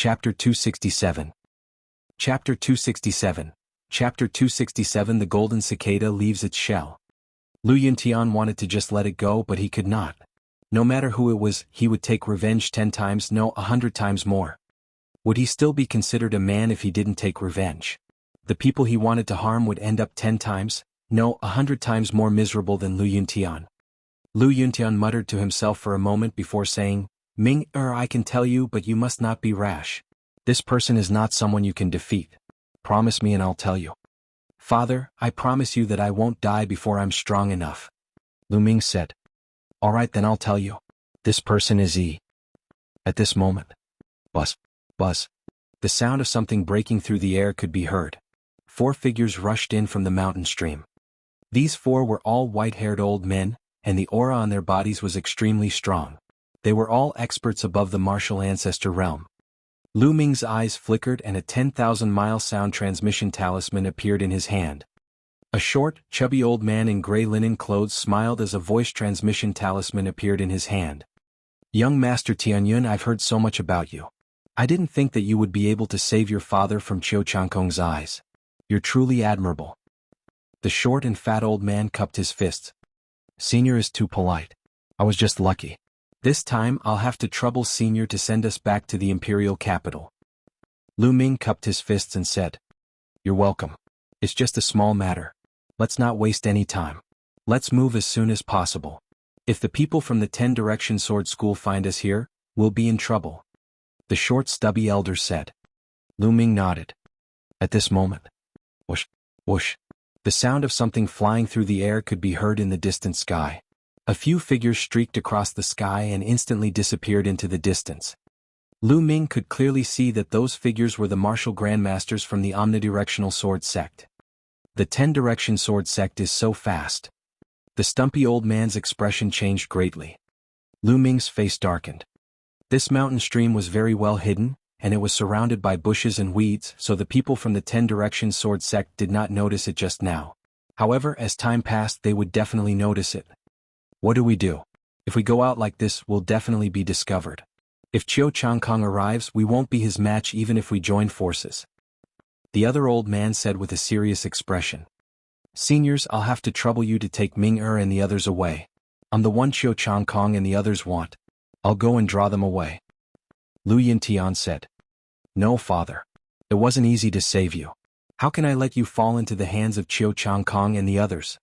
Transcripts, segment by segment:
Chapter 267. Chapter 267. Chapter 267. The golden cicada leaves its shell. Lu Yuntian wanted to just let it go, but he could not. No matter who it was, he would take revenge 10 times, no, 100 times more. Would he still be considered a man if he didn't take revenge? The people he wanted to harm would end up 10 times, no, 100 times more miserable than Lu Yuntian. Lu Yuntian muttered to himself for a moment before saying, I can tell you, but you must not be rash. This person is not someone you can defeat. Promise me and I'll tell you. Father, I promise you that I won't die before I'm strong enough. Lu Ming said. All right, then I'll tell you. This person is E. At this moment. Buzz. Buzz. The sound of something breaking through the air could be heard. 4 figures rushed in from the mountain stream. These 4 were all white-haired old men, and the aura on their bodies was extremely strong. They were all experts above the martial ancestor realm. Lu Ming's eyes flickered and a 10,000-mile sound transmission talisman appeared in his hand. A short, chubby old man in gray linen clothes smiled as a voice transmission talisman appeared in his hand. Young Master Tianyun, I've heard so much about you. I didn't think that you would be able to save your father from Qiu Changkong's eyes. You're truly admirable. The short and fat old man cupped his fists. Senior is too polite. I was just lucky. This time I'll have to trouble Senior to send us back to the imperial capital. Lu Ming cupped his fists and said, You're welcome. It's just a small matter. Let's not waste any time. Let's move as soon as possible. If the people from the 10 Direction Sword School find us here, we'll be in trouble. The short stubby elder said. Lu Ming nodded. At this moment. Whoosh, whoosh. The sound of something flying through the air could be heard in the distant sky. A few figures streaked across the sky and instantly disappeared into the distance. Lu Ming could clearly see that those figures were the martial grandmasters from the omnidirectional sword sect. The 10 Direction sword sect is so fast. The stumpy old man's expression changed greatly. Lu Ming's face darkened. This mountain stream was very well hidden, and it was surrounded by bushes and weeds, so the people from the 10 Direction sword sect did not notice it just now. However, as time passed, they would definitely notice it. What do we do? If we go out like this, we'll definitely be discovered. If Qiu Changkong arrives, we won't be his match even if we join forces. The other old man said with a serious expression. Seniors, I'll have to trouble you to take Ming and the others away. I'm the one Qiu Changkong and the others want. I'll go and draw them away. Lu Yuntian said. No, father. It wasn't easy to save you. How can I let you fall into the hands of Qiu Changkong and the others?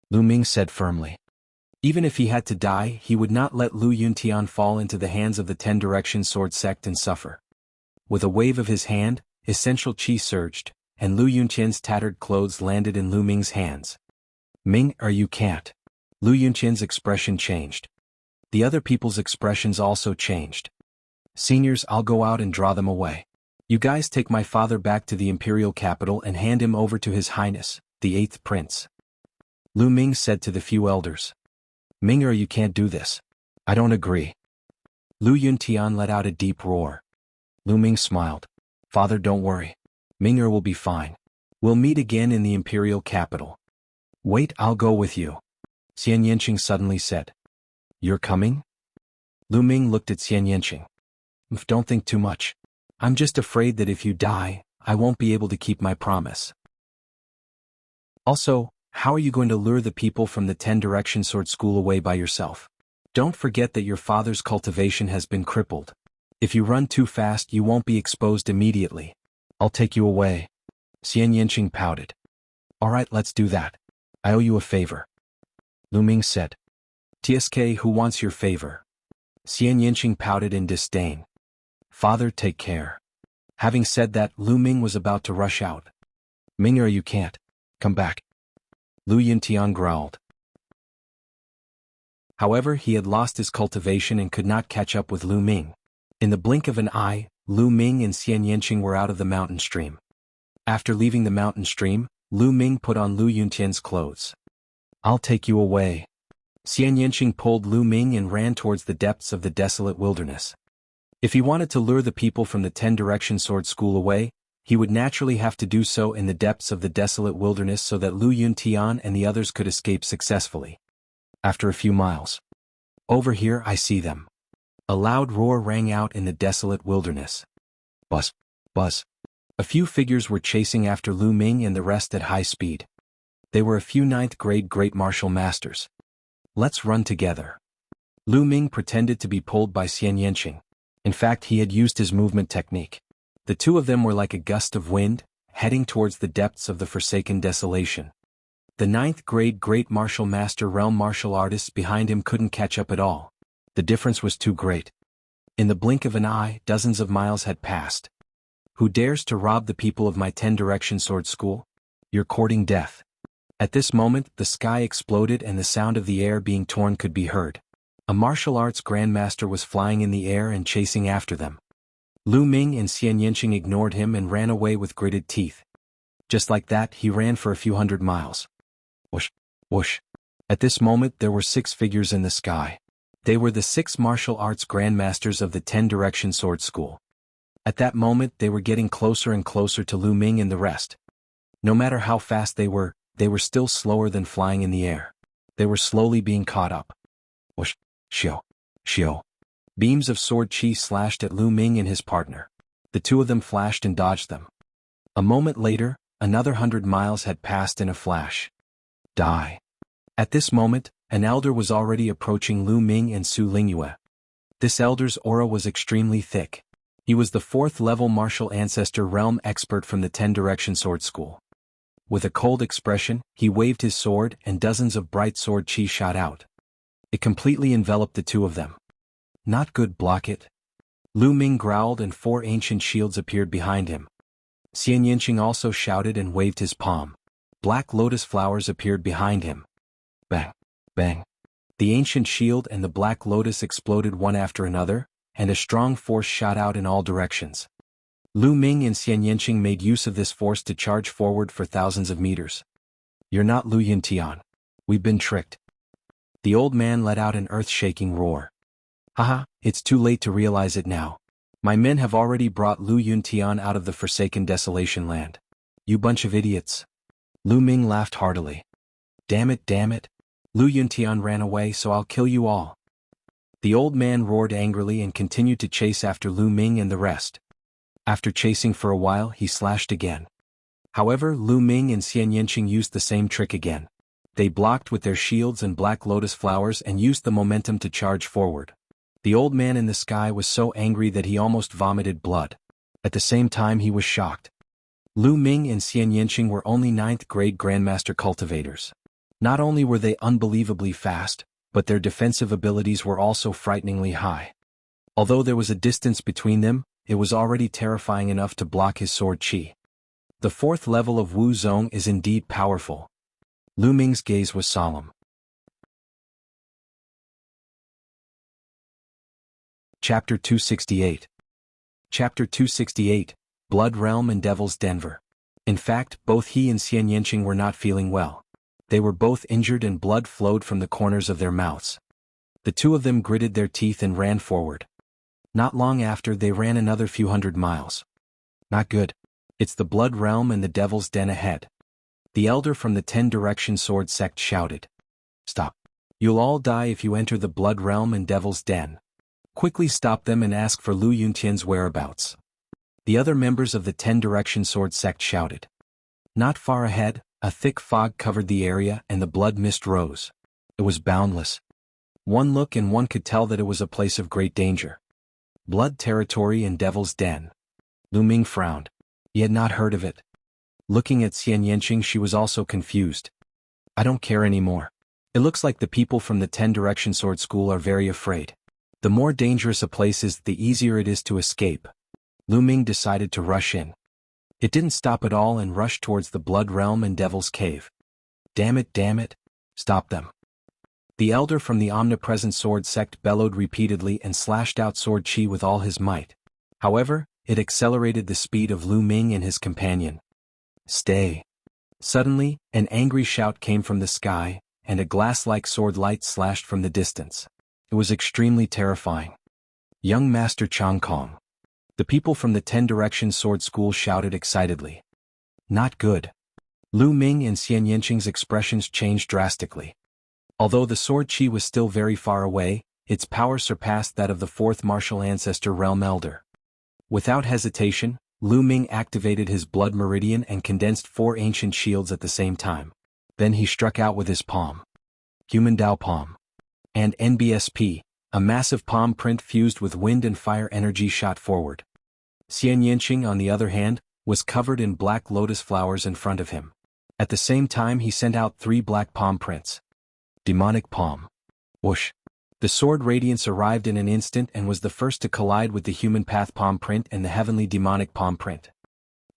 Lu Ming said firmly. Even if he had to die, he would not let Lu Yuntian fall into the hands of the 10 Direction sword sect and suffer. With a wave of his hand, essential qi surged, and Lu Yuntian's tattered clothes landed in Lu Ming's hands. Ming, you can't. Lu Yuntian's expression changed. The other people's expressions also changed. Seniors, I'll go out and draw them away. You guys take my father back to the imperial capital and hand him over to His Highness, the 8th Prince. Lu Ming said to the few elders. Ming, you can't do this. I don't agree. Lu Yuntian let out a deep roar. Lu Ming smiled. Father, don't worry. Ming will be fine. We'll meet again in the imperial capital. Wait, I'll go with you. Xian Yanqing suddenly said. You're coming? Lu Ming looked at Xian Yanqing. Don't think too much. I'm just afraid that if you die, I won't be able to keep my promise. Also, how are you going to lure the people from the 10 Direction Sword School away by yourself? Don't forget that your father's cultivation has been crippled. If you run too fast, you won't be exposed immediately. I'll take you away. Xian Yanqing pouted. All right, let's do that. I owe you a favor. Lu Ming said. TSK, who wants your favor? Xian Yanqing pouted in disdain. Father, take care. Having said that, Lu Ming was about to rush out. Ming, you can't. Come back. Lu Yuntian growled. However, he had lost his cultivation and could not catch up with Lu Ming. In the blink of an eye, Lu Ming and Xian Yanqing were out of the mountain stream. After leaving the mountain stream, Lu Ming put on Lu Yuntian's clothes. I'll take you away. Xian Yanqing pulled Lu Ming and ran towards the depths of the desolate wilderness. If he wanted to lure the people from the 10 Direction Sword School away, he would naturally have to do so in the depths of the desolate wilderness so that Lu Yuntian and the others could escape successfully. After a few miles. Over here, I see them. A loud roar rang out in the desolate wilderness. Buzz. Buzz. A few figures were chasing after Lu Ming and the rest at high speed. They were a few ninth-grade great martial masters. Let's run together. Lu Ming pretended to be pulled by Xian Yanqing. In fact, he had used his movement technique. The two of them were like a gust of wind, heading towards the depths of the forsaken desolation. The ninth-grade great martial master realm martial artists behind him couldn't catch up at all. The difference was too great. In the blink of an eye, dozens of miles had passed. Who dares to rob the people of my 10-direction sword school? You're courting death. At this moment, the sky exploded and the sound of the air being torn could be heard. A martial arts grandmaster was flying in the air and chasing after them. Lu Ming and Xian Yanqing ignored him and ran away with gritted teeth. Just like that, he ran for a few hundred miles. Whoosh, whoosh. At this moment, there were 6 figures in the sky. They were the 6 martial arts grandmasters of the 10-direction sword school. At that moment, they were getting closer and closer to Lu Ming and the rest. No matter how fast they were still slower than flying in the air. They were slowly being caught up. Whoosh, shio, shio. Beams of sword chi slashed at Lu Ming and his partner. The two of them flashed and dodged them. A moment later, another 100 miles had passed in a flash. Die. At this moment, an elder was already approaching Lu Ming and Su Lingyue. This elder's aura was extremely thick. He was the 4th-level martial ancestor realm expert from the 10-direction sword school. With a cold expression, he waved his sword and dozens of bright sword chi shot out. It completely enveloped the two of them. Not good, block it. Lu Ming growled and 4 ancient shields appeared behind him. Xian Yanqing also shouted and waved his palm. Black lotus flowers appeared behind him. Bang, bang. The ancient shield and the black lotus exploded one after another, and a strong force shot out in all directions. Lu Ming and Xian Yanqing made use of this force to charge forward for thousands of meters. You're not Lu Yuntian. We've been tricked. The old man let out an earth-shaking roar. Haha, it's too late to realize it now. My men have already brought Lu Yuntian out of the forsaken desolation land. You bunch of idiots. Lu Ming laughed heartily. Damn it. Lu Yuntian ran away, so I'll kill you all. The old man roared angrily and continued to chase after Lu Ming and the rest. After chasing for a while, he slashed again. However, Lu Ming and Xian Yanqing used the same trick again. They blocked with their shields and black lotus flowers and used the momentum to charge forward. The old man in the sky was so angry that he almost vomited blood. At the same time, he was shocked. Lu Ming and Xian Yanqing were only 9th-grade grandmaster cultivators. Not only were they unbelievably fast, but their defensive abilities were also frighteningly high. Although there was a distance between them, it was already terrifying enough to block his sword chi. The 4th level of Wu Zong is indeed powerful. Lu Ming's gaze was solemn. Chapter 268. Chapter 268, Blood Realm and Devil's Denver. In fact, both he and Xian Yanqing were not feeling well. They were both injured and blood flowed from the corners of their mouths. The two of them gritted their teeth and ran forward. Not long after, they ran another few hundred miles. Not good. It's the Blood Realm and the Devil's Den ahead. The elder from the 10-direction sword sect shouted. Stop. You'll all die if you enter the Blood Realm and Devil's Den. Quickly stop them and ask for Lu Yuntian's whereabouts. The other members of the 10-direction sword sect shouted. Not far ahead, a thick fog covered the area and the blood mist rose. It was boundless. One look and one could tell that it was a place of great danger. Blood territory and Devil's Den. Lu Ming frowned. He had not heard of it. Looking at Xian Yanqing, she was also confused. I don't care anymore. It looks like the people from the 10-direction sword school are very afraid. The more dangerous a place is, the easier it is to escape. Lu Ming decided to rush in. It didn't stop at all and rushed towards the Blood Realm and Devil's Cave. Damn it, stop them. The elder from the omnipresent sword sect bellowed repeatedly and slashed out sword chi with all his might. However, it accelerated the speed of Lu Ming and his companion. Stay. Suddenly, an angry shout came from the sky, and a glass-like sword light slashed from the distance. It was extremely terrifying. Young Master Chang Kong. The people from the 10-direction sword school shouted excitedly. Not good. Lu Ming and Xian Yanqing's expressions changed drastically. Although the sword chi was still very far away, its power surpassed that of the 4th martial ancestor realm elder. Without hesitation, Lu Ming activated his blood meridian and condensed 4 ancient shields at the same time. Then he struck out with his palm. Human Dao Palm. And NBSP, a massive palm print fused with wind and fire energy shot forward. Xian Yinqing, on the other hand, was covered in black lotus flowers in front of him. At the same time he sent out 3 black palm prints. Demonic Palm. Whoosh. The sword radiance arrived in an instant and was the first to collide with the human path palm print and the heavenly demonic palm print.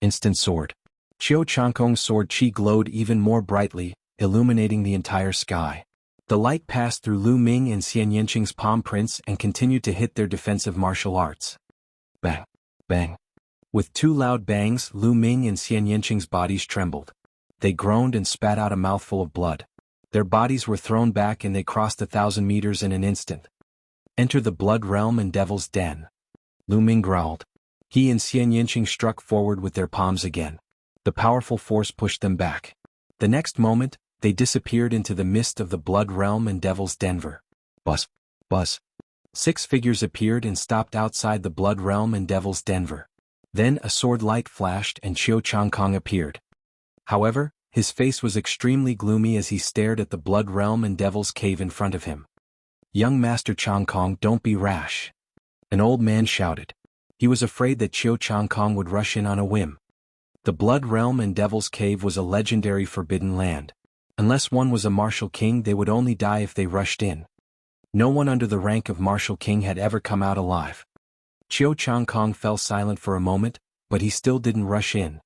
Instant sword. Qiu Changkong's sword chi glowed even more brightly, illuminating the entire sky. The light passed through Lu Ming and Xian Yinqing's palm prints and continued to hit their defensive martial arts. Bang. Bang. With 2 loud bangs, Lu Ming and Xian Yinqing's bodies trembled. They groaned and spat out a mouthful of blood. Their bodies were thrown back and they crossed 1,000 meters in an instant. Enter the blood realm and devil's den. Lu Ming growled. He and Xian Yinqing struck forward with their palms again. The powerful force pushed them back. The next moment, they disappeared into the mist of the blood realm and devil's denver. Buzz. Buzz. 6 figures appeared and stopped outside the blood realm and devil's denver. Then a sword light flashed and Qiu Changkong appeared. However, his face was extremely gloomy as he stared at the blood realm and devil's cave in front of him. Young Master Changkong, don't be rash. An old man shouted. He was afraid that Qiu Changkong would rush in on a whim. The blood realm and devil's cave was a legendary forbidden land. Unless one was a martial king, they would only die if they rushed in. No one under the rank of martial king had ever come out alive. Qiu Changkong fell silent for a moment, but he still didn't rush in.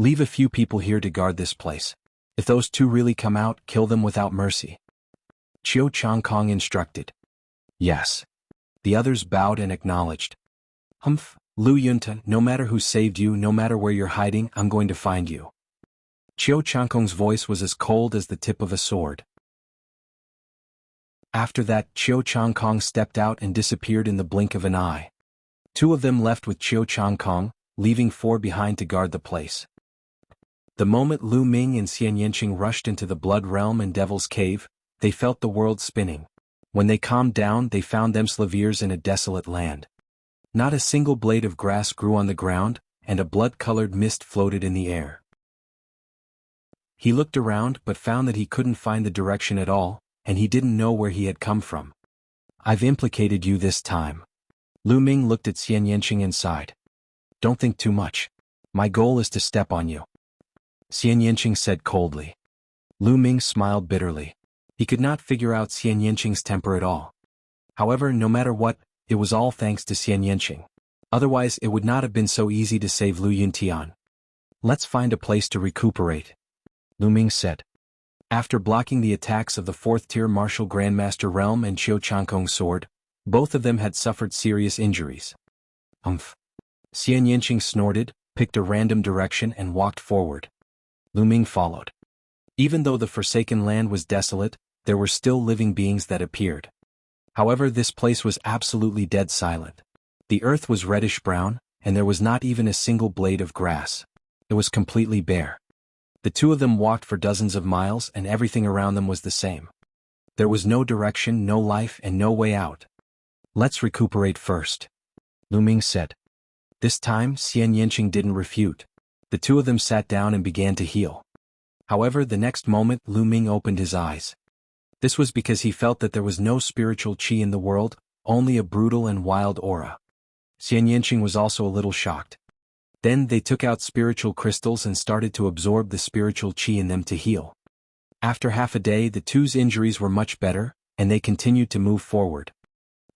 Leave a few people here to guard this place. If those 2 really come out, kill them without mercy. Qiu Changkong instructed. Yes. The others bowed and acknowledged. Humph, Lu Yunta, no matter who saved you, no matter where you're hiding, I'm going to find you. Qiu Changkong's voice was as cold as the tip of a sword. After that, Qiu Changkong stepped out and disappeared in the blink of an eye. 2 of them left with Qiu Changkong, leaving 4 behind to guard the place. The moment Lu Ming and Xian Yinqing rushed into the blood realm and devil's cave, they felt the world spinning. When they calmed down, they found themselves in a desolate land. Not a single blade of grass grew on the ground, and a blood-colored mist floated in the air. He looked around but found that he couldn't find the direction at all, and he didn't know where he had come from. I've implicated you this time. Lu Ming looked at Xian Yinqing and sighed. Don't think too much. My goal is to step on you. Xian Yinqing said coldly. Lu Ming smiled bitterly. He could not figure out Xian Yinqing's temper at all. However, no matter what, it was all thanks to Xian Yinqing. Otherwise it would not have been so easy to save Lu Yuntian. Let's find a place to recuperate, Lu Ming said. After blocking the attacks of the 4th-tier martial Grandmaster Realm and Qiu Changkong's sword, both of them had suffered serious injuries. Xian Yinqing snorted, picked a random direction and walked forward. Lu Ming followed. Even though the Forsaken Land was desolate, there were still living beings that appeared. However, this place was absolutely dead silent. The earth was reddish-brown, and there was not even a single blade of grass. It was completely bare. The 2 of them walked for dozens of miles and everything around them was the same. There was no direction, no life, and no way out. Let's recuperate first, Lu Ming said. This time, Xian Yinqing didn't refute. The 2 of them sat down and began to heal. However, the next moment, Lu Ming opened his eyes. This was because he felt that there was no spiritual qi in the world, only a brutal and wild aura. Xian Yinqing was also a little shocked. Then they took out spiritual crystals and started to absorb the spiritual qi in them to heal. After half a day, the 2's injuries were much better, and they continued to move forward.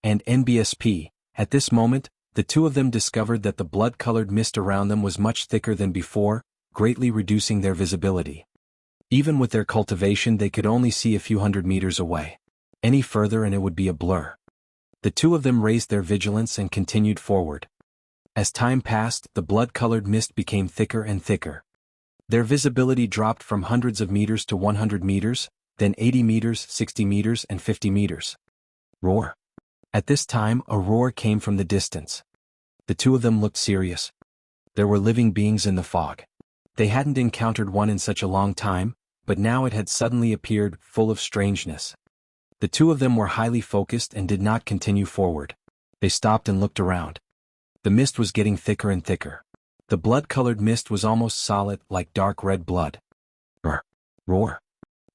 And NBSP, at this moment, the 2 of them discovered that the blood-colored mist around them was much thicker than before, greatly reducing their visibility. Even with their cultivation, they could only see a few hundred meters away. Any further and it would be a blur. The 2 of them raised their vigilance and continued forward. As time passed, the blood-colored mist became thicker and thicker. Their visibility dropped from hundreds of meters to 100 meters, then 80 meters, 60 meters, and 50 meters. Roar. At this time, a roar came from the distance. The 2 of them looked serious. There were living beings in the fog. They hadn't encountered one in such a long time, but now it had suddenly appeared, full of strangeness. The 2 of them were highly focused and did not continue forward. They stopped and looked around. The mist was getting thicker and thicker. The blood-colored mist was almost solid, like dark red blood. Roar. Roar.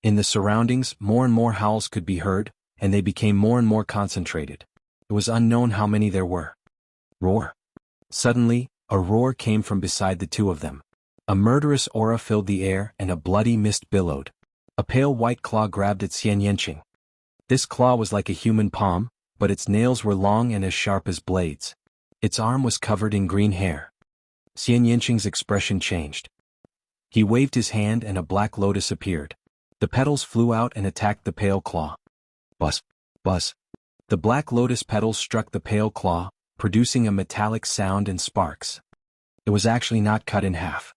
In the surroundings, more and more howls could be heard, and they became more and more concentrated. It was unknown how many there were. Roar. Suddenly, a roar came from beside the two of them. A murderous aura filled the air and a bloody mist billowed. A pale white claw grabbed at Xian Yanqing. This claw was like a human palm, but its nails were long and as sharp as blades. Its arm was covered in green hair. Xian Yanqing's expression changed. He waved his hand and a black lotus appeared. The petals flew out and attacked the pale claw. Buzz. Buzz. The black lotus petals struck the pale claw, producing a metallic sound and sparks. It was actually not cut in half.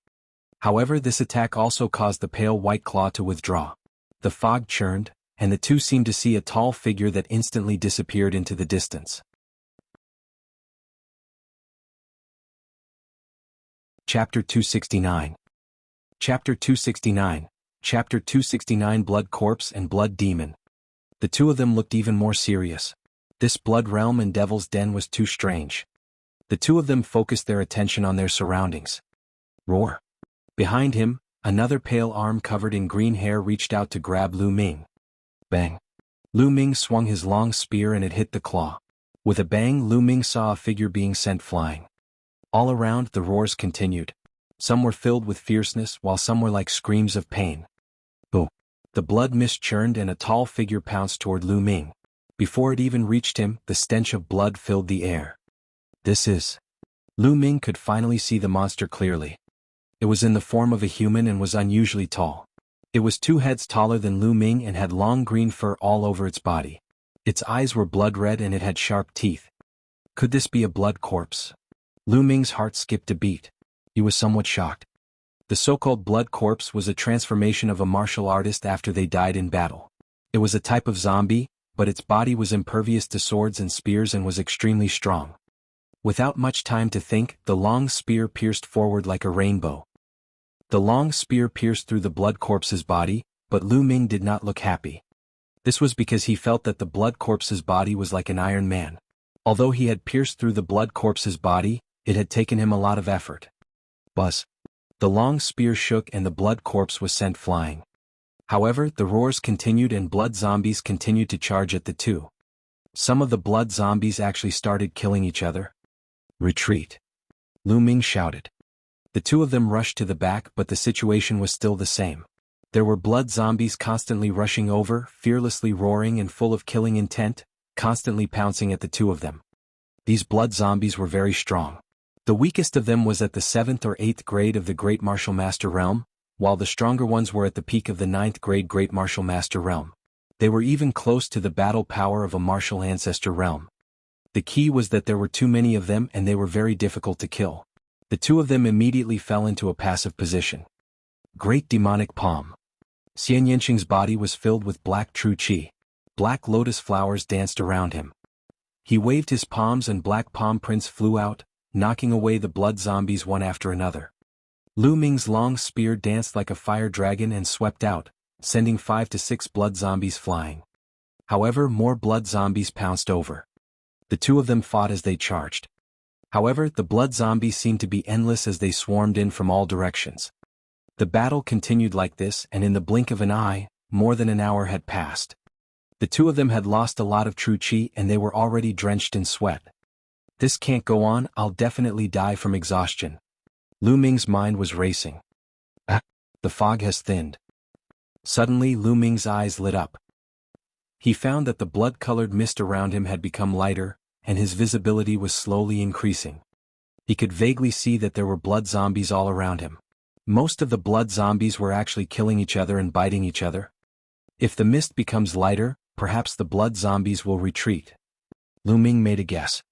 However, this attack also caused the pale white claw to withdraw. The fog churned, and the two seemed to see a tall figure that instantly disappeared into the distance. Chapter 269. Chapter 269. Chapter 269 Blood Corpse and Blood Demon. The two of them looked even more serious. This blood realm and devil's den was too strange. The two of them focused their attention on their surroundings. Roar. Behind him, another pale arm covered in green hair reached out to grab Lu Ming. Bang. Lu Ming swung his long spear and it hit the claw. With a bang, Lu Ming saw a figure being sent flying. All around, the roars continued. Some were filled with fierceness, while some were like screams of pain. Boom. The blood mist churned and a tall figure pounced toward Lu Ming. Before it even reached him, the stench of blood filled the air. This is... Lu Ming could finally see the monster clearly. It was in the form of a human and was unusually tall. It was 2 heads taller than Lu Ming and had long green fur all over its body. Its eyes were blood red and it had sharp teeth. Could this be a blood corpse? Lu Ming's heart skipped a beat. He was somewhat shocked. The so-called blood corpse was a transformation of a martial artist after they died in battle. It was a type of zombie, but its body was impervious to swords and spears and was extremely strong. Without much time to think, the long spear pierced forward like a rainbow. The long spear pierced through the blood corpse's body, but Lu Ming did not look happy. This was because he felt that the blood corpse's body was like an Iron Man. Although he had pierced through the blood corpse's body, it had taken him a lot of effort. Buzz. The long spear shook and the blood corpse was sent flying. However, the roars continued and blood zombies continued to charge at the two. Some of the blood zombies actually started killing each other. Retreat. Lu Ming shouted. The two of them rushed to the back, but the situation was still the same. There were blood zombies constantly rushing over, fearlessly roaring and full of killing intent, constantly pouncing at the two of them. These blood zombies were very strong. The weakest of them was at the 7th or 8th grade of the Great Martial Master Realm, while the stronger ones were at the peak of the 9th grade Great Martial Master Realm. They were even close to the battle power of a Martial Ancestor Realm. The key was that there were too many of them and they were very difficult to kill. The two of them immediately fell into a passive position. Great Demonic Palm. Xian Yanqing's body was filled with black true qi. Black lotus flowers danced around him. He waved his palms and black palm prints flew out, knocking away the blood zombies one after another. Lu Ming's long spear danced like a fire dragon and swept out, sending 5 to 6 blood zombies flying. However, more blood zombies pounced over. The two of them fought as they charged. However, the blood zombies seemed to be endless as they swarmed in from all directions. The battle continued like this, and in the blink of an eye, more than an hour had passed. The two of them had lost a lot of true qi and they were already drenched in sweat. This can't go on, I'll definitely die from exhaustion. Lu Ming's mind was racing. The fog has thinned. Suddenly Lu Ming's eyes lit up. He found that the blood-colored mist around him had become lighter, and his visibility was slowly increasing. He could vaguely see that there were blood zombies all around him. Most of the blood zombies were actually killing each other and biting each other. If the mist becomes lighter, perhaps the blood zombies will retreat. Lu Ming made a guess.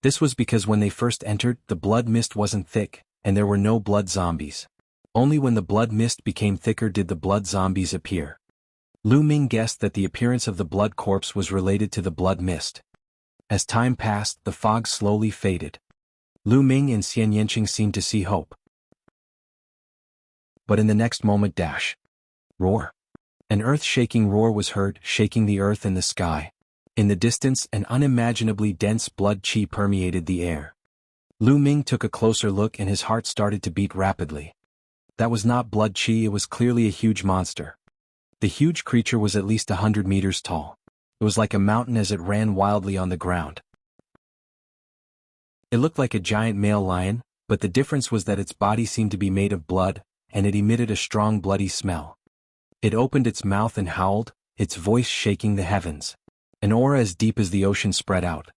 This was because when they first entered, the blood mist wasn't thick, and there were no blood zombies. Only when the blood mist became thicker did the blood zombies appear. Lu Ming guessed that the appearance of the blood corpse was related to the blood mist. As time passed, the fog slowly faded. Lu Ming and Xian Yanqing seemed to see hope. But in the next moment, roar. An earth-shaking roar was heard, shaking the earth and the sky. In the distance, an unimaginably dense blood qi permeated the air. Lu Ming took a closer look and his heart started to beat rapidly. That was not blood qi, it was clearly a huge monster. The huge creature was at least 100 meters tall. It was like a mountain as it ran wildly on the ground. It looked like a giant male lion, but the difference was that its body seemed to be made of blood, and it emitted a strong bloody smell. It opened its mouth and howled, its voice shaking the heavens. An aura as deep as the ocean spread out.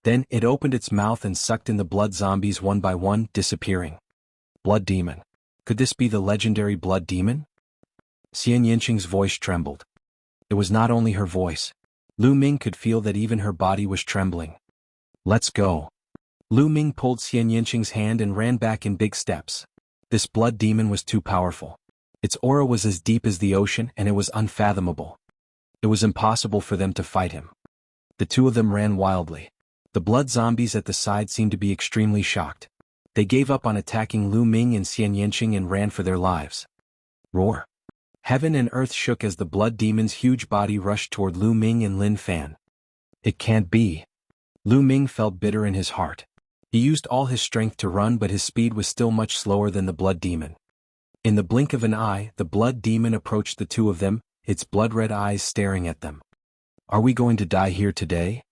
Then it opened its mouth and sucked in the blood zombies one by one, disappearing. Blood demon. Could this be the legendary blood demon? Xian Yinqing's voice trembled. It was not only her voice. Lu Ming could feel that even her body was trembling. Let's go. Lu Ming pulled Xian Yinqing's hand and ran back in big steps. This blood demon was too powerful. Its aura was as deep as the ocean and it was unfathomable. It was impossible for them to fight him. The two of them ran wildly. The blood zombies at the side seemed to be extremely shocked. They gave up on attacking Lu Ming and Xian Yinqing and ran for their lives. Roar. Heaven and earth shook as the blood demon's huge body rushed toward Lu Ming and Lin Fan. It can't be. Lu Ming felt bitter in his heart. He used all his strength to run, but his speed was still much slower than the blood demon. In the blink of an eye, the blood demon approached the two of them, its blood-red eyes staring at them. Are we going to die here today?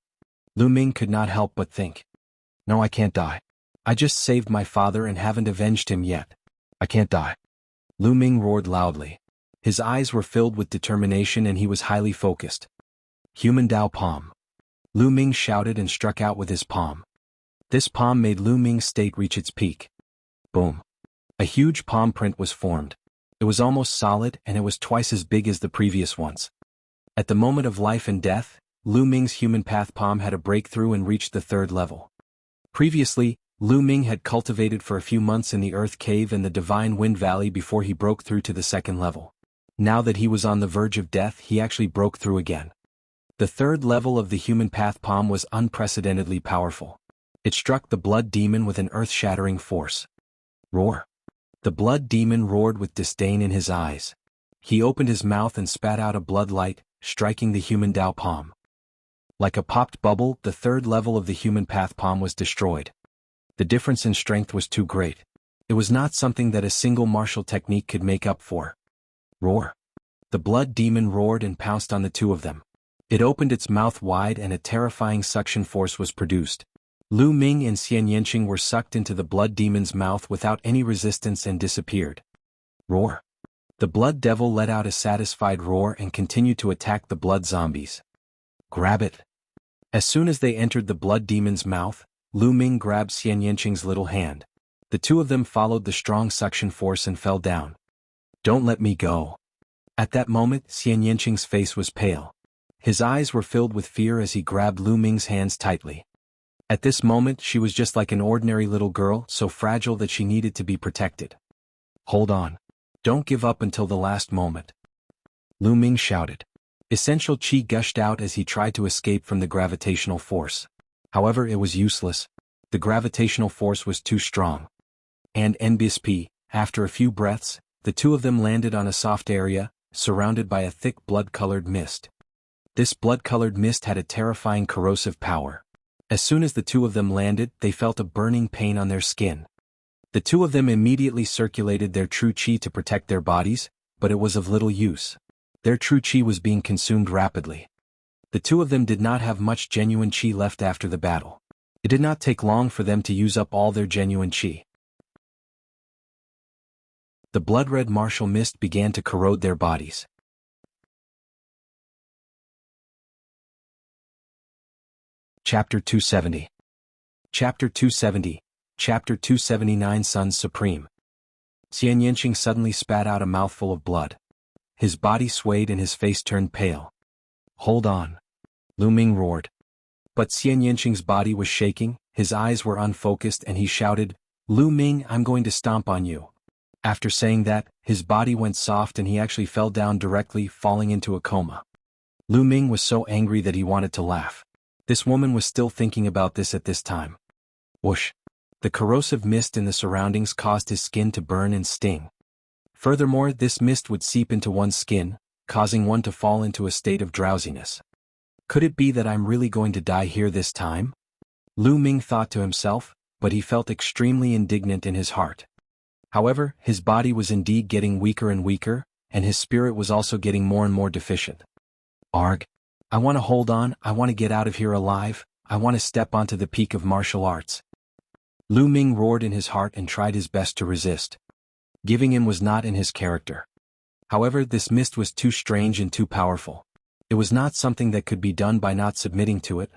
Lu Ming could not help but think. No, I can't die. I just saved my father and haven't avenged him yet. I can't die. Lu Ming roared loudly. His eyes were filled with determination and he was highly focused. Human Dao Palm. Lu Ming shouted and struck out with his palm. This palm made Lu Ming's state reach its peak. Boom. A huge palm print was formed. It was almost solid and it was twice as big as the previous ones. At the moment of life and death, Lu Ming's human path palm had a breakthrough and reached the 3rd level. Previously, Lu Ming had cultivated for a few months in the Earth Cave and the Divine Wind Valley before he broke through to the 2nd level. Now that he was on the verge of death, he actually broke through again. The 3rd level of the human path palm was unprecedentedly powerful. It struck the blood demon with an earth-shattering force. Roar. The blood demon roared with disdain in his eyes. He opened his mouth and spat out a blood light, striking the human Dao palm. Like a popped bubble, the 3rd level of the human path palm was destroyed. The difference in strength was too great. It was not something that a single martial technique could make up for. Roar. The blood demon roared and pounced on the two of them. It opened its mouth wide and a terrifying suction force was produced. Lu Ming and Xian Yinqing were sucked into the blood demon's mouth without any resistance and disappeared. Roar. The blood devil let out a satisfied roar and continued to attack the blood zombies. Grab it. As soon as they entered the blood demon's mouth, Lu Ming grabbed Xian Yinqing's little hand. The two of them followed the strong suction force and fell down. Don't let me go. At that moment, Xian Yinqing's face was pale. His eyes were filled with fear as he grabbed Lu Ming's hands tightly. At this moment, she was just like an ordinary little girl, so fragile that she needed to be protected. Hold on. Don't give up until the last moment. Lu Ming shouted. Essential qi gushed out as he tried to escape from the gravitational force. However, it was useless. The gravitational force was too strong. And NBSP, after a few breaths, the two of them landed on a soft area, surrounded by a thick blood-colored mist. This blood-colored mist had a terrifying corrosive power. As soon as the two of them landed, they felt a burning pain on their skin. The two of them immediately circulated their true qi to protect their bodies, but it was of little use. Their true qi was being consumed rapidly. The two of them did not have much genuine qi left after the battle. It did not take long for them to use up all their genuine qi. The blood-red martial mist began to corrode their bodies. Chapter 270. Chapter 270. Chapter 279 Sons Supreme. Xian Yinqing suddenly spat out a mouthful of blood. His body swayed and his face turned pale. Hold on. Lu Ming roared. But Xian Yinqing's body was shaking, his eyes were unfocused and he shouted, Lu Ming, I'm going to stomp on you. After saying that, his body went soft and he actually fell down directly, falling into a coma. Lu Ming was so angry that he wanted to laugh. This woman was still thinking about this at this time. Whoosh. The corrosive mist in the surroundings caused his skin to burn and sting. Furthermore, this mist would seep into one's skin, causing one to fall into a state of drowsiness. Could it be that I'm really going to die here this time? Lu Ming thought to himself, but he felt extremely indignant in his heart. However, his body was indeed getting weaker and weaker, and his spirit was also getting more and more deficient. Arg. I want to hold on, I want to get out of here alive, I want to step onto the peak of martial arts. Lu Ming roared in his heart and tried his best to resist. Giving in was not in his character. However, this mist was too strange and too powerful. It was not something that could be done by not submitting to it.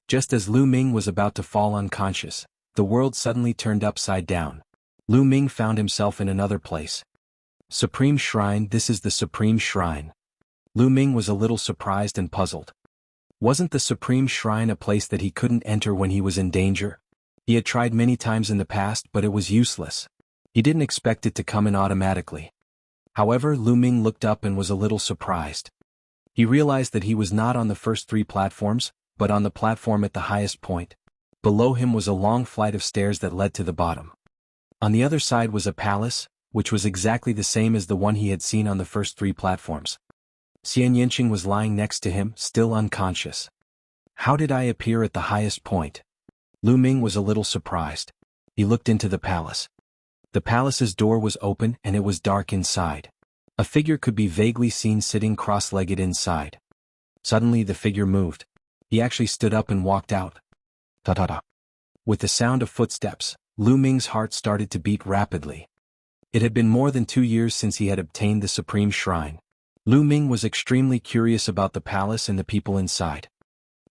Just as Lu Ming was about to fall unconscious, the world suddenly turned upside down. Lu Ming found himself in another place. Supreme Shrine, this is the Supreme Shrine. Lu Ming was a little surprised and puzzled. Wasn't the Supreme Shrine a place that he couldn't enter when he was in danger? He had tried many times in the past, but it was useless. He didn't expect it to come in automatically. However, Lu Ming looked up and was a little surprised. He realized that he was not on the first 3 platforms, but on the platform at the highest point. Below him was a long flight of stairs that led to the bottom. On the other side was a palace, which was exactly the same as the one he had seen on the first 3 platforms. Xian Yanqing was lying next to him, still unconscious. How did I appear at the highest point? Lu Ming was a little surprised. He looked into the palace. The palace's door was open and it was dark inside. A figure could be vaguely seen sitting cross-legged inside. Suddenly the figure moved. He actually stood up and walked out. Ta-ta-ta. With the sound of footsteps, Lu Ming's heart started to beat rapidly. It had been more than 2 years since he had obtained the Supreme Shrine. Lu Ming was extremely curious about the palace and the people inside.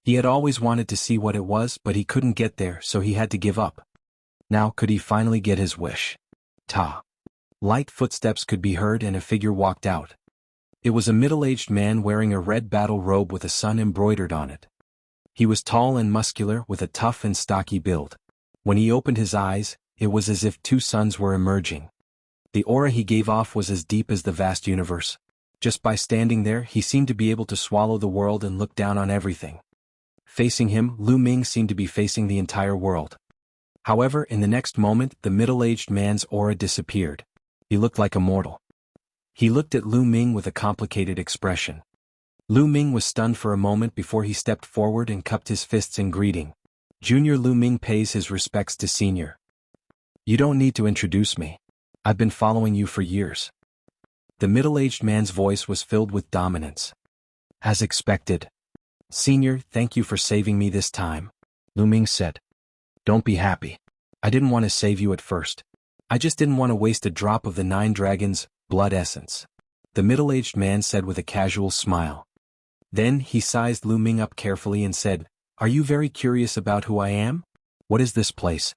He had always wanted to see what it was, but he couldn't get there, so he had to give up. Now could he finally get his wish? Ta. Light footsteps could be heard and a figure walked out. It was a middle-aged man wearing a red battle robe with a sun embroidered on it. He was tall and muscular with a tough and stocky build. When he opened his eyes, it was as if 2 suns were emerging. The aura he gave off was as deep as the vast universe. Just by standing there, he seemed to be able to swallow the world and look down on everything. Facing him, Lu Ming seemed to be facing the entire world. However, in the next moment, the middle-aged man's aura disappeared. He looked like a mortal. He looked at Lu Ming with a complicated expression. Lu Ming was stunned for a moment before he stepped forward and cupped his fists in greeting. Junior Lu Ming pays his respects to Senior. You don't need to introduce me. I've been following you for years. The middle-aged man's voice was filled with dominance. As expected. Senior, thank you for saving me this time, Lu Ming said. Don't be happy. I didn't want to save you at first. I just didn't want to waste a drop of the 9 dragons' blood essence, the middle-aged man said with a casual smile. Then he sized Lu Ming up carefully and said, Are you very curious about who I am? What is this place?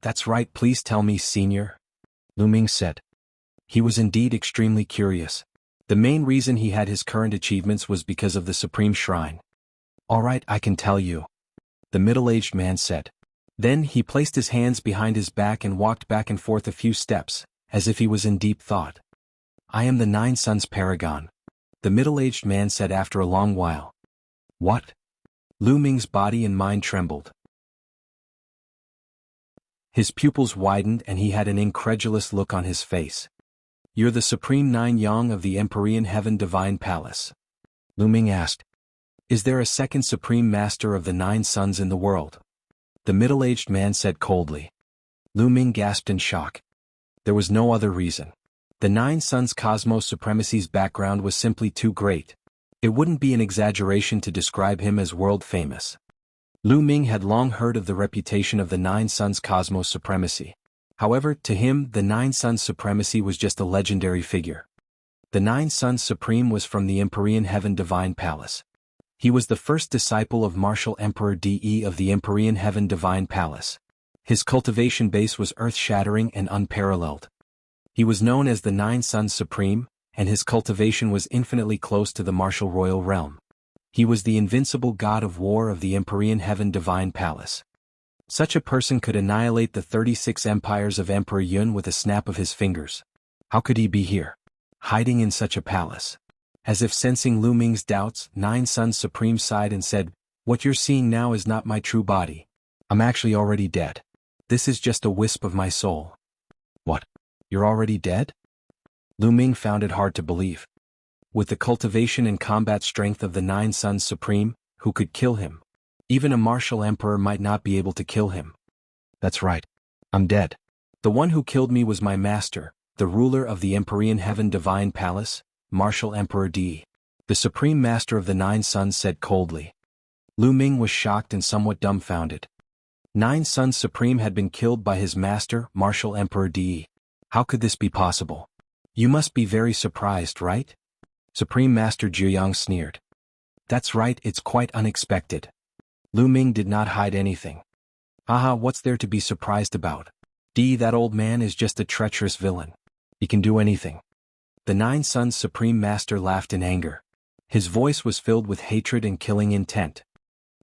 That's right, please tell me, Senior, Lu Ming said. He was indeed extremely curious. The main reason he had his current achievements was because of the Supreme Shrine. All right, I can tell you, the middle-aged man said. Then he placed his hands behind his back and walked back and forth a few steps, as if he was in deep thought. I am the 9 Suns Paragon, the middle-aged man said after a long while. What? Lu Ming's body and mind trembled. His pupils widened and he had an incredulous look on his face. You're the Supreme 9 Yang of the Empyrean Heaven Divine Palace? Lu Ming asked. Is there a second Supreme Master of the 9 Suns in the world? The middle-aged man said coldly. Lu Ming gasped in shock. There was no other reason. The 9 Suns Cosmos Supremacy's background was simply too great. It wouldn't be an exaggeration to describe him as world-famous. Lu Ming had long heard of the reputation of the 9 Suns Cosmos Supremacy. However, to him, the 9 Suns Supremacy was just a legendary figure. The 9 Suns Supreme was from the Empyrean Heaven Divine Palace. He was the first disciple of Martial Emperor De of the Empyrean Heaven Divine Palace. His cultivation base was earth-shattering and unparalleled. He was known as the 9 Suns Supreme, and his cultivation was infinitely close to the martial royal realm. He was the invincible god of war of the Empyrean Heaven Divine Palace. Such a person could annihilate the 36 empires of Emperor Yun with a snap of his fingers. How could he be here, hiding in such a palace? As if sensing Lu Ming's doubts, 9 Suns Supreme sighed and said, What you're seeing now is not my true body. I'm actually already dead. This is just a wisp of my soul. What? You're already dead? Lu Ming found it hard to believe. With the cultivation and combat strength of the 9 Suns Supreme, who could kill him? Even a martial emperor might not be able to kill him. That's right. I'm dead. The one who killed me was my master, the ruler of the Empyrean Heaven Divine Palace, Martial Emperor Di. The Supreme Master of the Nine Suns said coldly. Lu Ming was shocked and somewhat dumbfounded. Nine Suns Supreme had been killed by his master, Martial Emperor Di. How could this be possible? You must be very surprised, right? Supreme Master Jianghu sneered. That's right, it's quite unexpected. Lu Ming did not hide anything. Haha, what's there to be surprised about? Di, that old man is just a treacherous villain. He can do anything. The Nine Suns Supreme Master laughed in anger. His voice was filled with hatred and killing intent.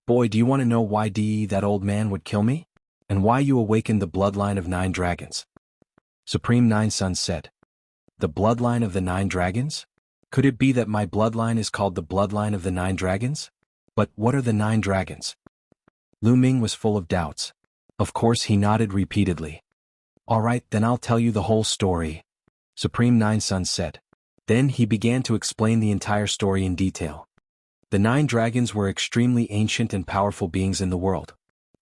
Boy, do you want to know why Di, that old man, would kill me? And why you awakened the bloodline of 9 dragons? Supreme Nine Suns said. The bloodline of the 9 dragons? Could it be that my bloodline is called the bloodline of the 9 dragons? But what are the 9 dragons? Lu Ming was full of doubts. Of course he nodded repeatedly. All right, then I'll tell you the whole story, Supreme Nine Suns said. Then he began to explain the entire story in detail. The 9 dragons were extremely ancient and powerful beings in the world.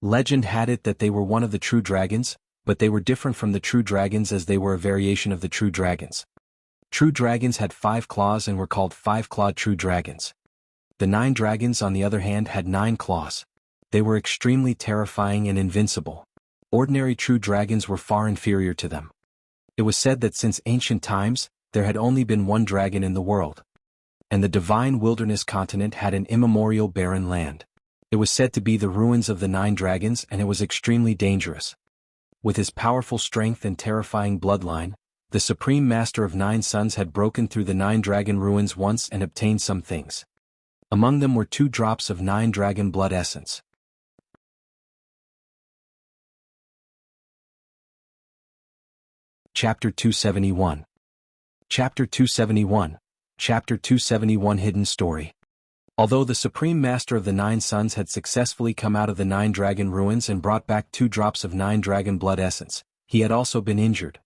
Legend had it that they were one of the true dragons, but they were different from the true dragons as they were a variation of the true dragons. True dragons had 5 claws and were called 5-clawed true dragons. The 9 dragons, on the other hand, had 9 claws. They were extremely terrifying and invincible. Ordinary true dragons were far inferior to them. It was said that since ancient times, there had only been one dragon in the world. And the divine wilderness continent had an immemorial barren land. It was said to be the ruins of the 9 dragons, and it was extremely dangerous. With his powerful strength and terrifying bloodline, the Supreme Master of 9 Suns had broken through the 9 dragon ruins once and obtained some things. Among them were 2 drops of 9 dragon blood essence. Chapter 271. Chapter 271. Chapter 271 Hidden Story. Although the Supreme Master of the 9 Suns had successfully come out of the 9 dragon ruins and brought back 2 drops of 9 dragon blood essence, he had also been injured.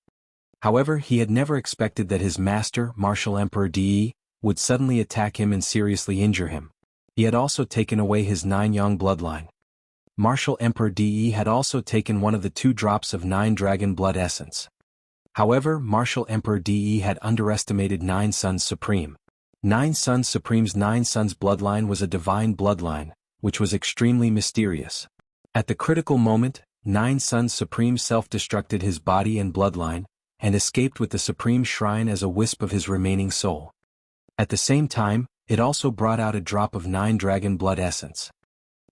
However, he had never expected that his master, Martial Emperor Di, would suddenly attack him and seriously injure him. He had also taken away his 9 young bloodline. Martial Emperor Di had also taken one of the 2 drops of 9 dragon blood essence. However, Martial Emperor Di had underestimated 9 Suns Supreme. 9 Suns Supreme's 9 Suns bloodline was a divine bloodline, which was extremely mysterious. At the critical moment, 9 Suns Supreme self-destructed his body and bloodline, and escaped with the Supreme Shrine as a wisp of his remaining soul. At the same time, it also brought out a drop of 9 dragon blood essence.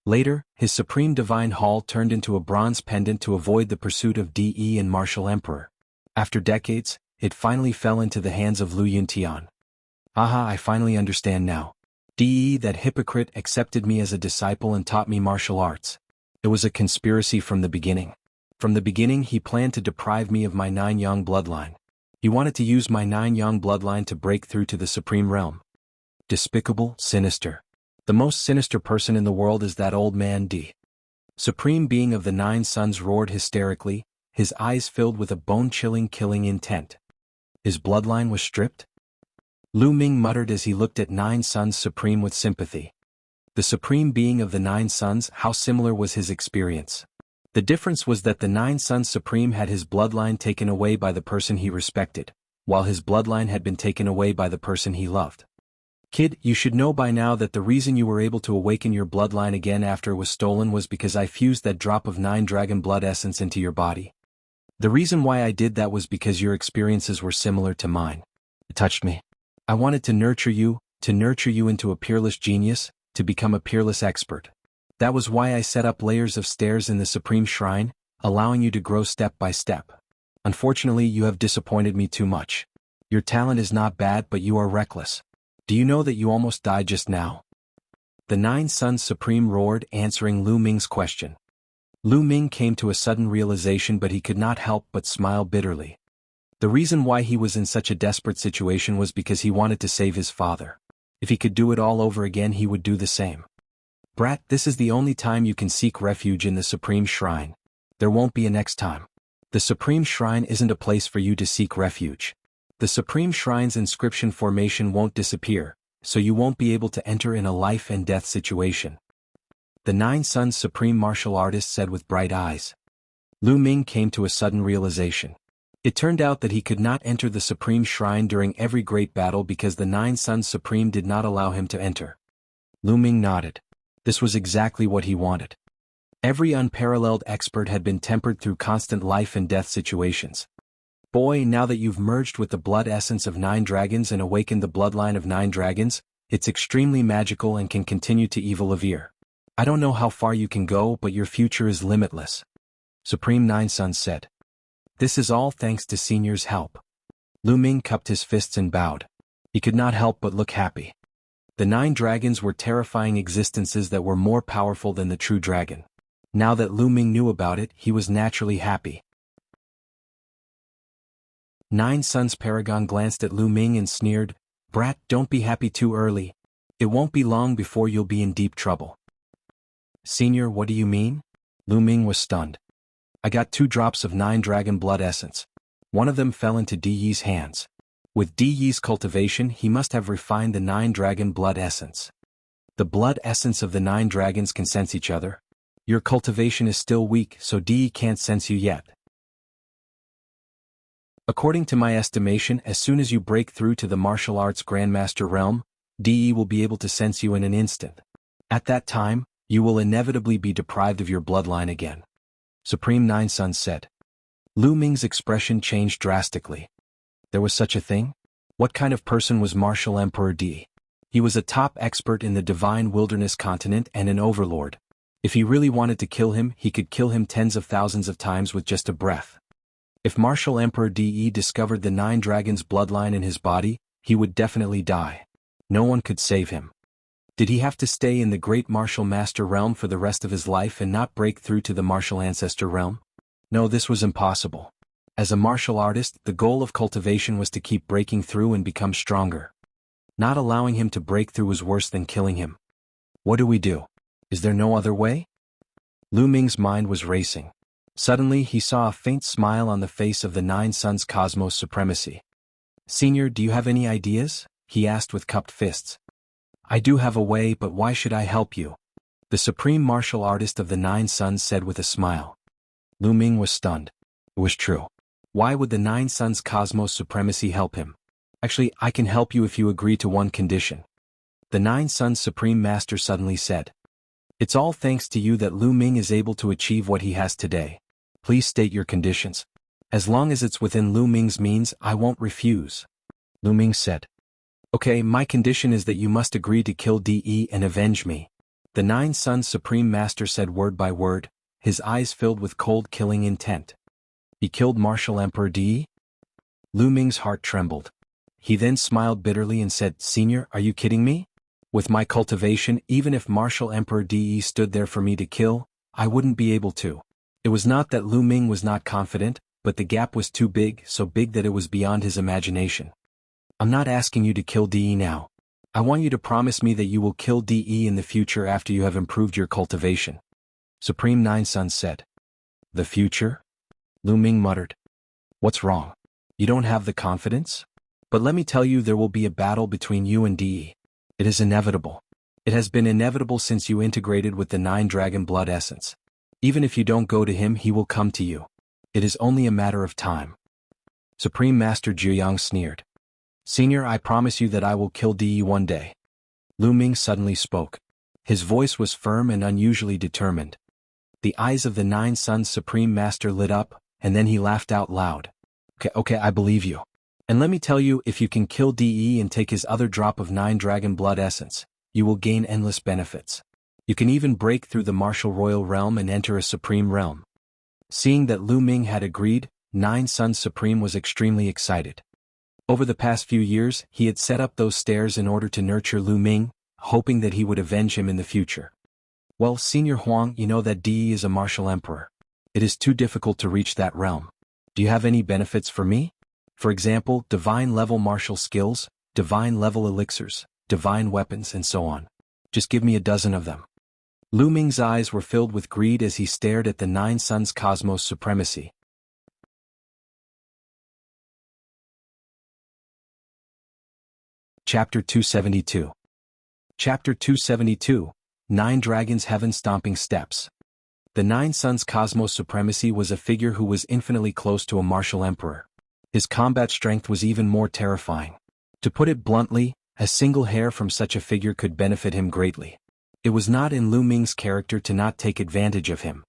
Later, his Supreme Divine Hall turned into a bronze pendant to avoid the pursuit of Di and Martial Emperor. After decades, it finally fell into the hands of Lu Yuntian. Aha, I finally understand now. Di, that hypocrite, accepted me as a disciple and taught me martial arts. It was a conspiracy from the beginning. From the beginning he planned to deprive me of my 9 young bloodline. He wanted to use my 9 young bloodline to break through to the Supreme Realm. Despicable, sinister. The most sinister person in the world is that old man Di. Supreme Being of the 9 Suns roared hysterically, his eyes filled with a bone-chilling killing intent. His bloodline was stripped? Lu Ming muttered as he looked at 9 Suns Supreme with sympathy. The Supreme Being of the 9 Suns, how similar was his experience? The difference was that the 9 Suns Supreme had his bloodline taken away by the person he respected, while his bloodline had been taken away by the person he loved. Kid, you should know by now that the reason you were able to awaken your bloodline again after it was stolen was because I fused that drop of 9 dragon blood essence into your body. The reason why I did that was because your experiences were similar to mine. It touched me. I wanted to nurture you into a peerless genius, to become a peerless expert. That was why I set up layers of stairs in the Supreme Shrine, allowing you to grow step by step. Unfortunately, you have disappointed me too much. Your talent is not bad, but you are reckless. Do you know that you almost died just now? The 9 Suns Supreme roared, answering Lu Ming's question. Lu Ming came to a sudden realization, but he could not help but smile bitterly. The reason why he was in such a desperate situation was because he wanted to save his father. If he could do it all over again, he would do the same. Brat, this is the only time you can seek refuge in the Supreme Shrine. There won't be a next time. The Supreme Shrine isn't a place for you to seek refuge. The Supreme Shrine's inscription formation won't disappear, so you won't be able to enter in a life and death situation. The Nine Suns Supreme Martial Artist said with bright eyes. Lu Ming came to a sudden realization. It turned out that he could not enter the Supreme Shrine during every great battle because the Nine Suns Supreme did not allow him to enter. Lu Ming nodded. This was exactly what he wanted. Every unparalleled expert had been tempered through constant life and death situations. Boy, now that you've merged with the blood essence of 9 dragons and awakened the bloodline of 9 dragons, it's extremely magical and can continue to evil. I don't know how far you can go, but your future is limitless. Supreme Nine Suns said. This is all thanks to Senior's help. Lu Ming cupped his fists and bowed. He could not help but look happy. The 9 dragons were terrifying existences that were more powerful than the true dragon. Now that Lu Ming knew about it, he was naturally happy. Nine Suns Paragon glanced at Lu Ming and sneered, "Brat, don't be happy too early. It won't be long before you'll be in deep trouble." Senior, what do you mean? Lu Ming was stunned. I got 2 drops of 9 dragon blood essence. One of them fell into Di Yi's hands. With Di Yi's cultivation, he must have refined the 9 dragon blood essence. The blood essence of the 9 dragons can sense each other. Your cultivation is still weak, so Di Yi can't sense you yet. According to my estimation, as soon as you break through to the martial arts Grandmaster realm, Di Yi will be able to sense you in an instant. At that time, you will inevitably be deprived of your bloodline again. Supreme Nine Suns said. Lu Ming's expression changed drastically. There was such a thing? What kind of person was Martial Emperor Di Yi? He was a top expert in the Divine Wilderness continent and an overlord. If he really wanted to kill him, he could kill him tens of thousands of times with just a breath. If Martial Emperor Di Yi discovered the 9 dragons' bloodline in his body, he would definitely die. No one could save him. Did he have to stay in the Great Martial Master realm for the rest of his life and not break through to the Martial Ancestor realm? No, this was impossible. As a martial artist, the goal of cultivation was to keep breaking through and become stronger. Not allowing him to break through was worse than killing him. What do we do? Is there no other way? Lu Ming's mind was racing. Suddenly, he saw a faint smile on the face of the 9 Suns Cosmos Supremacy. Senior, do you have any ideas? He asked with cupped fists. I do have a way, but why should I help you? The Supreme Martial Artist of the 9 Suns said with a smile. Lu Ming was stunned. It was true. Why would the 9 Suns Cosmos Supremacy help him? Actually, I can help you if you agree to one condition. The 9 Suns Supreme Master suddenly said. It's all thanks to you that Lu Ming is able to achieve what he has today. Please state your conditions. As long as it's within Lu Ming's means, I won't refuse. Lu Ming said. Okay, my condition is that you must agree to kill Di Yi and avenge me. The 9 Suns Supreme Master said word by word, his eyes filled with cold killing intent. He killed Martial Emperor Di Yi? Lu Ming's heart trembled. He then smiled bitterly and said, Senior, are you kidding me? With my cultivation, even if Martial Emperor Di Yi stood there for me to kill, I wouldn't be able to. It was not that Lu Ming was not confident, but the gap was too big, so big that it was beyond his imagination. I'm not asking you to kill Di Yi now. I want you to promise me that you will kill Di Yi in the future after you have improved your cultivation. Supreme Nine Suns said. The future? Lu Ming muttered. What's wrong? You don't have the confidence? But let me tell you, there will be a battle between you and Di Yi. It is inevitable. It has been inevitable since you integrated with the 9 dragon blood essence. Even if you don't go to him, he will come to you. It is only a matter of time. Supreme Master Jianghu sneered. Senior, I promise you that I will kill Di Yi one day. Lu Ming suddenly spoke. His voice was firm and unusually determined. The eyes of the 9 Suns Supreme Master lit up, and then he laughed out loud. Okay, I believe you. And let me tell you, if you can kill Di Yi and take his other drop of 9 dragon blood essence, you will gain endless benefits. You can even break through the martial royal realm and enter a supreme realm. Seeing that Lu Ming had agreed, 9 Suns Supreme was extremely excited. Over the past few years, he had set up those stairs in order to nurture Lu Ming, hoping that he would avenge him in the future. Well, Senior Huang, you know that Di Yi is a martial emperor. It is too difficult to reach that realm. Do you have any benefits for me? For example, divine-level martial skills, divine-level elixirs, divine weapons, and so on. Just give me a dozen of them. Lu Ming's eyes were filled with greed as he stared at the 9 Suns Cosmos Supremacy. Chapter 272. Chapter 272, 9 Dragons Heaven-Stomping Steps. The Nine Suns Cosmos Supremacy was a figure who was infinitely close to a martial emperor. His combat strength was even more terrifying. To put it bluntly, a single hair from such a figure could benefit him greatly. It was not in Lu Ming's character to not take advantage of him.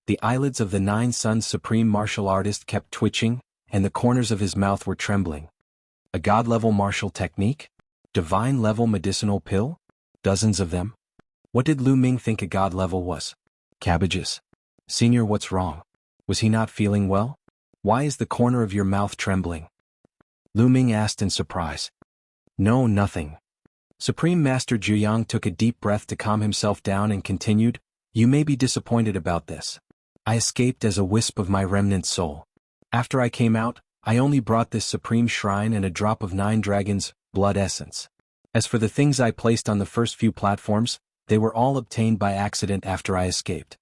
The eyelids of the Nine Suns Supreme Martial Artist kept twitching, and the corners of his mouth were trembling. A god-level martial technique? Divine-level medicinal pill? Dozens of them? What did Lu Ming think a god-level was? Cabbages. Senior, what's wrong? Was he not feeling well? Why is the corner of your mouth trembling? Lu Ming asked in surprise. No, nothing. Supreme Master Jianghu took a deep breath to calm himself down and continued, You may be disappointed about this. I escaped as a wisp of my remnant soul. After I came out, I only brought this supreme shrine and a drop of 9 dragons' blood essence. As for the things I placed on the first few platforms, they were all obtained by accident after I escaped.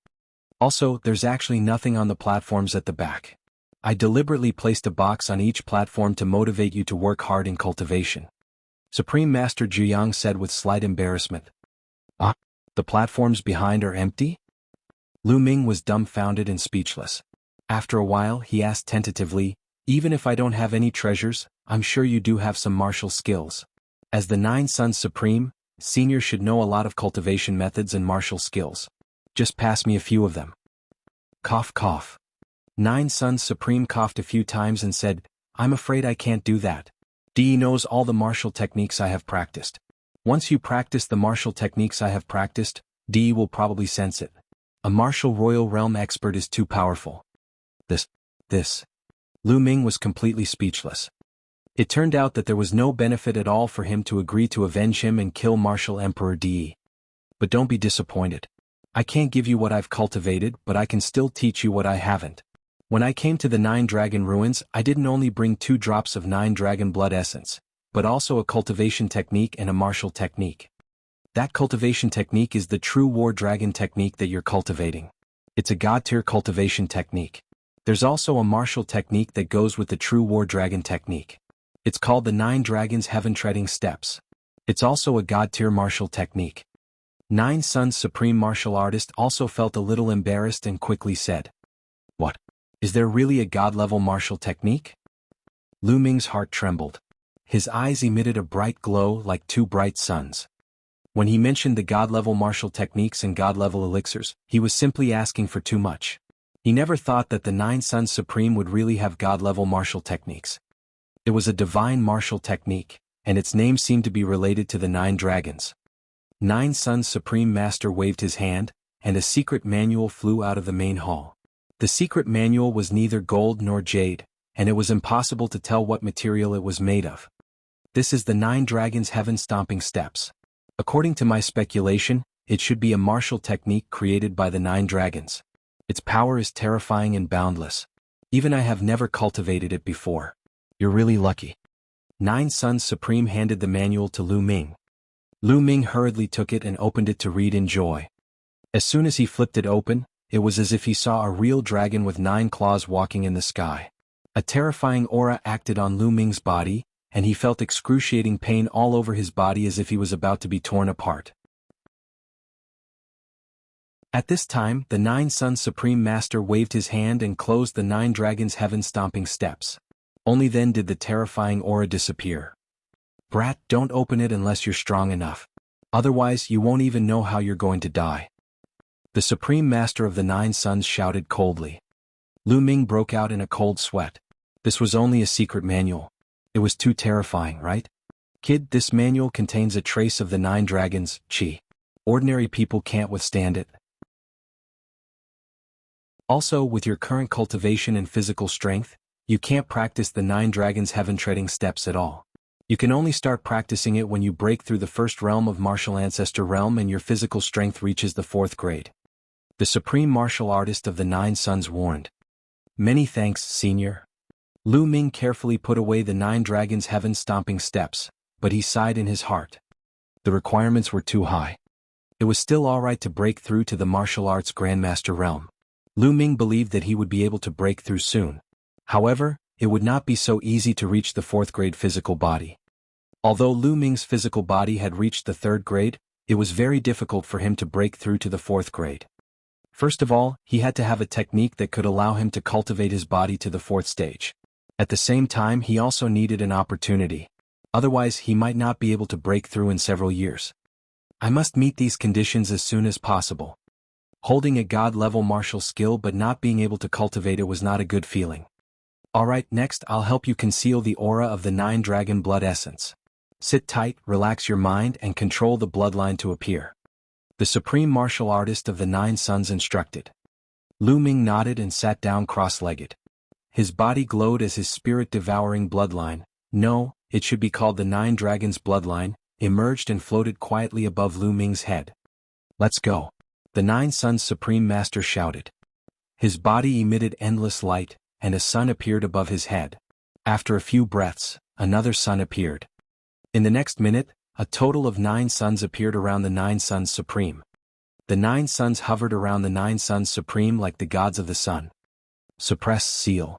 Also, there's actually nothing on the platforms at the back. I deliberately placed a box on each platform to motivate you to work hard in cultivation. Supreme Master Jianghu said with slight embarrassment. Ah, the platforms behind are empty? Lu Ming was dumbfounded and speechless. After a while, he asked tentatively, Even if I don't have any treasures, I'm sure you do have some martial skills. As the Nine Suns Supreme, Senior should know a lot of cultivation methods and martial skills. Just pass me a few of them. Cough cough. Nine Suns Supreme coughed a few times and said, I'm afraid I can't do that. Dee knows all the martial techniques I have practiced. Once you practice the martial techniques I have practiced, Dee will probably sense it. A martial royal realm expert is too powerful. This. Lu Ming was completely speechless. It turned out that there was no benefit at all for him to agree to avenge him and kill Martial Emperor Di. But don't be disappointed. I can't give you what I've cultivated, but I can still teach you what I haven't. When I came to the 9 Dragon Ruins, I didn't only bring 2 drops of 9 Dragon Blood Essence, but also a cultivation technique and a martial technique. That cultivation technique is the true War Dragon technique that you're cultivating. It's a God-tier cultivation technique. There's also a martial technique that goes with the true War Dragon technique. It's called the 9 Dragons Heaven-Treading Steps. It's also a God-tier martial technique. Nine Suns Supreme Martial Artist also felt a little embarrassed and quickly said, What? Is there really a God-level martial technique? Lu Ming's heart trembled. His eyes emitted a bright glow like 2 bright suns. When he mentioned the God-level martial techniques and God-level elixirs, he was simply asking for too much. He never thought that the Nine Suns Supreme would really have God-level martial techniques. It was a divine martial technique, and its name seemed to be related to the 9 dragons. Nine Suns Supreme Master waved his hand, and a secret manual flew out of the main hall. The secret manual was neither gold nor jade, and it was impossible to tell what material it was made of. This is the 9 Dragons Heaven-Stomping Steps. According to my speculation, it should be a martial technique created by the 9 dragons. Its power is terrifying and boundless. Even I have never cultivated it before. You're really lucky. Nine Suns Supreme handed the manual to Lu Ming. Lu Ming hurriedly took it and opened it to read in joy. As soon as he flipped it open, it was as if he saw a real dragon with 9 claws walking in the sky. A terrifying aura acted on Lu Ming's body, and he felt excruciating pain all over his body as if he was about to be torn apart. At this time, the 9 Suns Supreme Master waved his hand and closed the 9 Dragons Heaven-Stomping Steps. Only then did the terrifying aura disappear. Brat, don't open it unless you're strong enough. Otherwise, you won't even know how you're going to die. The Supreme Master of the 9 Suns shouted coldly. Lu Ming broke out in a cold sweat. This was only a secret manual. It was too terrifying, right? Kid, this manual contains a trace of the 9 dragons' chi. Ordinary people can't withstand it. Also, with your current cultivation and physical strength, you can't practice the 9 Dragons Heaven-Treading Steps at all. You can only start practicing it when you break through the first realm of Martial Ancestor Realm and your physical strength reaches the 4th grade. The Supreme Martial Artist of the 9 Suns warned. Many thanks, Senior. Lu Ming carefully put away the 9 Dragons Heaven-Stomping Steps, but he sighed in his heart. The requirements were too high. It was still alright to break through to the martial arts Grandmaster Realm. Lu Ming believed that he would be able to break through soon. However, it would not be so easy to reach the 4th grade physical body. Although Lu Ming's physical body had reached the 3rd grade, It was very difficult for him to break through to the 4th grade. First of all, he had to have a technique that could allow him to cultivate his body to the 4th stage. At the same time, he also needed an opportunity. Otherwise, he might not be able to break through in several years. I must meet these conditions as soon as possible. Holding a god-level martial skill but not being able to cultivate it was not a good feeling. Alright, next I'll help you conceal the aura of the 9 dragon blood essence. Sit tight, relax your mind, and control the bloodline to appear. The supreme martial artist of the 9 suns instructed. Lu Ming nodded and sat down cross-legged. His body glowed as his spirit-devouring bloodline, no, it should be called the 9 dragons bloodline, emerged and floated quietly above Lu Ming's head. Let's go. The 9 suns supreme master shouted. His body emitted endless light, and a sun appeared above his head. After a few breaths, another sun appeared. In the next minute, a total of 9 suns appeared around the 9 suns supreme. The 9 suns hovered around the 9 suns supreme like the gods of the sun. Suppress seal.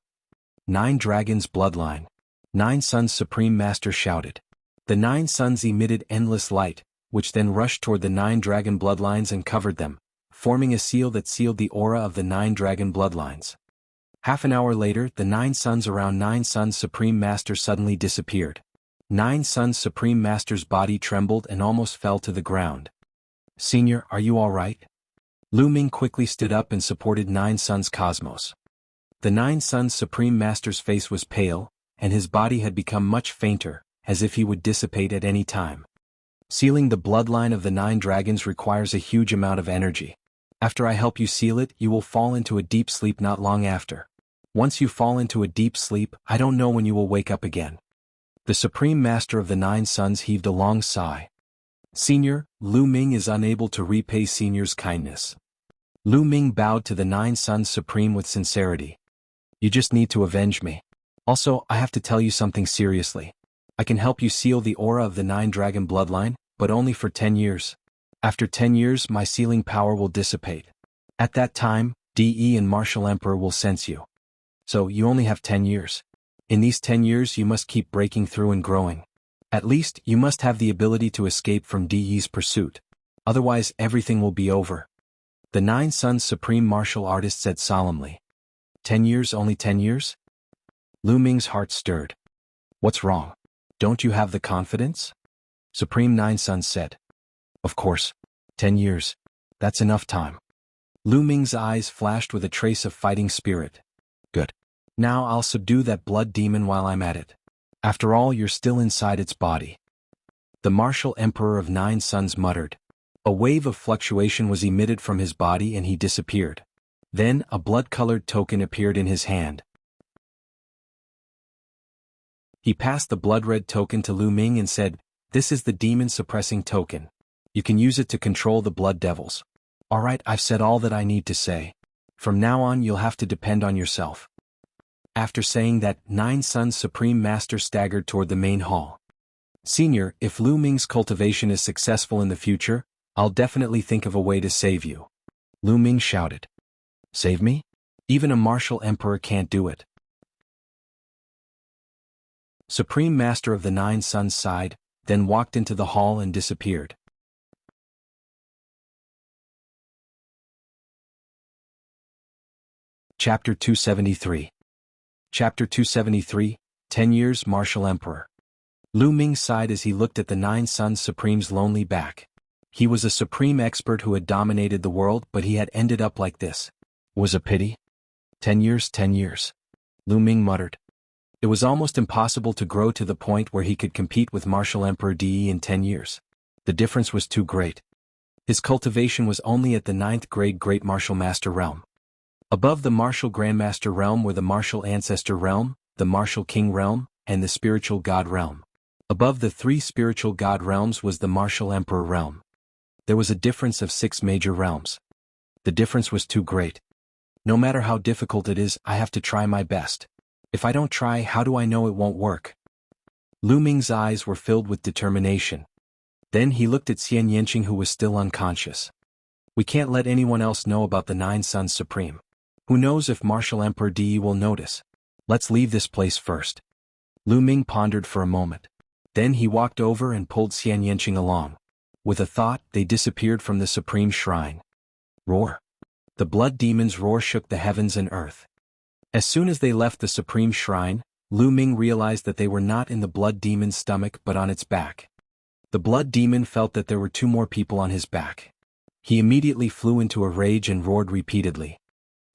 9 dragons bloodline. 9 suns supreme master shouted. The 9 suns emitted endless light, which then rushed toward the 9 dragon bloodlines and covered them, forming a seal that sealed the aura of the 9 dragon bloodlines. Half an hour later, the 9 suns around 9 suns supreme master suddenly disappeared. 9 suns supreme master's body trembled and almost fell to the ground. Senior, are you all right? Lu Ming quickly stood up and supported 9 suns cosmos. The 9 suns supreme master's face was pale, and his body had become much fainter, as if he would dissipate at any time. Sealing the bloodline of the 9 dragons requires a huge amount of energy. After I help you seal it, you will fall into a deep sleep not long after. Once you fall into a deep sleep, I don't know when you will wake up again. The Supreme Master of the 9 Suns heaved a long sigh. Senior, Lu Ming is unable to repay Senior's kindness. Lu Ming bowed to the 9 Suns Supreme with sincerity. You just need to avenge me. Also, I have to tell you something seriously. I can help you seal the aura of the 9 Dragon bloodline, but only for 10 years. After 10 years, my sealing power will dissipate. At that time, DE and Martial Emperor will sense you. So, you only have 10 years. In these 10 years you must keep breaking through and growing. At least, you must have the ability to escape from DE's pursuit. Otherwise, everything will be over. The 9 Suns Supreme Martial Artist said solemnly. 10 years, only 10 years? Lu Ming's heart stirred. What's wrong? Don't you have the confidence? Supreme 9 Suns said. Of course. 10 years. That's enough time. Lu Ming's eyes flashed with a trace of fighting spirit. Good. Now I'll subdue that blood demon while I'm at it. After all, you're still inside its body. The martial emperor of 9 suns muttered. A wave of fluctuation was emitted from his body and he disappeared. Then, a blood-colored token appeared in his hand. He passed the blood-red token to Lu Ming and said, "This is the demon-suppressing token. You can use it to control the blood devils. Alright, I've said all that I need to say. From now on you'll have to depend on yourself." After saying that, 9 Suns Supreme Master staggered toward the main hall. Senior, if Lu Ming's cultivation is successful in the future, I'll definitely think of a way to save you. Lu Ming shouted. Save me? Even a martial emperor can't do it. Supreme Master of the 9 Suns sighed, then walked into the hall and disappeared. Chapter 273. Chapter 273, 10 Years Martial Emperor. Lu Ming sighed as he looked at the 9 Suns Supreme's lonely back. He was a supreme expert who had dominated the world, but he had ended up like this. Was a pity? 10 years, 10 years. Lu Ming muttered. It was almost impossible to grow to the point where he could compete with Martial Emperor DE in 10 years. The difference was too great. His cultivation was only at the 9th grade Great Martial Master realm. Above the Martial Grandmaster realm were the Martial Ancestor realm, the Martial King realm, and the Spiritual God realm. Above the 3 Spiritual God realms was the Martial Emperor realm. There was a difference of 6 major realms. The difference was too great. No matter how difficult it is, I have to try my best. If I don't try, how do I know it won't work? Lu Ming's eyes were filled with determination. Then he looked at Xian Yanqing, who was still unconscious. We can't let anyone else know about the 9 Suns Supreme. Who knows if Martial Emperor DE will notice? Let's leave this place first. Lu Ming pondered for a moment. Then he walked over and pulled Xian Yanqing along. With a thought, they disappeared from the supreme shrine. Roar. The blood demon's roar shook the heavens and earth. As soon as they left the supreme shrine, Lu Ming realized that they were not in the blood demon's stomach but on its back. The blood demon felt that there were 2 more people on his back. He immediately flew into a rage and roared repeatedly.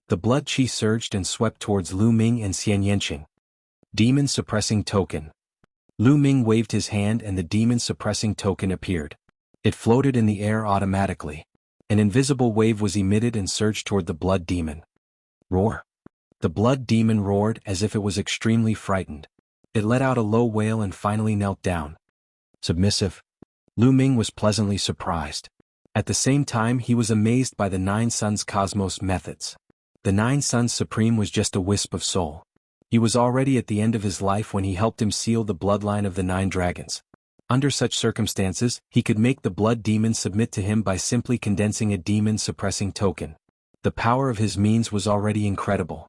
The blood chi surged and swept towards Lu Ming and Xian Yanqing. Demon suppressing token. Lu Ming waved his hand and the demon suppressing token appeared. It floated in the air automatically. An invisible wave was emitted and surged toward the blood demon. Roar. The blood demon roared as if it was extremely frightened. It let out a low wail and finally knelt down. Submissive. Lu Ming was pleasantly surprised. At the same time he was amazed by the 9 Suns Cosmos methods. The 9 Suns Supreme was just a wisp of soul. He was already at the end of his life when he helped him seal the bloodline of the 9 dragons. Under such circumstances, he could make the blood demon submit to him by simply condensing a demon-suppressing token. The power of his means was already incredible.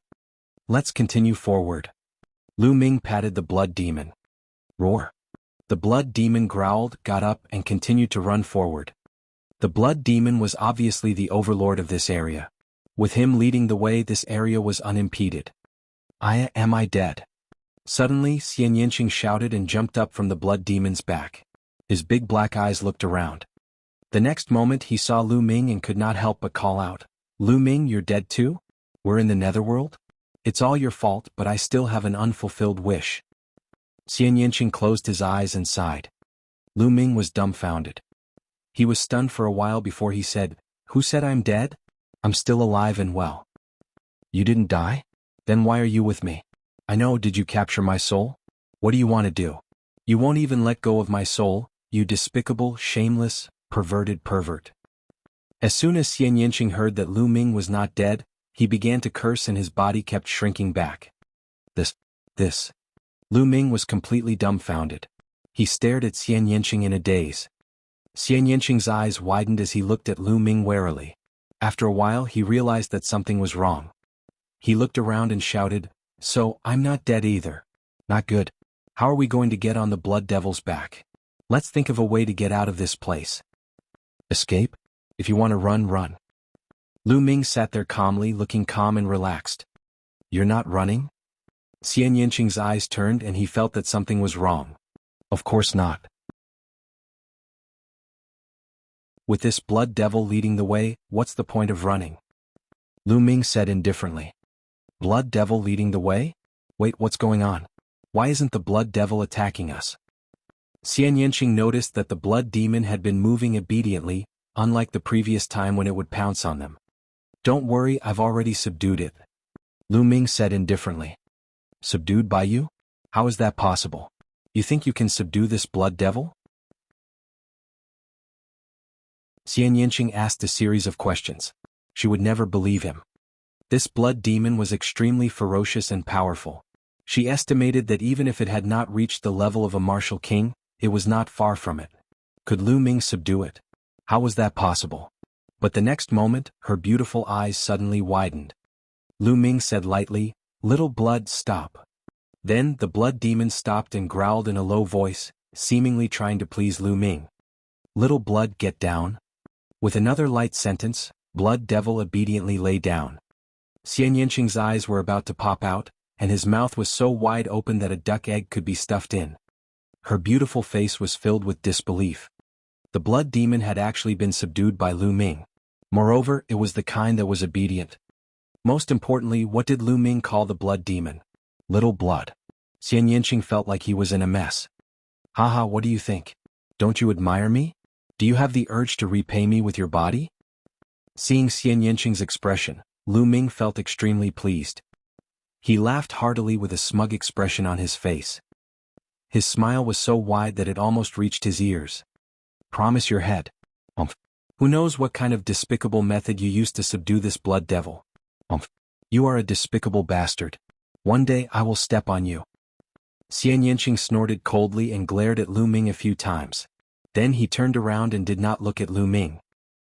Let's continue forward. Lu Ming patted the blood demon. Roar. The blood demon growled, got up and continued to run forward. The blood demon was obviously the overlord of this area. With him leading the way, this area was unimpeded. Am I dead? Suddenly, Xian Yanqing shouted and jumped up from the blood demon's back. His big black eyes looked around. The next moment he saw Lu Ming and could not help but call out, Lu Ming, you're dead too? We're in the netherworld? It's all your fault, but I still have an unfulfilled wish. Xian Yanqing closed his eyes and sighed. Lu Ming was dumbfounded. He was stunned for a while before he said, Who said I'm dead? I'm still alive and well. You didn't die? Then why are you with me? I know, did you capture my soul? What do you want to do? You won't even let go of my soul, you despicable, shameless, perverted pervert. As soon as Xian Yanqing heard that Lu Ming was not dead, he began to curse and his body kept shrinking back. This. Lu Ming was completely dumbfounded. He stared at Xian Yanqing in a daze. Xian Yanqing's eyes widened as he looked at Lu Ming warily. After a while he realized that something was wrong. He looked around and shouted, So, I'm not dead either. Not good. How are we going to get on the blood devil's back? Let's think of a way to get out of this place. Escape? If you want to run, run. Lu Ming sat there calmly, looking calm and relaxed. You're not running? Xian Yanqing's eyes turned and he felt that something was wrong. Of course not. With this blood devil leading the way, what's the point of running? Lu Ming said indifferently. Blood devil leading the way? Wait, what's going on? Why isn't the blood devil attacking us? Xian Yanqing noticed that the blood demon had been moving obediently, unlike the previous time when it would pounce on them. Don't worry, I've already subdued it. Lu Ming said indifferently. Subdued by you? How is that possible? You think you can subdue this blood devil? Xian Yanqing asked a series of questions. She would never believe him. This blood demon was extremely ferocious and powerful. She estimated that even if it had not reached the level of a martial king, it was not far from it. Could Lu Ming subdue it? How was that possible? But the next moment, her beautiful eyes suddenly widened. Lu Ming said lightly, Little blood, stop. Then the blood demon stopped and growled in a low voice, seemingly trying to please Lu Ming. Little blood, get down. With another light sentence, blood devil obediently lay down. Xian Yanqing's eyes were about to pop out, and his mouth was so wide open that a duck egg could be stuffed in. Her beautiful face was filled with disbelief. The blood demon had actually been subdued by Lu Ming. Moreover, it was the kind that was obedient. Most importantly, what did Lu Ming call the blood demon? Little blood. Xian Yanqing felt like he was in a mess. Haha, what do you think? Don't you admire me? Do you have the urge to repay me with your body? Seeing Xian Yanqing's expression, Lu Ming felt extremely pleased. He laughed heartily with a smug expression on his face. His smile was so wide that it almost reached his ears. Promise your head. Who knows what kind of despicable method you used to subdue this blood devil? You are a despicable bastard. One day I will step on you. Xian Yanqing snorted coldly and glared at Lu Ming a few times. Then he turned around and did not look at Lu Ming.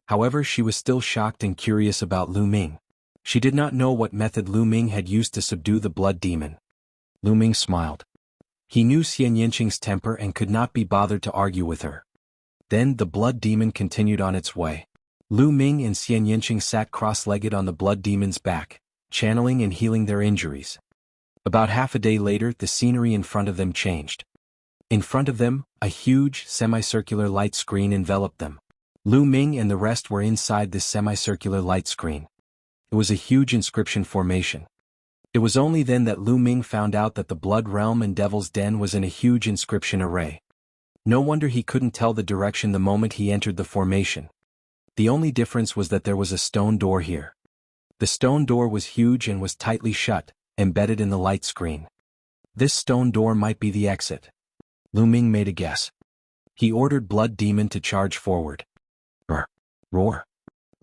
However, she was still shocked and curious about Lu Ming. She did not know what method Lu Ming had used to subdue the blood demon. Lu Ming smiled. He knew Xian Yanqing's temper and could not be bothered to argue with her. Then the blood demon continued on its way. Lu Ming and Xian Yinqing sat cross-legged on the blood demon's back, channeling and healing their injuries. About half a day later, the scenery in front of them changed. In front of them, a huge, semicircular light screen enveloped them. Lu Ming and the rest were inside this semicircular light screen. It was a huge inscription formation. It was only then that Lu Ming found out that the Blood Realm and Devil's Den was in a huge inscription array. No wonder he couldn't tell the direction the moment he entered the formation. The only difference was that there was a stone door here. The stone door was huge and was tightly shut, embedded in the light screen. This stone door might be the exit. Lu Ming made a guess. He ordered Blood Demon to charge forward. Brr! Roar!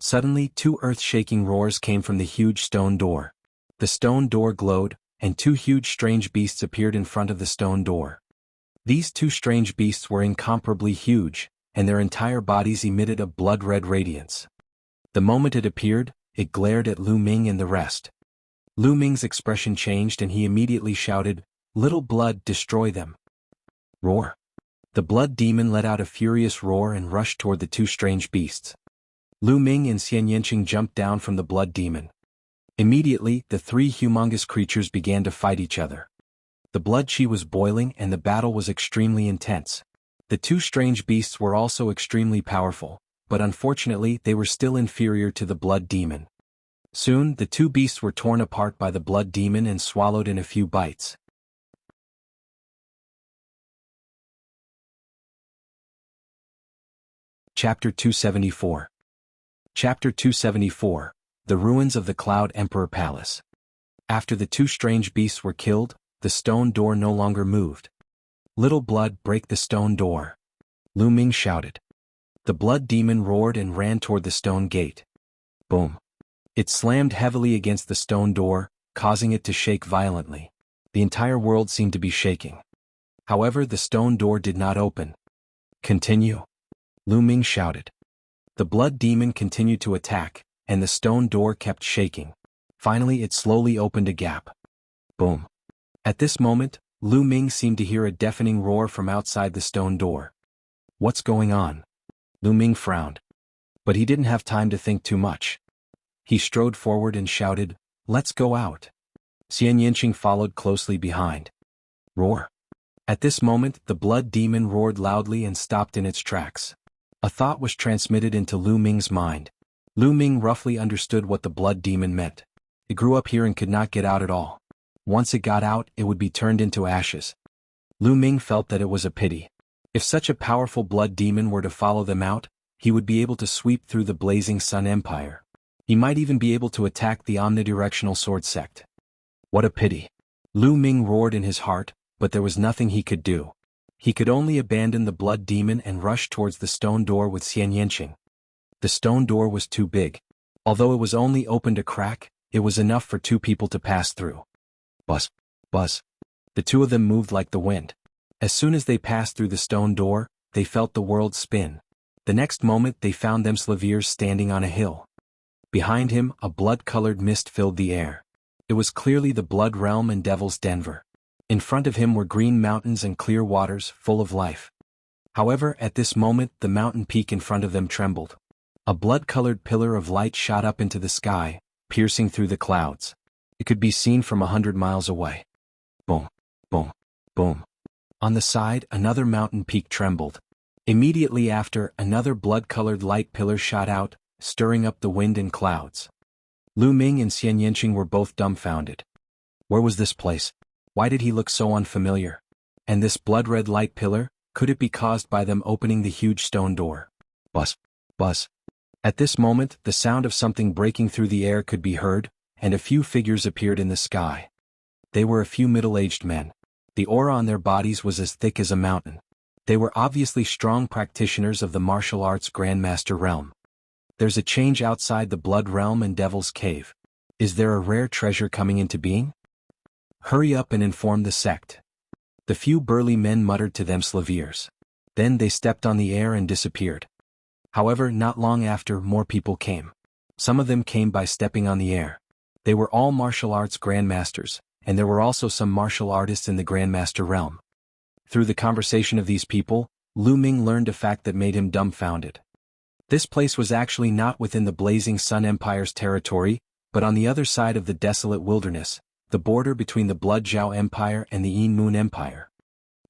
Suddenly, two earth-shaking roars came from the huge stone door. The stone door glowed, and two huge strange beasts appeared in front of the stone door. These two strange beasts were incomparably huge, and their entire bodies emitted a blood-red radiance. The moment it appeared, it glared at Lu Ming and the rest. Lu Ming's expression changed and he immediately shouted, "Little blood, destroy them!" Roar! The blood demon let out a furious roar and rushed toward the two strange beasts. Lu Ming and Xian Yinqing jumped down from the blood demon. Immediately, the three humongous creatures began to fight each other. The blood chi was boiling and the battle was extremely intense. The two strange beasts were also extremely powerful, but unfortunately they were still inferior to the blood demon. Soon, the two beasts were torn apart by the blood demon and swallowed in a few bites. Chapter 274. Chapter 274, The Ruins of the Cloud Emperor Palace. After the two strange beasts were killed, the stone door no longer moved. "Little blood, break the stone door!" Lu Ming shouted. The blood demon roared and ran toward the stone gate. Boom! It slammed heavily against the stone door, causing it to shake violently. The entire world seemed to be shaking. However, the stone door did not open. "Continue!" Lu Ming shouted. The blood demon continued to attack, and the stone door kept shaking. Finally, it slowly opened a gap. Boom! At this moment, Lu Ming seemed to hear a deafening roar from outside the stone door. "What's going on?" Lu Ming frowned. But he didn't have time to think too much. He strode forward and shouted, "Let's go out." Xian Yinqing followed closely behind. Roar! At this moment, the blood demon roared loudly and stopped in its tracks. A thought was transmitted into Lu Ming's mind. Lu Ming roughly understood what the blood demon meant. It grew up here and could not get out at all. Once it got out, it would be turned into ashes. Lu Ming felt that it was a pity. If such a powerful blood demon were to follow them out, he would be able to sweep through the blazing Sun Empire. He might even be able to attack the omnidirectional sword sect. What a pity! Lu Ming roared in his heart, but there was nothing he could do. He could only abandon the blood demon and rush towards the stone door with Xian Yinqing. The stone door was too big. Although it was only opened a crack, it was enough for two people to pass through. Buzz! Buzz! The two of them moved like the wind. As soon as they passed through the stone door, they felt the world spin. The next moment they found themselves standing on a hill. Behind him, a blood-colored mist filled the air. It was clearly the Blood Realm and Devil's Denver. In front of him were green mountains and clear waters, full of life. However, at this moment the mountain peak in front of them trembled. A blood-colored pillar of light shot up into the sky, piercing through the clouds. It could be seen from 100 miles away. Boom! Boom! Boom! On the side, another mountain peak trembled. Immediately after, another blood-colored light pillar shot out, stirring up the wind and clouds. Lu Ming and Xian Yinqing were both dumbfounded. Where was this place? Why did he look so unfamiliar? And this blood-red light pillar, could it be caused by them opening the huge stone door? Buzz! Buzz! At this moment, the sound of something breaking through the air could be heard, and a few figures appeared in the sky. They were a few middle-aged men. The aura on their bodies was as thick as a mountain. They were obviously strong practitioners of the martial arts Grandmaster realm. There's a change outside the Blood Realm and Devil's Cave. Is there a rare treasure coming into being? Hurry up and inform the sect. The few burly men muttered to themselves. Then they stepped on the air and disappeared. However, not long after, more people came. Some of them came by stepping on the air. They were all martial arts grandmasters, and there were also some martial artists in the Grandmaster realm. Through the conversation of these people, Lu Ming learned a fact that made him dumbfounded. This place was actually not within the Blazing Sun Empire's territory, but on the other side of the desolate wilderness, the border between the Blood Zhao Empire and the Yin Moon Empire.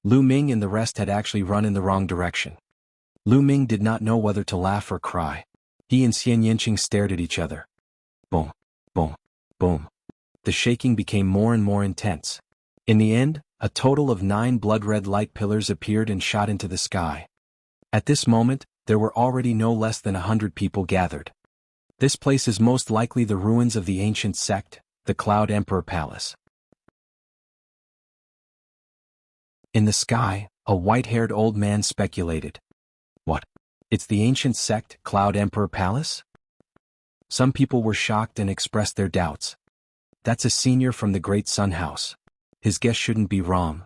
Lu Ming and the rest had actually run in the wrong direction. Lu Ming did not know whether to laugh or cry. He and Xian Yinqing stared at each other. Boom, boom, boom. The shaking became more and more intense. In the end, a total of 9 blood-red light pillars appeared and shot into the sky. At this moment, there were already no less than 100 people gathered. This place is most likely the ruins of the ancient sect, the Cloud Emperor Palace. In the sky, a white-haired old man speculated. What? It's the ancient sect, Cloud Emperor Palace? Some people were shocked and expressed their doubts. That's a senior from the Great Sun House. His guess shouldn't be wrong.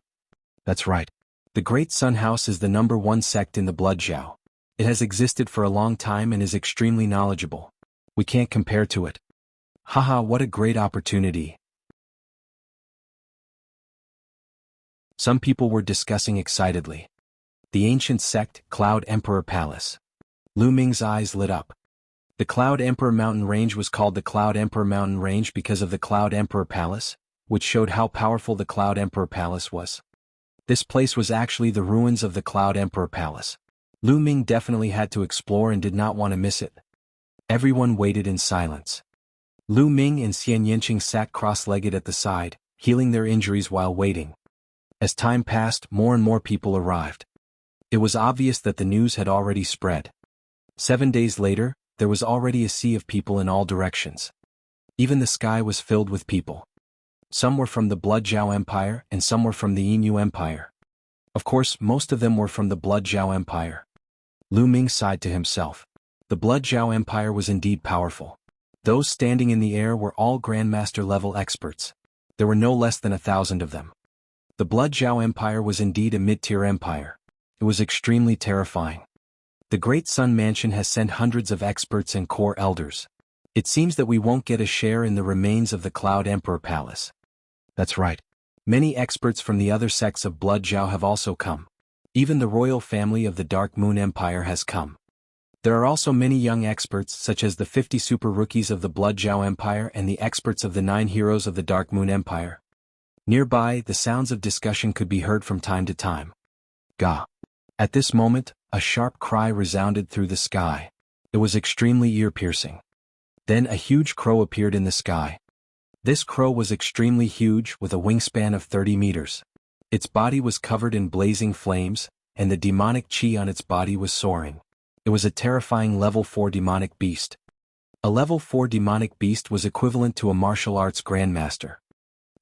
That's right. The Great Sun House is the #1 sect in the Blood Zhao. It has existed for a long time and is extremely knowledgeable. We can't compare to it. Haha, what a great opportunity. Some people were discussing excitedly. The ancient sect, Cloud Emperor Palace. Lu Ming's eyes lit up. The Cloud Emperor Mountain Range was called the Cloud Emperor Mountain Range because of the Cloud Emperor Palace, which showed how powerful the Cloud Emperor Palace was. This place was actually the ruins of the Cloud Emperor Palace. Lu Ming definitely had to explore and did not want to miss it. Everyone waited in silence. Lu Ming and Xian Yinqing sat cross-legged at the side, healing their injuries while waiting. As time passed, more and more people arrived. It was obvious that the news had already spread. 7 days later, there was already a sea of people in all directions. Even the sky was filled with people. Some were from the Blood Zhao Empire and some were from the Yinyu Empire. Of course, most of them were from the Blood Zhao Empire. Lu Ming sighed to himself. The Blood Zhao Empire was indeed powerful. Those standing in the air were all Grandmaster-level experts. There were no less than 1,000 of them. The Blood Zhao Empire was indeed a mid-tier empire. It was extremely terrifying. The Great Sun Mansion has sent hundreds of experts and core elders. It seems that we won't get a share in the remains of the Cloud Emperor Palace. That's right. Many experts from the other sects of Blood Zhao have also come. Even the royal family of the Dark Moon Empire has come. There are also many young experts such as the 50 super rookies of the Blood Zhao Empire and the experts of the 9 heroes of the Dark Moon Empire. Nearby, the sounds of discussion could be heard from time to time. Gah! At this moment, a sharp cry resounded through the sky. It was extremely ear-piercing. Then a huge crow appeared in the sky. This crow was extremely huge with a wingspan of 30 meters. Its body was covered in blazing flames, and the demonic chi on its body was soaring. It was a terrifying level 4 demonic beast. A level 4 demonic beast was equivalent to a martial arts grandmaster.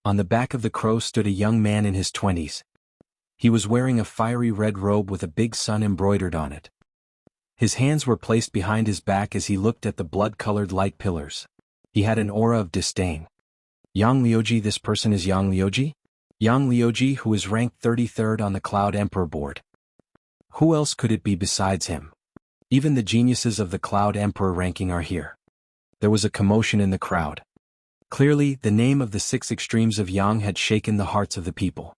On the back of the crow stood a young man in his 20s. He was wearing a fiery red robe with a big sun embroidered on it. His hands were placed behind his back as he looked at the blood-colored light pillars. He had an aura of disdain. Yang Liuji, this person is Yang Liuji? Yang Liuji, who is ranked 33rd on the Cloud Emperor board. Who else could it be besides him? Even the geniuses of the Cloud Emperor ranking are here. There was a commotion in the crowd. Clearly, the name of the 6 extremes of Yang had shaken the hearts of the people.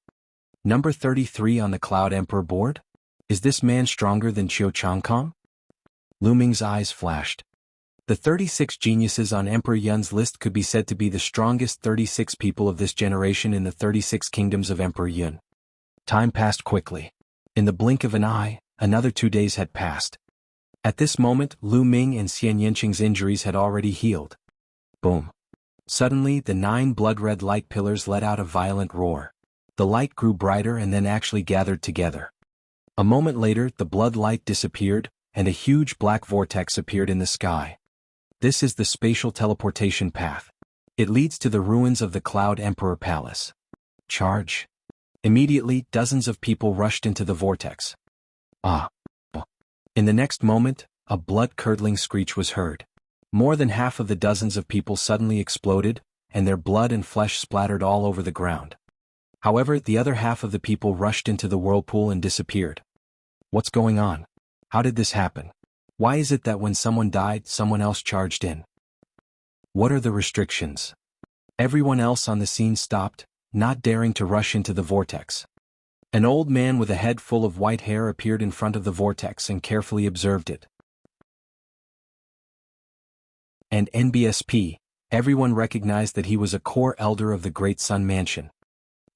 Number 33 on the Cloud Emperor board? Is this man stronger than Qiu Changkong? Lu Ming's eyes flashed. The 36 geniuses on Emperor Yun's list could be said to be the strongest 36 people of this generation in the 36 kingdoms of Emperor Yun. Time passed quickly. In the blink of an eye, another 2 days had passed. At this moment, Lu Ming and Xian Yinqing's injuries had already healed. Boom. Suddenly, the 9 blood-red light pillars let out a violent roar. The light grew brighter and then actually gathered together. A moment later, the blood light disappeared, and a huge black vortex appeared in the sky. This is the spatial teleportation path. It leads to the ruins of the Cloud Emperor Palace. Charge! Immediately, dozens of people rushed into the vortex. Ah! In the next moment, a blood-curdling screech was heard. More than half of the dozens of people suddenly exploded, and their blood and flesh splattered all over the ground. However, the other half of the people rushed into the whirlpool and disappeared. What's going on? How did this happen? Why is it that when someone died, someone else charged in? What are the restrictions? Everyone else on the scene stopped, not daring to rush into the vortex. An old man with a head full of white hair appeared in front of the vortex and carefully observed it. And NBSP, everyone recognized that he was a core elder of the Great Sun Mansion.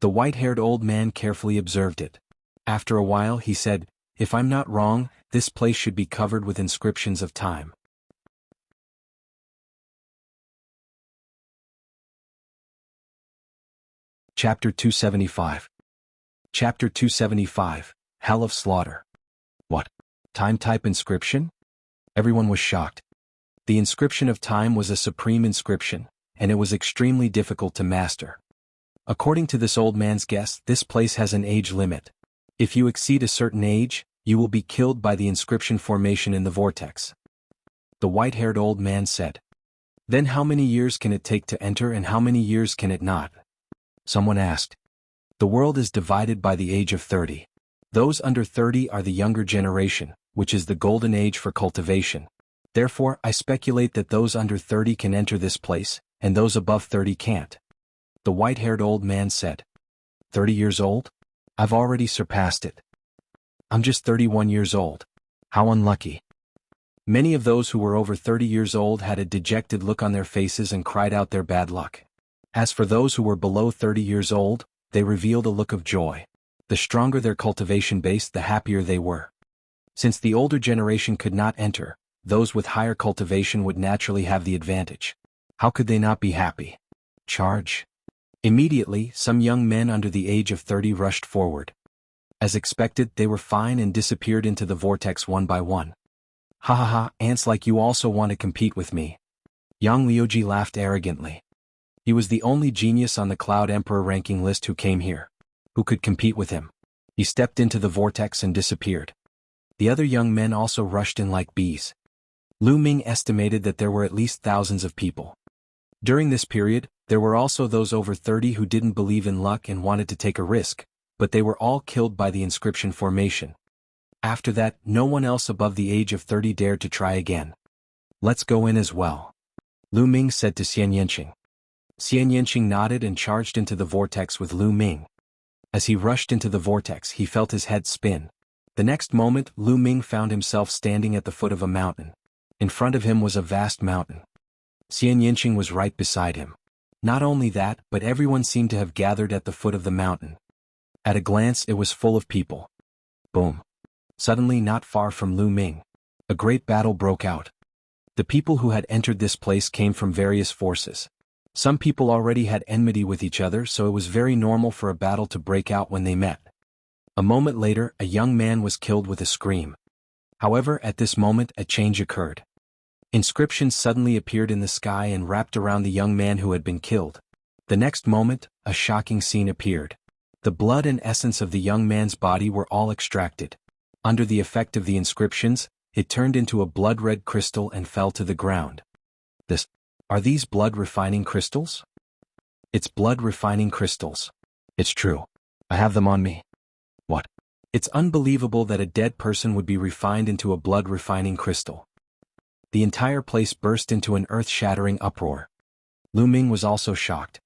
The white-haired old man carefully observed it. After a while he said, "If I'm not wrong, this place should be covered with inscriptions of time." Chapter 275. Chapter 275, Hell of Slaughter. What? Time-type inscription? Everyone was shocked. The inscription of time was a supreme inscription, and it was extremely difficult to master. According to this old man's guess, this place has an age limit. If you exceed a certain age, you will be killed by the inscription formation in the vortex. The white-haired old man said. Then how many years can it take to enter and how many years can it not? Someone asked. The world is divided by the age of 30. Those under 30 are the younger generation, which is the golden age for cultivation. Therefore, I speculate that those under 30 can enter this place, and those above 30 can't. The white-haired old man said. 30 years old? I've already surpassed it. I'm just 31 years old. How unlucky. Many of those who were over 30 years old had a dejected look on their faces and cried out their bad luck. As for those who were below 30 years old, they revealed a look of joy. The stronger their cultivation base, the happier they were. Since the older generation could not enter, those with higher cultivation would naturally have the advantage. How could they not be happy? Charge. Immediately, some young men under the age of 30 rushed forward. As expected, they were fine and disappeared into the vortex one by one. Ha ha ha, ants like you also want to compete with me. Yang Liuji laughed arrogantly. He was the only genius on the Cloud Emperor ranking list who came here. Who could compete with him? He stepped into the vortex and disappeared. The other young men also rushed in like bees. Lu Ming estimated that there were at least thousands of people. During this period, there were also those over 30 who didn't believe in luck and wanted to take a risk, but they were all killed by the inscription formation. After that, no one else above the age of 30 dared to try again. Let's go in as well. Lu Ming said to Xian Yanqing. Xian Yanqing nodded and charged into the vortex with Lu Ming. As he rushed into the vortex, he felt his head spin. The next moment, Lu Ming found himself standing at the foot of a mountain. In front of him was a vast mountain. Xian Yanqing was right beside him. Not only that, but everyone seemed to have gathered at the foot of the mountain. At a glance, it was full of people. Boom. Suddenly, not far from Lu Ming, a great battle broke out. The people who had entered this place came from various forces. Some people already had enmity with each other, so it was very normal for a battle to break out when they met. A moment later, a young man was killed with a scream. However, at this moment, a change occurred. Inscriptions suddenly appeared in the sky and wrapped around the young man who had been killed. The next moment, a shocking scene appeared. The blood and essence of the young man's body were all extracted. Under the effect of the inscriptions, it turned into a blood-red crystal and fell to the ground. Are these blood-refining crystals? It's blood-refining crystals. It's true. I have them on me. What? It's unbelievable that a dead person would be refined into a blood-refining crystal. The entire place burst into an earth-shattering uproar. Lu Ming was also shocked.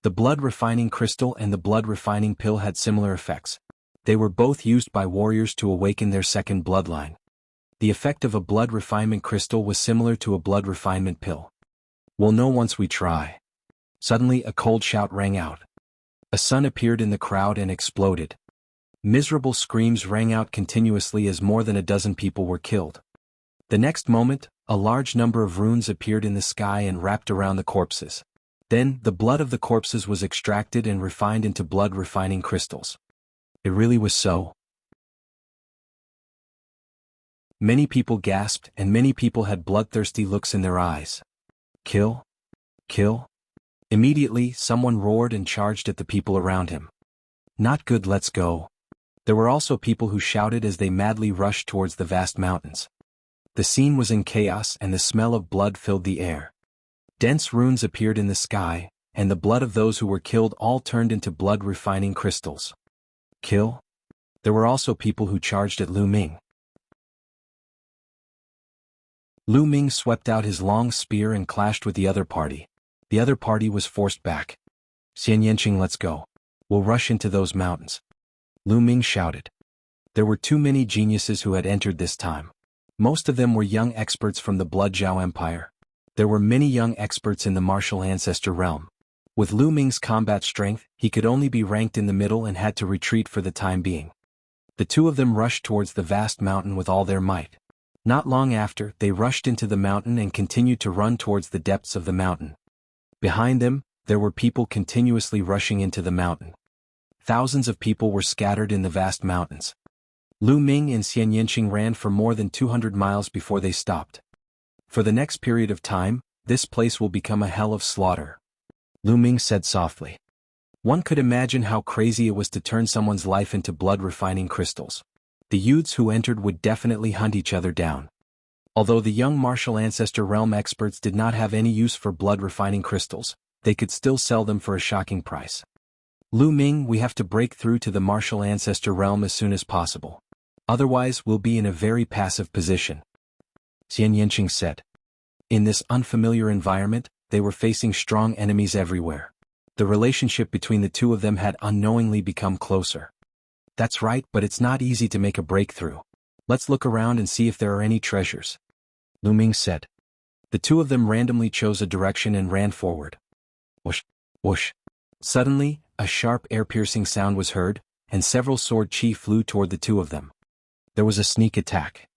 The blood-refining crystal and the blood-refining pill had similar effects. They were both used by warriors to awaken their second bloodline. The effect of a blood refinement crystal was similar to a blood refinement pill. We'll know once we try. Suddenly a cold shout rang out. A sun appeared in the crowd and exploded. Miserable screams rang out continuously as more than a dozen people were killed. The next moment, a large number of runes appeared in the sky and wrapped around the corpses. Then, the blood of the corpses was extracted and refined into blood-refining crystals. It really was so. Many people gasped, and many people had bloodthirsty looks in their eyes. Kill? Kill? Immediately, someone roared and charged at the people around him. Not good, let's go. There were also people who shouted as they madly rushed towards the vast mountains. The scene was in chaos and the smell of blood filled the air. Dense runes appeared in the sky, and the blood of those who were killed all turned into blood-refining crystals. Kill? There were also people who charged at Lu Ming. Lu Ming swept out his long spear and clashed with the other party. The other party was forced back. Xian Yanqing, let's go. We'll rush into those mountains. Lu Ming shouted. There were too many geniuses who had entered this time. Most of them were young experts from the Blood Zhao Empire. There were many young experts in the martial ancestor realm. With Lu Ming's combat strength, he could only be ranked in the middle and had to retreat for the time being. The two of them rushed towards the vast mountain with all their might. Not long after, they rushed into the mountain and continued to run towards the depths of the mountain. Behind them, there were people continuously rushing into the mountain. Thousands of people were scattered in the vast mountains. Lu Ming and Xian Yinqing ran for more than 200 miles before they stopped. For the next period of time, this place will become a hell of slaughter, Lu Ming said softly. One could imagine how crazy it was to turn someone's life into blood-refining crystals. The youths who entered would definitely hunt each other down. Although the young martial ancestor realm experts did not have any use for blood-refining crystals, they could still sell them for a shocking price. Lu Ming, we have to break through to the martial ancestor realm as soon as possible. Otherwise, we'll be in a very passive position, Xian Yinqing said. In this unfamiliar environment, they were facing strong enemies everywhere. The relationship between the two of them had unknowingly become closer. That's right, but it's not easy to make a breakthrough. Let's look around and see if there are any treasures, Lu Ming said. The two of them randomly chose a direction and ran forward. Whoosh, whoosh. Suddenly, a sharp air-piercing sound was heard, and several sword chi flew toward the two of them. There was a sneak attack.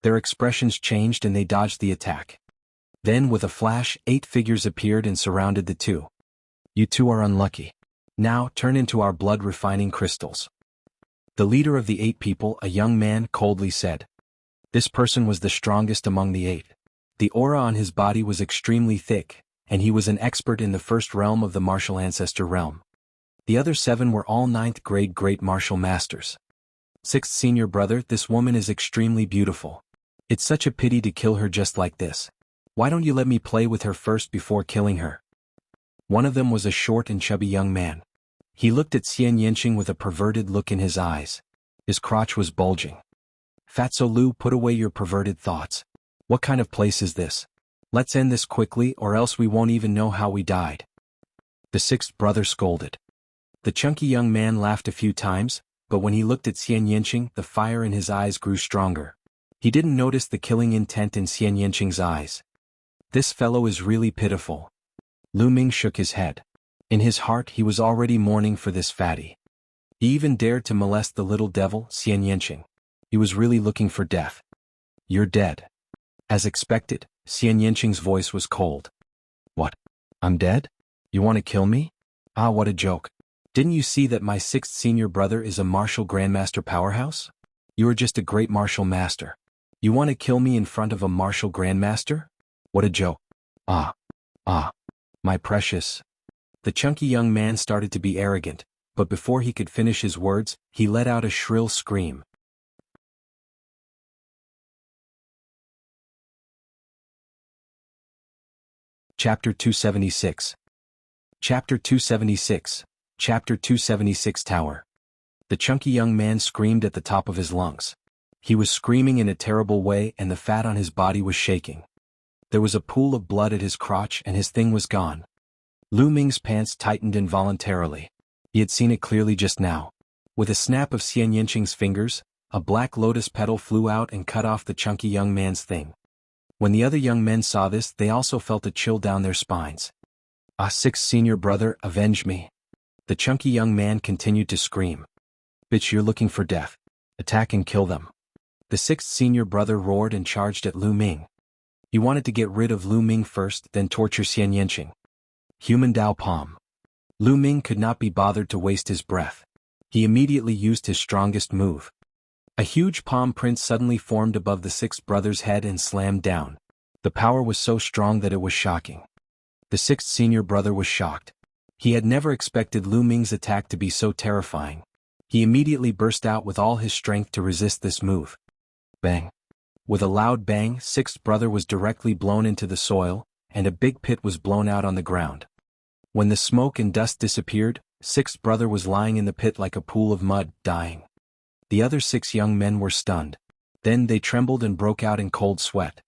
Their expressions changed and they dodged the attack. Then, with a flash, 8 figures appeared and surrounded the two. You two are unlucky. Now, turn into our blood-refining crystals. The leader of the 8 people, a young man, coldly said. This person was the strongest among the 8. The aura on his body was extremely thick, and he was an expert in the first realm of the martial ancestor realm. The other 7 were all 9th grade great martial masters. 6th senior brother, this woman is extremely beautiful. It's such a pity to kill her just like this. Why don't you let me play with her first before killing her? One of them was a short and chubby young man. He looked at Xian Yinqing with a perverted look in his eyes. His crotch was bulging. Fatso Lu, put away your perverted thoughts. What kind of place is this? Let's end this quickly or else we won't even know how we died. The 6th brother scolded. The chunky young man laughed a few times, but when he looked at Xian Yinqing, the fire in his eyes grew stronger. He didn't notice the killing intent in Xian Yinqing's eyes. This fellow is really pitiful. Lu Ming shook his head. In his heart he was already mourning for this fatty. He even dared to molest the little devil, Xian Yinqing. He was really looking for death. You're dead. As expected, Xian Yinqing's voice was cold. What? I'm dead? You want to kill me? Ah, what a joke. Didn't you see that my 6th senior brother is a martial grandmaster powerhouse? You are just a great martial master. You want to kill me in front of a martial grandmaster? What a joke. Ah, my precious. The chunky young man started to be arrogant, but before he could finish his words, he let out a shrill scream. Chapter 276. Chapter 276. Chapter 276 Tower. The chunky young man screamed at the top of his lungs. He was screaming in a terrible way and the fat on his body was shaking. There was a pool of blood at his crotch and his thing was gone. Lu Ming's pants tightened involuntarily. He had seen it clearly just now. With a snap of Xian Yinqing's fingers, a black lotus petal flew out and cut off the chunky young man's thing. When the other young men saw this, they also felt a chill down their spines. Ah, 6th senior brother, avenge me. The chunky young man continued to scream. Bitch, you're looking for death. Attack and kill them. The 6th senior brother roared and charged at Lu Ming. He wanted to get rid of Lu Ming first, then torture Xian Yinqing. Human Dao Palm. Lu Ming could not be bothered to waste his breath. He immediately used his strongest move. A huge palm print suddenly formed above the 6th brother's head and slammed down. The power was so strong that it was shocking. The 6th senior brother was shocked. He had never expected Lu Ming's attack to be so terrifying. He immediately burst out with all his strength to resist this move. Bang. With a loud bang, 6th brother was directly blown into the soil, and a big pit was blown out on the ground. When the smoke and dust disappeared, 6th brother was lying in the pit like a pool of mud, dying. The other 6 young men were stunned. Then they trembled and broke out in cold sweat.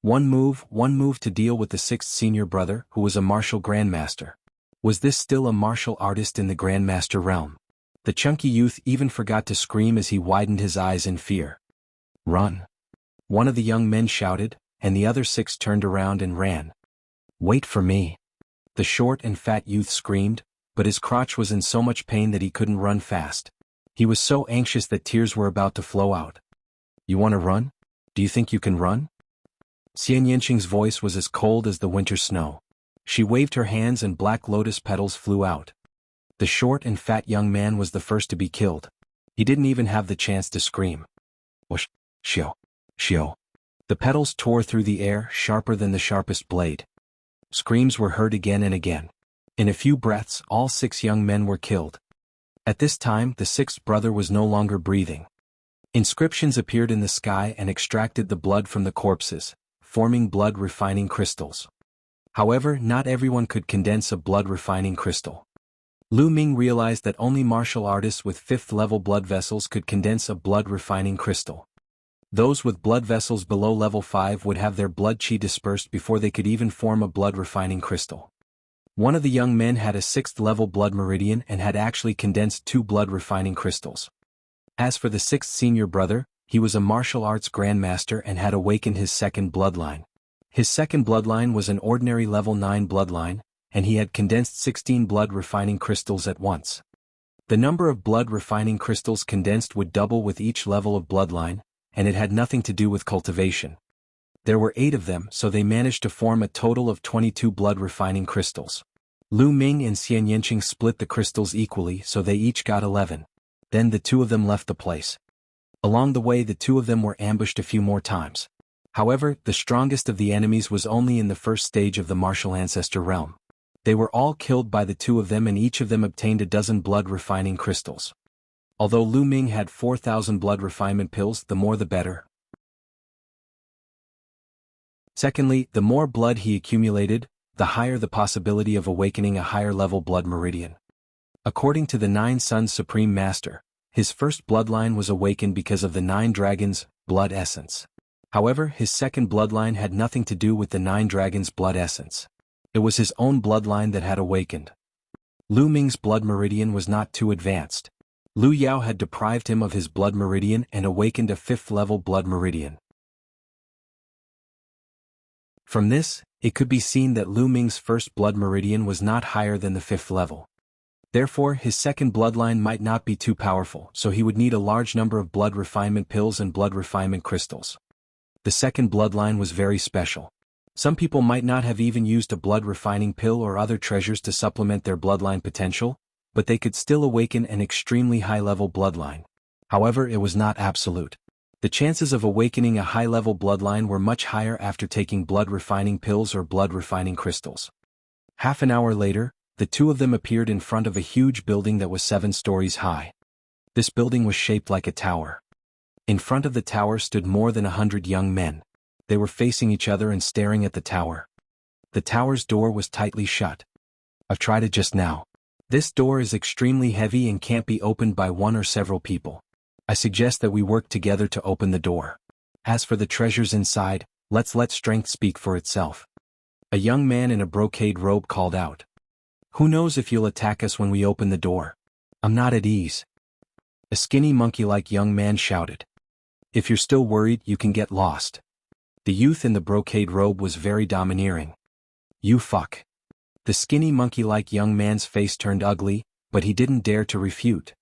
One move to deal with the 6th senior brother, who was a martial grandmaster. Was this still a martial artist in the grandmaster realm? The chunky youth even forgot to scream as he widened his eyes in fear. "Run!" one of the young men shouted, and the other 6 turned around and ran. "Wait for me!" the short and fat youth screamed, but his crotch was in so much pain that he couldn't run fast. He was so anxious that tears were about to flow out. "You want to run? Do you think you can run?" Xian Yanqing's voice was as cold as the winter snow. She waved her hands and black lotus petals flew out. The short and fat young man was the first to be killed. He didn't even have the chance to scream. Whoosh! Shio! Shio! The petals tore through the air, sharper than the sharpest blade. Screams were heard again and again. In a few breaths, all 6 young men were killed. At this time, the 6th brother was no longer breathing. Inscriptions appeared in the sky and extracted the blood from the corpses, forming blood-refining crystals. However, not everyone could condense a blood-refining crystal. Lu Ming realized that only martial artists with 5th-level blood vessels could condense a blood-refining crystal. Those with blood vessels below level 5 would have their blood qi dispersed before they could even form a blood-refining crystal. One of the young men had a 6th-level blood meridian and had actually condensed 2 blood-refining crystals. As for the 6th senior brother, he was a martial arts grandmaster and had awakened his 2nd bloodline. His 2nd bloodline was an ordinary level 9 bloodline, and he had condensed 16 blood-refining crystals at once. The number of blood-refining crystals condensed would double with each level of bloodline, and it had nothing to do with cultivation. There were 8 of them, so they managed to form a total of 22 blood-refining crystals. Lu Ming and Xian Yanqing split the crystals equally, so they each got 11. Then the 2 of them left the place. Along the way, the 2 of them were ambushed a few more times. However, the strongest of the enemies was only in the first stage of the martial ancestor realm. They were all killed by the 2 of them, and each of them obtained a dozen blood-refining crystals. Although Lu Ming had 4,000 blood refinement pills, the more the better. Secondly, the more blood he accumulated, the higher the possibility of awakening a higher-level blood meridian. According to the 9 Sons Supreme Master, his first bloodline was awakened because of the 9 dragons' blood essence. However, his 2nd bloodline had nothing to do with the 9 dragons' blood essence. It was his own bloodline that had awakened. Lu Ming's blood meridian was not too advanced. Lu Yao had deprived him of his blood meridian and awakened a 5th-level blood meridian. From this, it could be seen that Lu Ming's first blood meridian was not higher than the 5th level. Therefore, his 2nd bloodline might not be too powerful, so he would need a large number of blood refinement pills and blood refinement crystals. The 2nd bloodline was very special. Some people might not have even used a blood-refining pill or other treasures to supplement their bloodline potential, but they could still awaken an extremely high-level bloodline. However, it was not absolute. The chances of awakening a high-level bloodline were much higher after taking blood-refining pills or blood-refining crystals. Half an hour later, the 2 of them appeared in front of a huge building that was 7 stories high. This building was shaped like a tower. In front of the tower stood more than 100 young men. They were facing each other and staring at the tower. The tower's door was tightly shut. "I've tried it just now. This door is extremely heavy and can't be opened by one or several people. I suggest that we work together to open the door. As for the treasures inside, let's let strength speak for itself." A young man in a brocade robe called out. "Who knows if you'll attack us when we open the door? I'm not at ease." A skinny monkey-like young man shouted. "If you're still worried, you can get lost." The youth in the brocade robe was very domineering. "You fuck." The skinny monkey-like young man's face turned ugly, but he didn't dare to refute.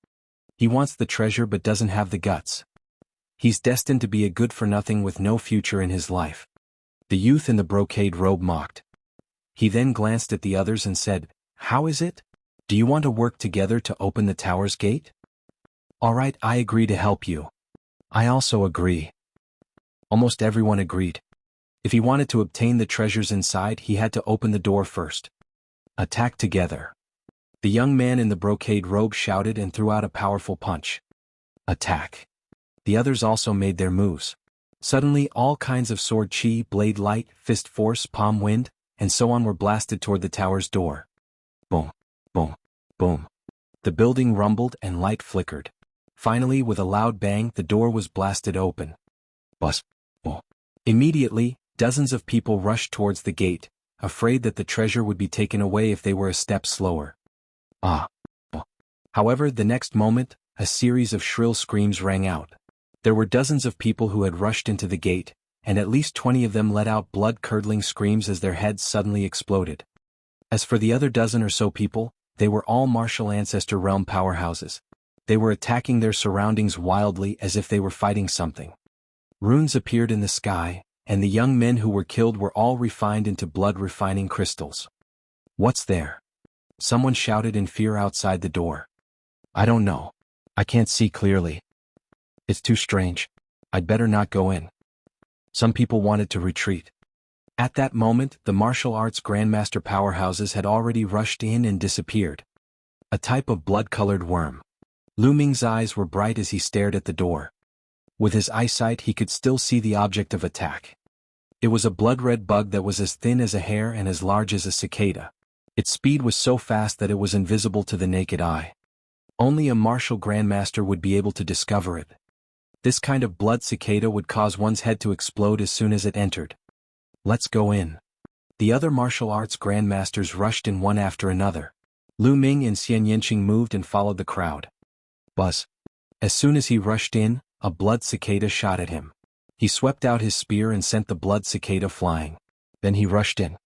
He wants the treasure but doesn't have the guts. He's destined to be a good-for-nothing with no future in his life. The youth in the brocade robe mocked. He then glanced at the others and said, "How is it? Do you want to work together to open the tower's gate?" "All right, I agree to help you." "I also agree." Almost everyone agreed. If he wanted to obtain the treasures inside, he had to open the door first. "Attack together." The young man in the brocade robe shouted and threw out a powerful punch. "Attack." The others also made their moves. Suddenly, all kinds of sword chi, blade light, fist force, palm wind, and so on were blasted toward the tower's door. Boom, boom, boom. The building rumbled and light flickered. Finally, with a loud bang, the door was blasted open. Bus. Boom. Immediately, dozens of people rushed towards the gate, afraid that the treasure would be taken away if they were a step slower. Ah. However, the next moment, a series of shrill screams rang out. There were dozens of people who had rushed into the gate, and at least 20 of them let out blood-curdling screams as their heads suddenly exploded. As for the other dozen or so people, they were all martial ancestor realm powerhouses. They were attacking their surroundings wildly as if they were fighting something. Runes appeared in the sky, and the young men who were killed were all refined into blood-refining crystals. "What's there?" someone shouted in fear outside the door. "I don't know. I can't see clearly. It's too strange. I'd better not go in." Some people wanted to retreat. At that moment, the martial arts grandmaster powerhouses had already rushed in and disappeared. A type of blood-colored worm. Lu Ming's eyes were bright as he stared at the door. With his eyesight he could still see the object of attack. It was a blood-red bug that was as thin as a hair and as large as a cicada. Its speed was so fast that it was invisible to the naked eye. Only a martial grandmaster would be able to discover it. This kind of blood cicada would cause one's head to explode as soon as it entered. "Let's go in." The other martial arts grandmasters rushed in one after another. Lu Ming and Xian Yanqing moved and followed the crowd. Buzz. As soon as he rushed in, a blood cicada shot at him. He swept out his spear and sent the blood cicada flying. Then he rushed in.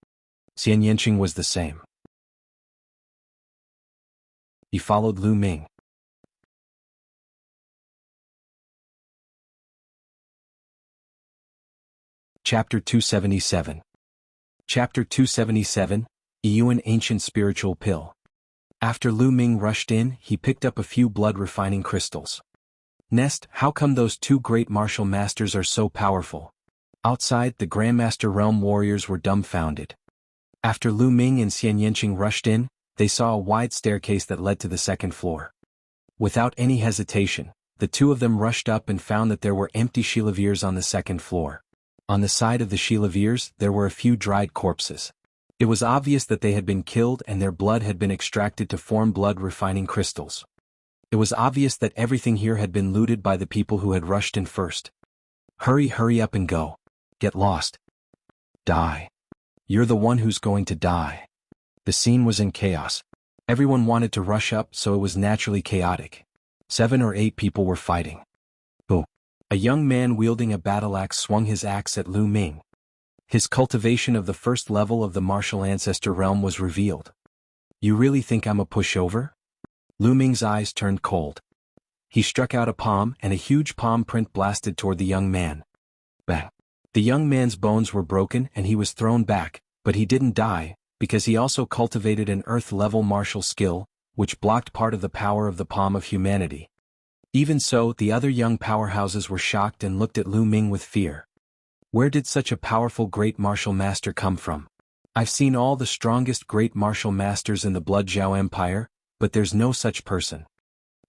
Xian Yanqing was the same. He followed Lu Ming. Chapter 277. Chapter 277, Yuan Ancient Spiritual Pill. After Lu Ming rushed in, he picked up a few blood-refining crystals. "Nest, how come those two great martial masters are so powerful?" Outside, the Grandmaster Realm warriors were dumbfounded. After Lu Ming and Xian Yanqing rushed in, they saw a wide staircase that led to the second floor. Without any hesitation, the two of them rushed up and found that there were empty shilavirs on the second floor. On the side of the shilavirs, there were a few dried corpses. It was obvious that they had been killed and their blood had been extracted to form blood-refining crystals. It was obvious that everything here had been looted by the people who had rushed in first. Hurry up and go. Get lost. Die. You're the one who's going to die." The scene was in chaos. Everyone wanted to rush up, so it was naturally chaotic. 7 or 8 people were fighting. Boo. A young man wielding a battle axe swung his axe at Lu Ming. His cultivation of the first level of the martial ancestor realm was revealed. "You really think I'm a pushover?" Lu Ming's eyes turned cold. He struck out a palm and a huge palm print blasted toward the young man. Bang. The young man's bones were broken and he was thrown back, but he didn't die, because he also cultivated an earth-level martial skill, which blocked part of the power of the palm of humanity. Even so, the other young powerhouses were shocked and looked at Lu Ming with fear. Where did such a powerful great martial master come from? I've seen all the strongest great martial masters in the Blood Zhao Empire, but there's no such person.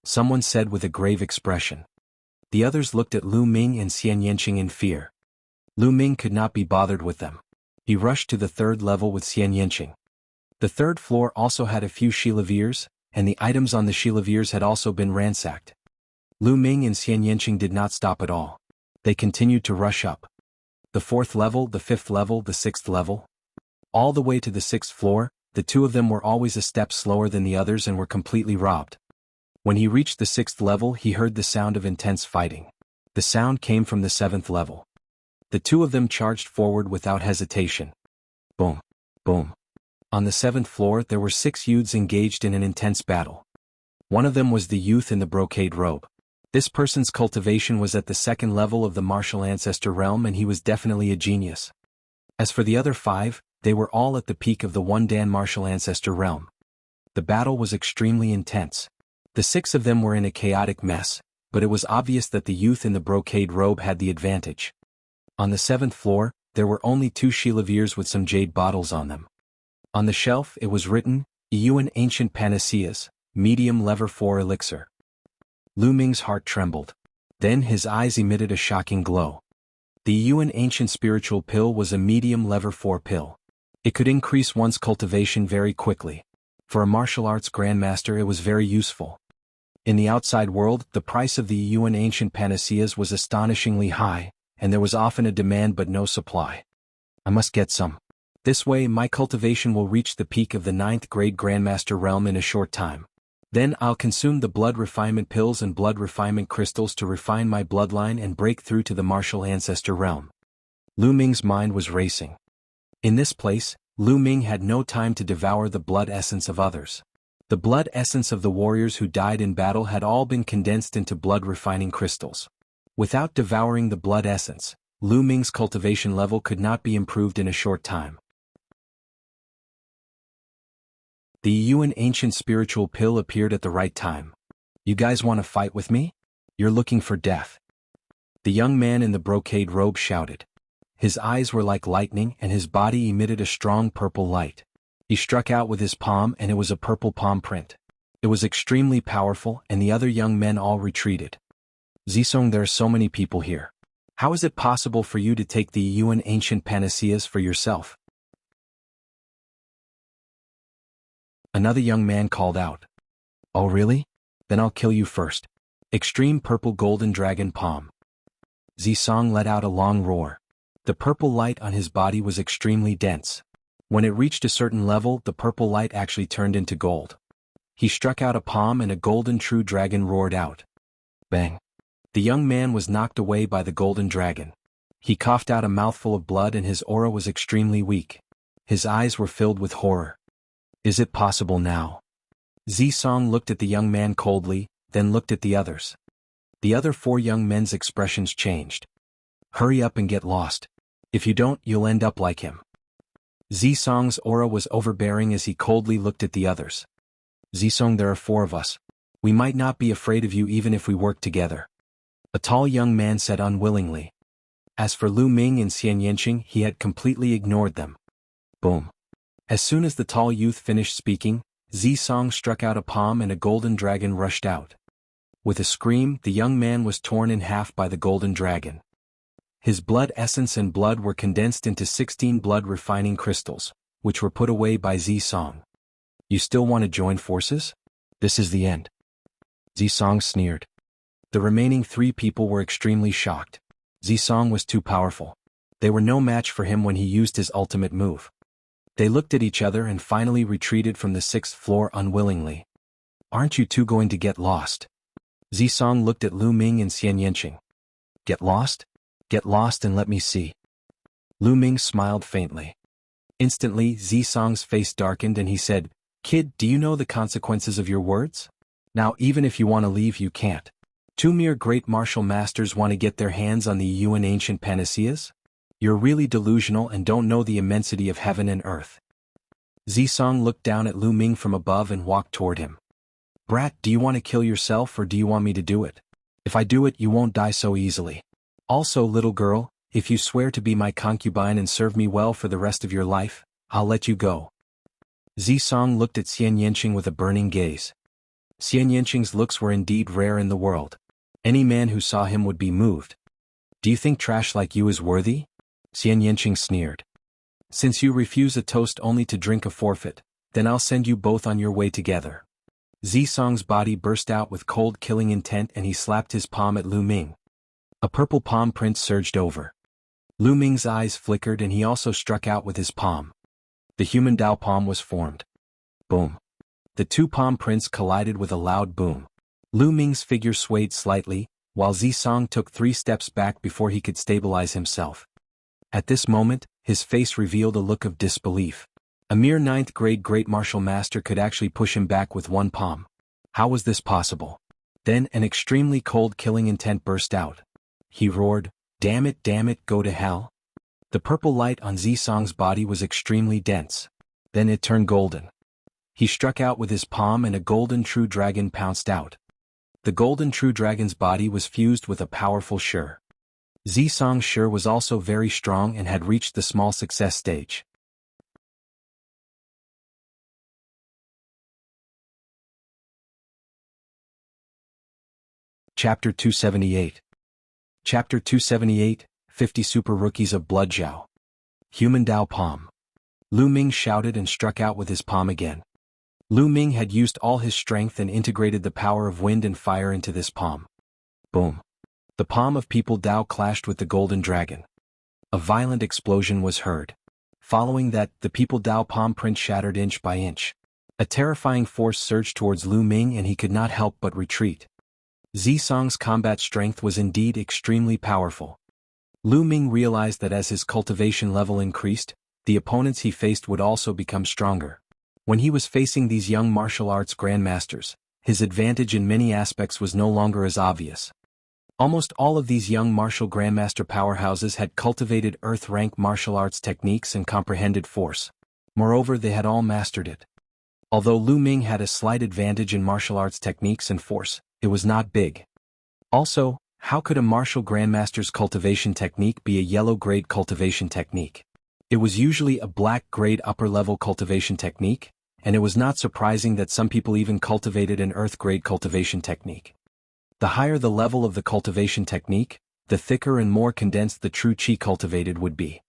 Someone said with a grave expression. The others looked at Lu Ming and Xian Yanqing in fear. Lu Ming could not be bothered with them. He rushed to the third level with Xian Yanqing. The third floor also had a few shilavirs, and the items on the shilavirs had also been ransacked. Lu Ming and Xian Yanqing did not stop at all. They continued to rush up. The 4th level, the 5th level, the 6th level. All the way to the 6th floor, the two of them were always a step slower than the others and were completely robbed. When he reached the 6th level, he heard the sound of intense fighting. The sound came from the 7th level. The two of them charged forward without hesitation. Boom. Boom. On the 7th floor, there were 6 youths engaged in an intense battle. One of them was the youth in the brocade robe. This person's cultivation was at the 2nd level of the martial ancestor realm and he was definitely a genius. As for the other 5, they were all at the peak of the One Dan martial ancestor realm. The battle was extremely intense. The 6 of them were in a chaotic mess, but it was obvious that the youth in the brocade robe had the advantage. On the 7th floor, there were only 2 shilavirs with some jade bottles on them. On the shelf it was written, Yuan Ancient Panaceas, Medium Lever 4 Elixir. Lu Ming's heart trembled. Then his eyes emitted a shocking glow. The Yuan Ancient Spiritual Pill was a medium lever 4 pill. It could increase one's cultivation very quickly. For a martial arts grandmaster it was very useful. In the outside world, the price of the Yuan Ancient Panaceas was astonishingly high, and there was often a demand but no supply. I must get some. This way my cultivation will reach the peak of the 9th grade grandmaster realm in a short time. Then I'll consume the blood refinement pills and blood refinement crystals to refine my bloodline and break through to the martial ancestor realm. Lu Ming's mind was racing. In this place, Lu Ming had no time to devour the blood essence of others. The blood essence of the warriors who died in battle had all been condensed into blood refining crystals. Without devouring the blood essence, Lu Ming's cultivation level could not be improved in a short time. The Yuan ancient spiritual pill appeared at the right time. You guys want to fight with me? You're looking for death. The young man in the brocade robe shouted. His eyes were like lightning and his body emitted a strong purple light. He struck out with his palm and it was a purple palm print. It was extremely powerful and the other young men all retreated. Zisong, there are so many people here. How is it possible for you to take the Yuan ancient panaceas for yourself? Another young man called out. Oh really? Then I'll kill you first. Extreme purple golden dragon palm. Zisong let out a long roar. The purple light on his body was extremely dense. When it reached a certain level, the purple light actually turned into gold. He struck out a palm and a golden true dragon roared out. Bang! The young man was knocked away by the golden dragon. He coughed out a mouthful of blood and his aura was extremely weak. His eyes were filled with horror. Is it possible now? Zisong looked at the young man coldly, then looked at the others. The other 4 young men's expressions changed. Hurry up and get lost. If you don't, you'll end up like him. Zisong's aura was overbearing as he coldly looked at the others. Zisong, there are 4 of us. We might not be afraid of you even if we work together. A tall young man said unwillingly. As for Lu Ming and Xian Yanqing, he had completely ignored them. Boom. As soon as the tall youth finished speaking, Zisong struck out a palm and a golden dragon rushed out. With a scream, the young man was torn in half by the golden dragon. His blood essence and blood were condensed into 16 blood refining crystals, which were put away by Zisong. You still want to join forces? This is the end. Zisong sneered. The remaining 3 people were extremely shocked. Zisong was too powerful. They were no match for him when he used his ultimate move. They looked at each other and finally retreated from the 6th floor unwillingly. Aren't you two going to get lost? Zisong looked at Lu Ming and Xian Yanqing. Get lost? Get lost and let me see. Lu Ming smiled faintly. Instantly, Zisong's face darkened and he said, Kid, do you know the consequences of your words? Now even if you want to leave you can't. 2 mere great martial masters want to get their hands on the Yuan ancient panaceas? You're really delusional and don't know the immensity of heaven and earth. Zisong looked down at Lu Ming from above and walked toward him. Brat, do you want to kill yourself or do you want me to do it? If I do it, you won't die so easily. Also, little girl, if you swear to be my concubine and serve me well for the rest of your life, I'll let you go. Zisong looked at Xian Yanqing with a burning gaze. Xian Yanqing's looks were indeed rare in the world. Any man who saw him would be moved. Do you think trash like you is worthy? Xian Yanqing sneered. Since you refuse a toast only to drink a forfeit, then I'll send you both on your way together. Zisong's body burst out with cold killing intent and he slapped his palm at Lu Ming. A purple palm print surged over. Lu Ming's eyes flickered and he also struck out with his palm. The human Dao palm was formed. Boom. The 2 palm prints collided with a loud boom. Lu Ming's figure swayed slightly, while Zisong took 3 steps back before he could stabilize himself. At this moment, his face revealed a look of disbelief. A mere 9th grade great martial master could actually push him back with 1 palm. How was this possible? Then an extremely cold killing intent burst out. He roared, damn it, go to hell. The purple light on Zisong's body was extremely dense. Then it turned golden. He struck out with his palm and a golden true dragon pounced out. The golden true dragon's body was fused with a powerful Shi. Zisong's Shi was also very strong and had reached the small success stage. Chapter 278. Chapter 278, 50 Super Rookies of Bloodjiao. Human Dao Palm. Lu Ming shouted and struck out with his palm again. Lu Ming had used all his strength and integrated the power of wind and fire into this palm. Boom. The palm of People Dao clashed with the golden dragon. A violent explosion was heard. Following that, the People Dao palm print shattered inch by inch. A terrifying force surged towards Lu Ming and he could not help but retreat. Zisong's combat strength was indeed extremely powerful. Lu Ming realized that as his cultivation level increased, the opponents he faced would also become stronger. When he was facing these young martial arts grandmasters, his advantage in many aspects was no longer as obvious. Almost all of these young martial grandmaster powerhouses had cultivated earth-rank martial arts techniques and comprehended force. Moreover, they had all mastered it. Although Lu Ming had a slight advantage in martial arts techniques and force, it was not big. Also, how could a martial grandmaster's cultivation technique be a yellow-grade cultivation technique? It was usually a black-grade upper-level cultivation technique, and it was not surprising that some people even cultivated an earth-grade cultivation technique. The higher the level of the cultivation technique, the thicker and more condensed the true qi cultivated would be.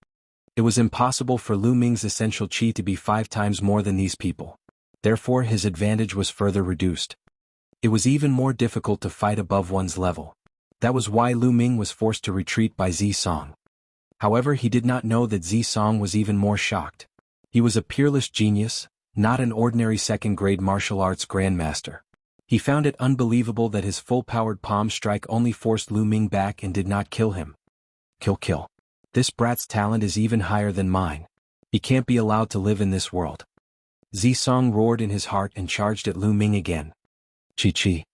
It was impossible for Lu Ming's essential qi to be 5 times more than these people. Therefore, his advantage was further reduced. It was even more difficult to fight above one's level. That was why Lu Ming was forced to retreat by Zisong. However, he did not know that Zisong was even more shocked. He was a peerless genius, not an ordinary second-grade martial arts grandmaster. He found it unbelievable that his full-powered palm strike only forced Lu Ming back and did not kill him. Kill. This brat's talent is even higher than mine. He can't be allowed to live in this world. Zisong roared in his heart and charged at Lu Ming again. Chi.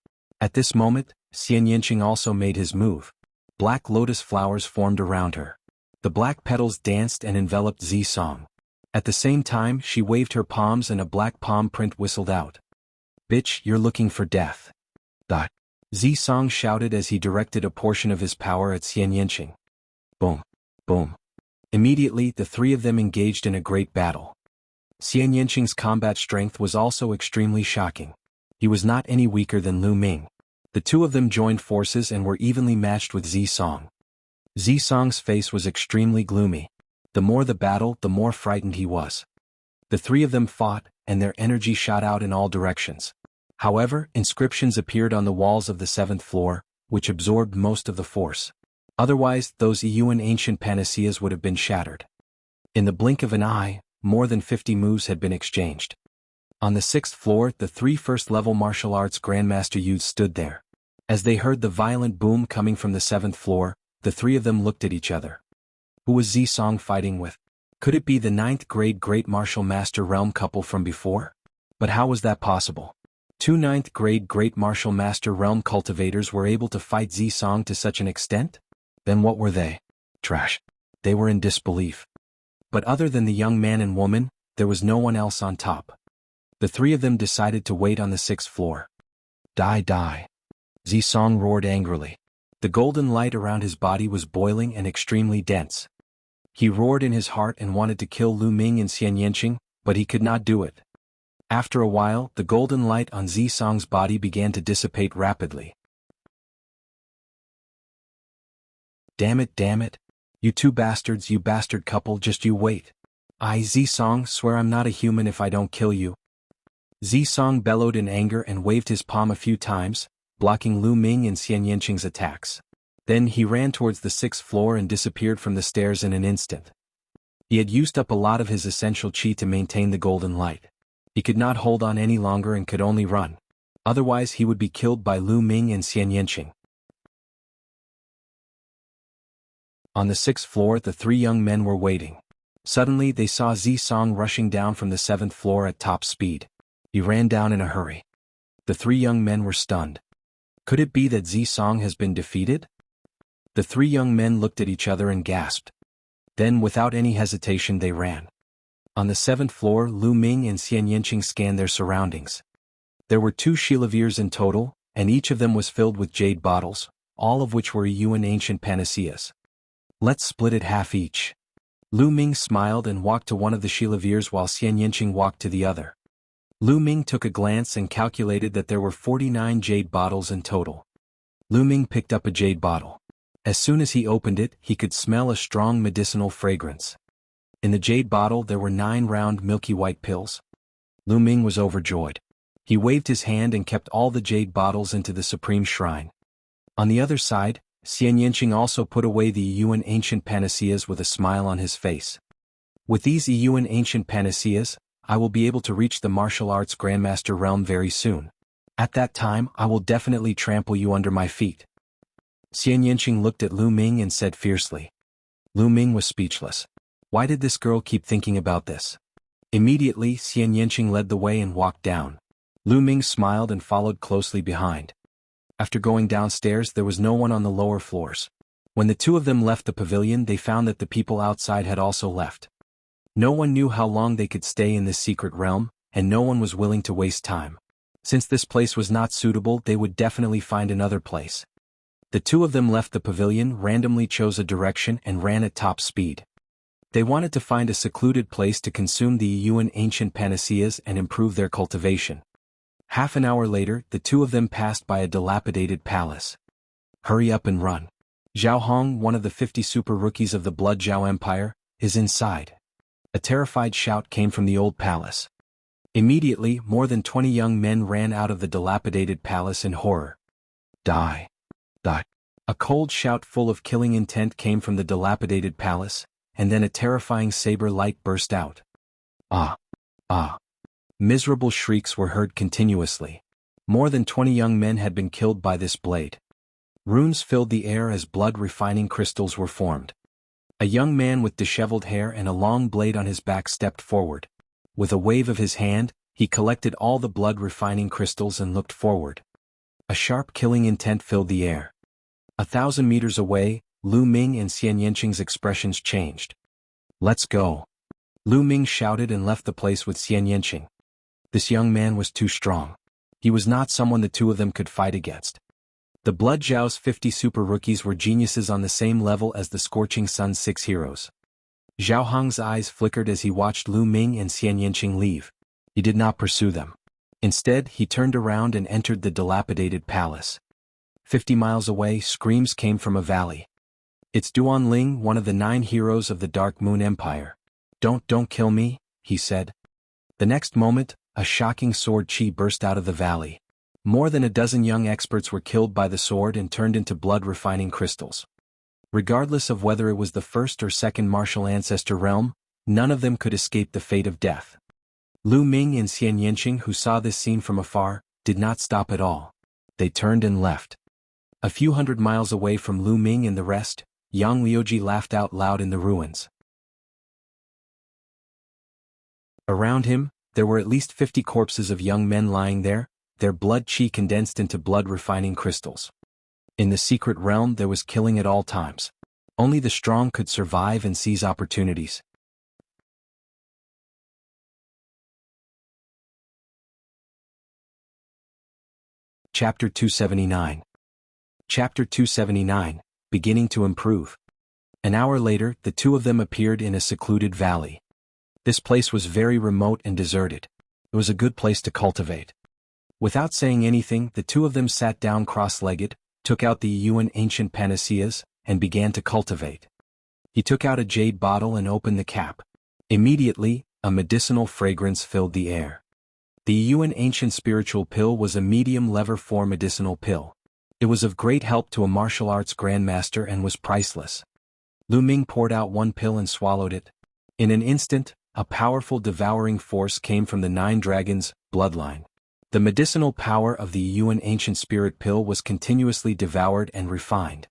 At this moment, Xian Yinqing also made his move. Black lotus flowers formed around her. The black petals danced and enveloped Zisong. At the same time, she waved her palms and a black palm print whistled out. Bitch, you're looking for death. Zisong shouted as he directed a portion of his power at Xian Yinqing. Boom. Boom. Immediately, the three of them engaged in a great battle. Xian Yinqing's combat strength was also extremely shocking. He was not any weaker than Lu Ming. The two of them joined forces and were evenly matched with Zisong. Zisong's face was extremely gloomy. The more the battle, the more frightened he was. The three of them fought, and their energy shot out in all directions. However, inscriptions appeared on the walls of the 7th floor, which absorbed most of the force. Otherwise, those Yuan ancient panaceas would have been shattered. In the blink of an eye, more than 50 moves had been exchanged. On the 6th floor, the 3 first-level martial arts grandmaster youths stood there. As they heard the violent boom coming from the 7th floor, the three of them looked at each other. Who was Zisong fighting with? Could it be the 9th-grade Great Martial Master Realm couple from before? But how was that possible? 2 9th-grade Great Martial Master Realm cultivators were able to fight Zisong to such an extent? Then what were they? Trash. They were in disbelief. But other than the young man and woman, there was no one else on top. The three of them decided to wait on the 6th floor. Die. Zisong roared angrily. The golden light around his body was boiling and extremely dense. He roared in his heart and wanted to kill Lu Ming and Xian Yinqing, but he could not do it. After a while, the golden light on Zisong's body began to dissipate rapidly. Damn it. You two bastards, you bastard couple, just you wait. Zisong, swear I'm not a human if I don't kill you. Zisong bellowed in anger and waved his palm a few times, blocking Lu Ming and Xian Yinqing's attacks. Then he ran towards the 6th floor and disappeared from the stairs in an instant. He had used up a lot of his essential qi to maintain the golden light. He could not hold on any longer and could only run. Otherwise he would be killed by Lu Ming and Xian Yinqing. On the 6th floor, the 3 young men were waiting. Suddenly they saw Zisong rushing down from the 7th floor at top speed. He ran down in a hurry. The 3 young men were stunned. Could it be that Zisong has been defeated? The 3 young men looked at each other and gasped. Then, without any hesitation, they ran. On the 7th floor, Lu Ming and Xian Yinqing scanned their surroundings. There were 2 Shilavirs in total, and each of them was filled with jade bottles, all of which were Yuan ancient panaceas. Let's split it half each. Lu Ming smiled and walked to one of the Shilavirs while Xian Yinqing walked to the other. Lu Ming took a glance and calculated that there were 49 jade bottles in total. Lu Ming picked up a jade bottle. As soon as he opened it, he could smell a strong medicinal fragrance. In the jade bottle there were 9 round milky white pills. Lu Ming was overjoyed. He waved his hand and kept all the jade bottles into the supreme shrine. On the other side, Xian Yinqing also put away the Yuan ancient panaceas with a smile on his face. With these Yuan ancient panaceas, I will be able to reach the martial arts Grandmaster realm very soon. At that time I will definitely trample you under my feet. Xian Yanqing looked at Lu Ming and said fiercely. Lu Ming was speechless. Why did this girl keep thinking about this? Immediately, Xian Yanqing led the way and walked down. Lu Ming smiled and followed closely behind. After going downstairs, there was no one on the lower floors. When the two of them left the pavilion, they found that the people outside had also left. No one knew how long they could stay in this secret realm, and no one was willing to waste time. Since this place was not suitable, they would definitely find another place. The two of them left the pavilion, randomly chose a direction and ran at top speed. They wanted to find a secluded place to consume the Yuan ancient panaceas and improve their cultivation. Half an hour later, the two of them passed by a dilapidated palace. Hurry up and run. Zhao Hong, one of the 50 super rookies of the Blood Zhao Empire, is inside. A terrified shout came from the old palace. Immediately, more than 20 young men ran out of the dilapidated palace in horror. Die. Die. A cold shout full of killing intent came from the dilapidated palace, and then a terrifying saber light burst out. Ah! Ah! Miserable shrieks were heard continuously. More than 20 young men had been killed by this blade. Runes filled the air as blood-refining crystals were formed. A young man with disheveled hair and a long blade on his back stepped forward. With a wave of his hand, he collected all the blood-refining crystals and looked forward. A sharp killing intent filled the air. 1,000 meters away, Lu Ming and Xian Yanqing's expressions changed. Let's go. Lu Ming shouted and left the place with Xian Yanqing. This young man was too strong. He was not someone the two of them could fight against. The Blood Zhao's 50 super rookies were geniuses on the same level as the Scorching Sun's 6 heroes. Zhao Hong's eyes flickered as he watched Lu Ming and Xian Yanqing leave. He did not pursue them. Instead, he turned around and entered the dilapidated palace. 50 miles away, screams came from a valley. It's Duan Ling, one of the 9 heroes of the Dark Moon Empire. Don't kill me, he said. The next moment, a shocking sword chi burst out of the valley. More than a dozen young experts were killed by the sword and turned into blood-refining crystals. Regardless of whether it was the first or second martial ancestor realm, none of them could escape the fate of death. Lu Ming and Xian Yanqing, who saw this scene from afar, did not stop at all. They turned and left. A few hundred miles away from Lu Ming and the rest, Yang Liuji laughed out loud in the ruins. Around him, there were at least 50 corpses of young men lying there, their blood chi condensed into blood-refining crystals. In the secret realm there was killing at all times. Only the strong could survive and seize opportunities. Chapter 279. Chapter 279, Beginning to Improve. An hour later, the two of them appeared in a secluded valley. This place was very remote and deserted. It was a good place to cultivate. Without saying anything, the two of them sat down cross-legged, took out the Yuan ancient panaceas, and began to cultivate. He took out a jade bottle and opened the cap. Immediately, a medicinal fragrance filled the air. The Yuan ancient spiritual pill was a medium lever 4 medicinal pill. It was of great help to a martial arts grandmaster and was priceless. Lu Ming poured out one pill and swallowed it. In an instant, a powerful devouring force came from the 9 dragons' bloodline. The medicinal power of the Yuan ancient spirit pill was continuously devoured and refined.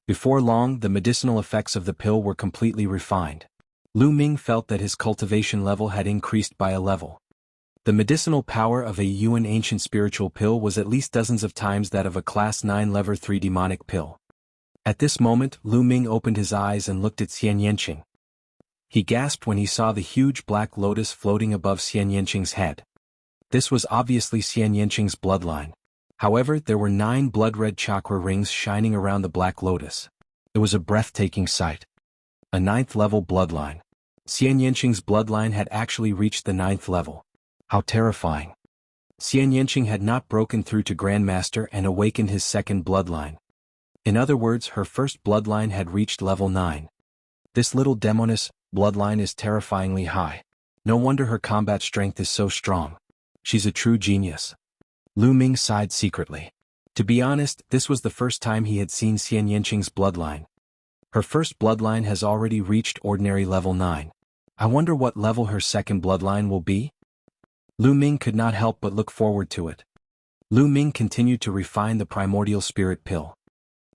Before long, the medicinal effects of the pill were completely refined. Lu Ming felt that his cultivation level had increased by a level. The medicinal power of a Yuan ancient spiritual pill was at least dozens of times that of a class 9 lever 3 demonic pill. At this moment, Lu Ming opened his eyes and looked at Xian Yanqing. He gasped when he saw the huge black lotus floating above Xian Yanqing's head. This was obviously Xian Yanqing's bloodline. However, there were 9 blood-red chakra rings shining around the black lotus. It was a breathtaking sight. A 9th level bloodline. Xian Yanqing's bloodline had actually reached the 9th level. How terrifying. Xian Yanqing had not broken through to Grandmaster and awakened his second bloodline. In other words, her first bloodline had reached level 9. This little demoness bloodline is terrifyingly high. No wonder her combat strength is so strong. She's a true genius. Lu Ming sighed secretly. To be honest, this was the first time he had seen Xian Yanqing's bloodline. Her first bloodline has already reached ordinary level 9. I wonder what level her second bloodline will be? Lu Ming could not help but look forward to it. Lu Ming continued to refine the primordial spirit pill.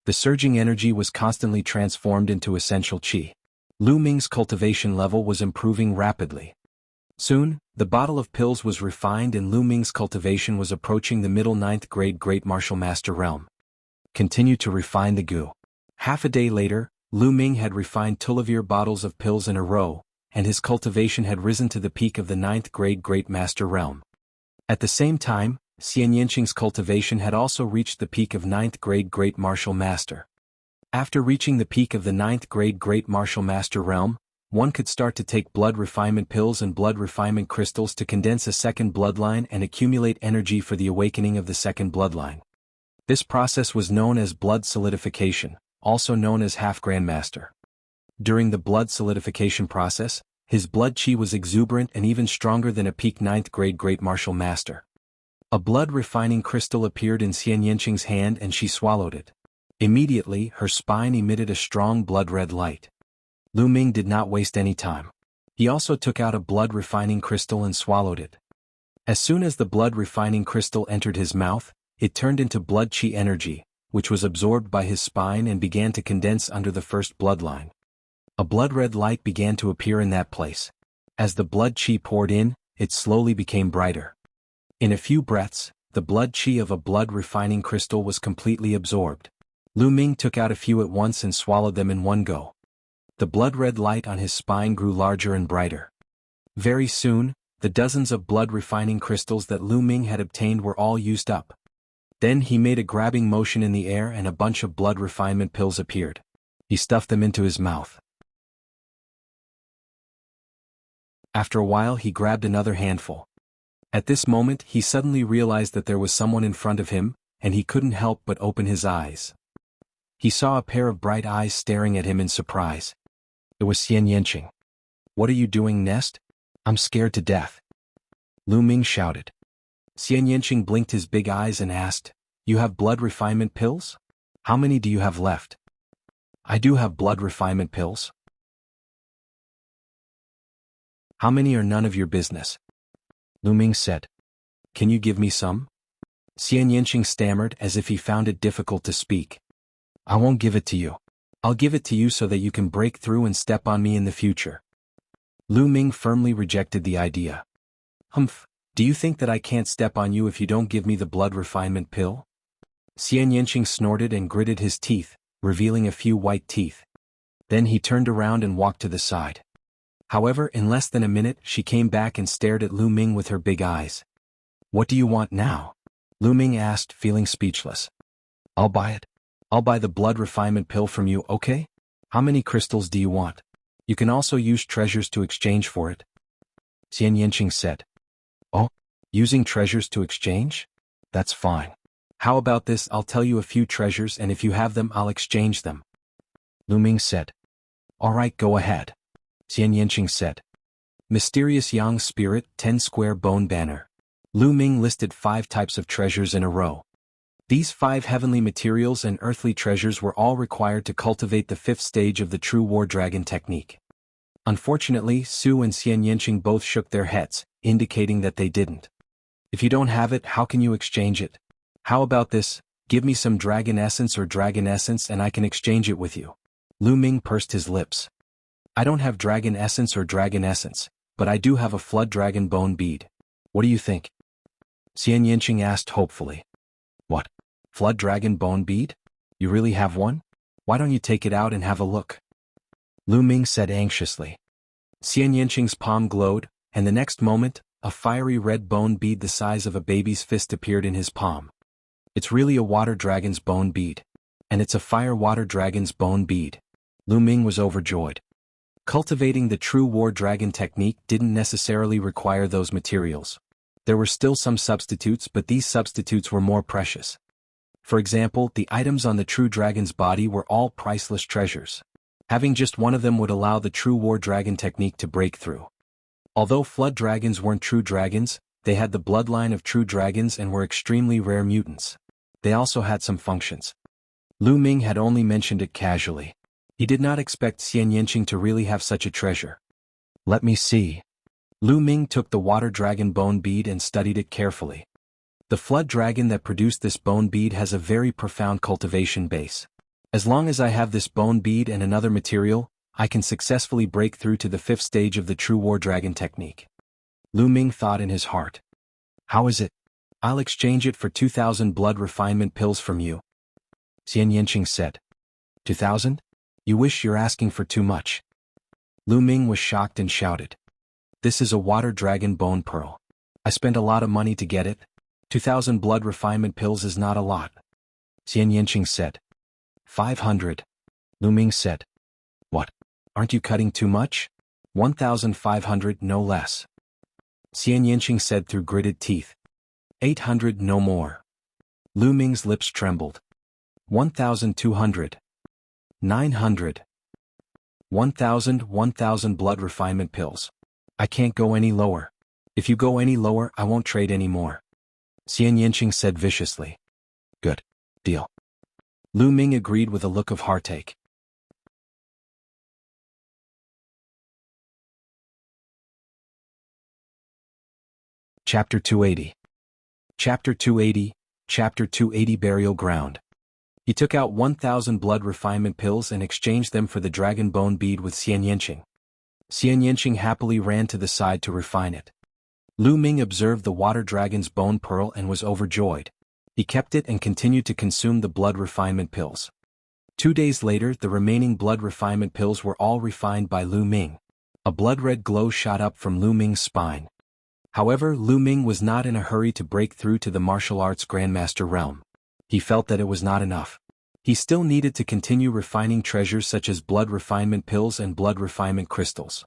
The surging energy was constantly transformed into essential qi. Lu Ming's cultivation level was improving rapidly. Soon, the bottle of pills was refined and Lu Ming's cultivation was approaching the middle 9th grade Great Martial Master realm. Continue to refine the goo. Half a day later, Lu Ming had refined Tulivir bottles of pills in a row, and his cultivation had risen to the peak of the 9th grade Great Master realm. At the same time, Xian Yanqing's cultivation had also reached the peak of 9th grade Great Martial Master. After reaching the peak of the 9th grade Great Martial Master realm, one could start to take blood refinement pills and blood refinement crystals to condense a second bloodline and accumulate energy for the awakening of the second bloodline. This process was known as blood solidification, also known as half grandmaster. During the blood solidification process, his blood qi was exuberant and even stronger than a peak 9th grade Great Martial Master. A blood refining crystal appeared in Xian Yanqing's hand and she swallowed it. Immediately, her spine emitted a strong blood-red light. Lu Ming did not waste any time. He also took out a blood refining crystal and swallowed it. As soon as the blood refining crystal entered his mouth, it turned into blood qi energy, which was absorbed by his spine and began to condense under the first bloodline. A blood-red light began to appear in that place. As the blood qi poured in, it slowly became brighter. In a few breaths, the blood qi of a blood refining crystal was completely absorbed. Lu Ming took out a few at once and swallowed them in one go. The blood-red light on his spine grew larger and brighter. Very soon, the dozens of blood refining crystals that Lu Ming had obtained were all used up. Then he made a grabbing motion in the air and a bunch of blood refinement pills appeared. He stuffed them into his mouth. After a while he grabbed another handful. At this moment he suddenly realized that there was someone in front of him, and he couldn't help but open his eyes. He saw a pair of bright eyes staring at him in surprise. It was Xian Yanqing. "What are you doing, Nest? I'm scared to death," Lu Ming shouted. Xian Yanqing blinked his big eyes and asked, "You have blood refinement pills? How many do you have left?" "I do have blood refinement pills." "How many are none of your business?" Lu Ming said. "Can you give me some?" Xian Yanqing stammered as if he found it difficult to speak. "I won't give it to you. I'll give it to you so that you can break through and step on me in the future." Lu Ming firmly rejected the idea. "Humph, do you think that I can't step on you if you don't give me the blood refinement pill?" Xian Yanqing snorted and gritted his teeth, revealing a few white teeth. Then he turned around and walked to the side. However, in less than a minute she came back and stared at Lu Ming with her big eyes. "What do you want now?" Lu Ming asked, feeling speechless. "I'll buy it. I'll buy the blood refinement pill from you, okay? How many crystals do you want? You can also use treasures to exchange for it," Xian Yanqing said. "Oh, using treasures to exchange? That's fine. How about this? I'll tell you a few treasures and if you have them I'll exchange them," Lu Ming said. "All right, go ahead," Xian Yanqing said. Mysterious Yang Spirit 10 Square Bone Banner. Lu Ming listed 5 types of treasures in a row. These 5 heavenly materials and earthly treasures were all required to cultivate the 5th stage of the true War Dragon technique. Unfortunately, Su and Xian Yanqing both shook their heads, indicating that they didn't. "If you don't have it, how can you exchange it? How about this, give me some dragon essence and I can exchange it with you." Lu Ming pursed his lips. "I don't have dragon essence, but I do have a flood dragon bone bead. What do you think?" Xian Yanqing asked hopefully. "What? Flood dragon bone bead? You really have one? Why don't you take it out and have a look?" Lu Ming said anxiously. Xian Yanqing's palm glowed, and the next moment, a fiery red bone bead the size of a baby's fist appeared in his palm. "It's really a water dragon's bone bead. And it's a fire water dragon's bone bead." Lu Ming was overjoyed. Cultivating the true War Dragon technique didn't necessarily require those materials. There were still some substitutes, but these substitutes were more precious. For example, the items on the true dragon's body were all priceless treasures. Having just one of them would allow the true War Dragon technique to break through. Although flood dragons weren't true dragons, they had the bloodline of true dragons and were extremely rare mutants. They also had some functions. Lu Ming had only mentioned it casually. He did not expect Xian Yanqing to really have such a treasure. Let me see. Lu Ming took the water dragon bone bead and studied it carefully. The flood dragon that produced this bone bead has a very profound cultivation base. As long as I have this bone bead and another material, I can successfully break through to the 5th stage of the true war dragon technique. Lu Ming thought in his heart. How is it? I'll exchange it for 2,000 blood refinement pills from you. Xian Yanqing said. 2,000? You wish you're asking for too much. Lu Ming was shocked and shouted. This is a water dragon bone pearl. I spent a lot of money to get it. 2,000 blood refinement pills is not a lot. Xian Yanqing said. 500. Lu Ming said. What? Aren't you cutting too much? 1,500 no less. Xian Yanqing said through gritted teeth. 800 no more. Lu Ming's lips trembled. 1,200. 900. 1,000 blood refinement pills. I can't go any lower. If you go any lower, I won't trade any more. Xian Yanqing said viciously. Good. Deal. Lu Ming agreed with a look of heartache. Chapter 280. Chapter 280, Chapter 280 Burial Ground. He took out 1,000 blood refinement pills and exchanged them for the dragon bone bead with Xian Yanqing. Xian Yanqing happily ran to the side to refine it. Lu Ming observed the water dragon's bone pearl and was overjoyed. He kept it and continued to consume the blood refinement pills. 2 days later, the remaining blood refinement pills were all refined by Lu Ming. A blood-red glow shot up from Lu Ming's spine. However, Lu Ming was not in a hurry to break through to the martial arts grandmaster realm. He felt that it was not enough. He still needed to continue refining treasures such as blood refinement pills and blood refinement crystals.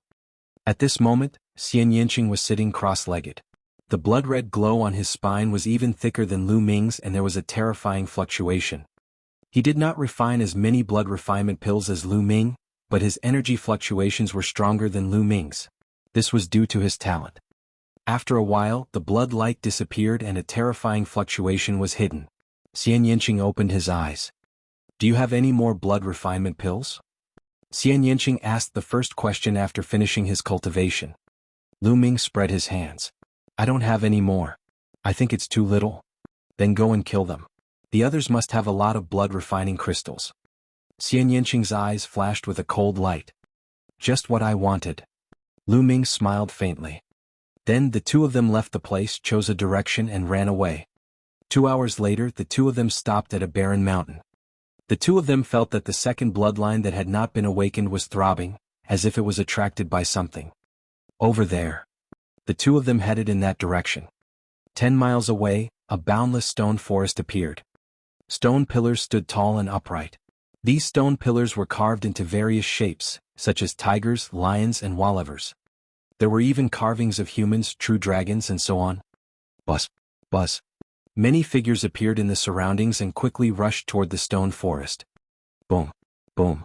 At this moment, Xian Yanqing was sitting cross-legged. The blood-red glow on his spine was even thicker than Lu Ming's and there was a terrifying fluctuation. He did not refine as many blood refinement pills as Lu Ming, but his energy fluctuations were stronger than Lu Ming's. This was due to his talent. After a while, the blood light disappeared and a terrifying fluctuation was hidden. Xian Yanqing opened his eyes. Do you have any more blood refinement pills? Xian Yanqing asked the first question after finishing his cultivation. Lu Ming spread his hands. I don't have any more. I think it's too little. Then go and kill them. The others must have a lot of blood refining crystals. Xian Yanqing's eyes flashed with a cold light. Just what I wanted. Lu Ming smiled faintly. Then the two of them left the place, chose a direction and ran away. 2 hours later, the two of them stopped at a barren mountain. The two of them felt that the second bloodline that had not been awakened was throbbing, as if it was attracted by something. Over there. The two of them headed in that direction. 10 miles away, a boundless stone forest appeared. Stone pillars stood tall and upright. These stone pillars were carved into various shapes, such as tigers, lions, and walevers. There were even carvings of humans, true dragons, and so on. Buzz. Buzz. Many figures appeared in the surroundings and quickly rushed toward the stone forest. Boom. Boom.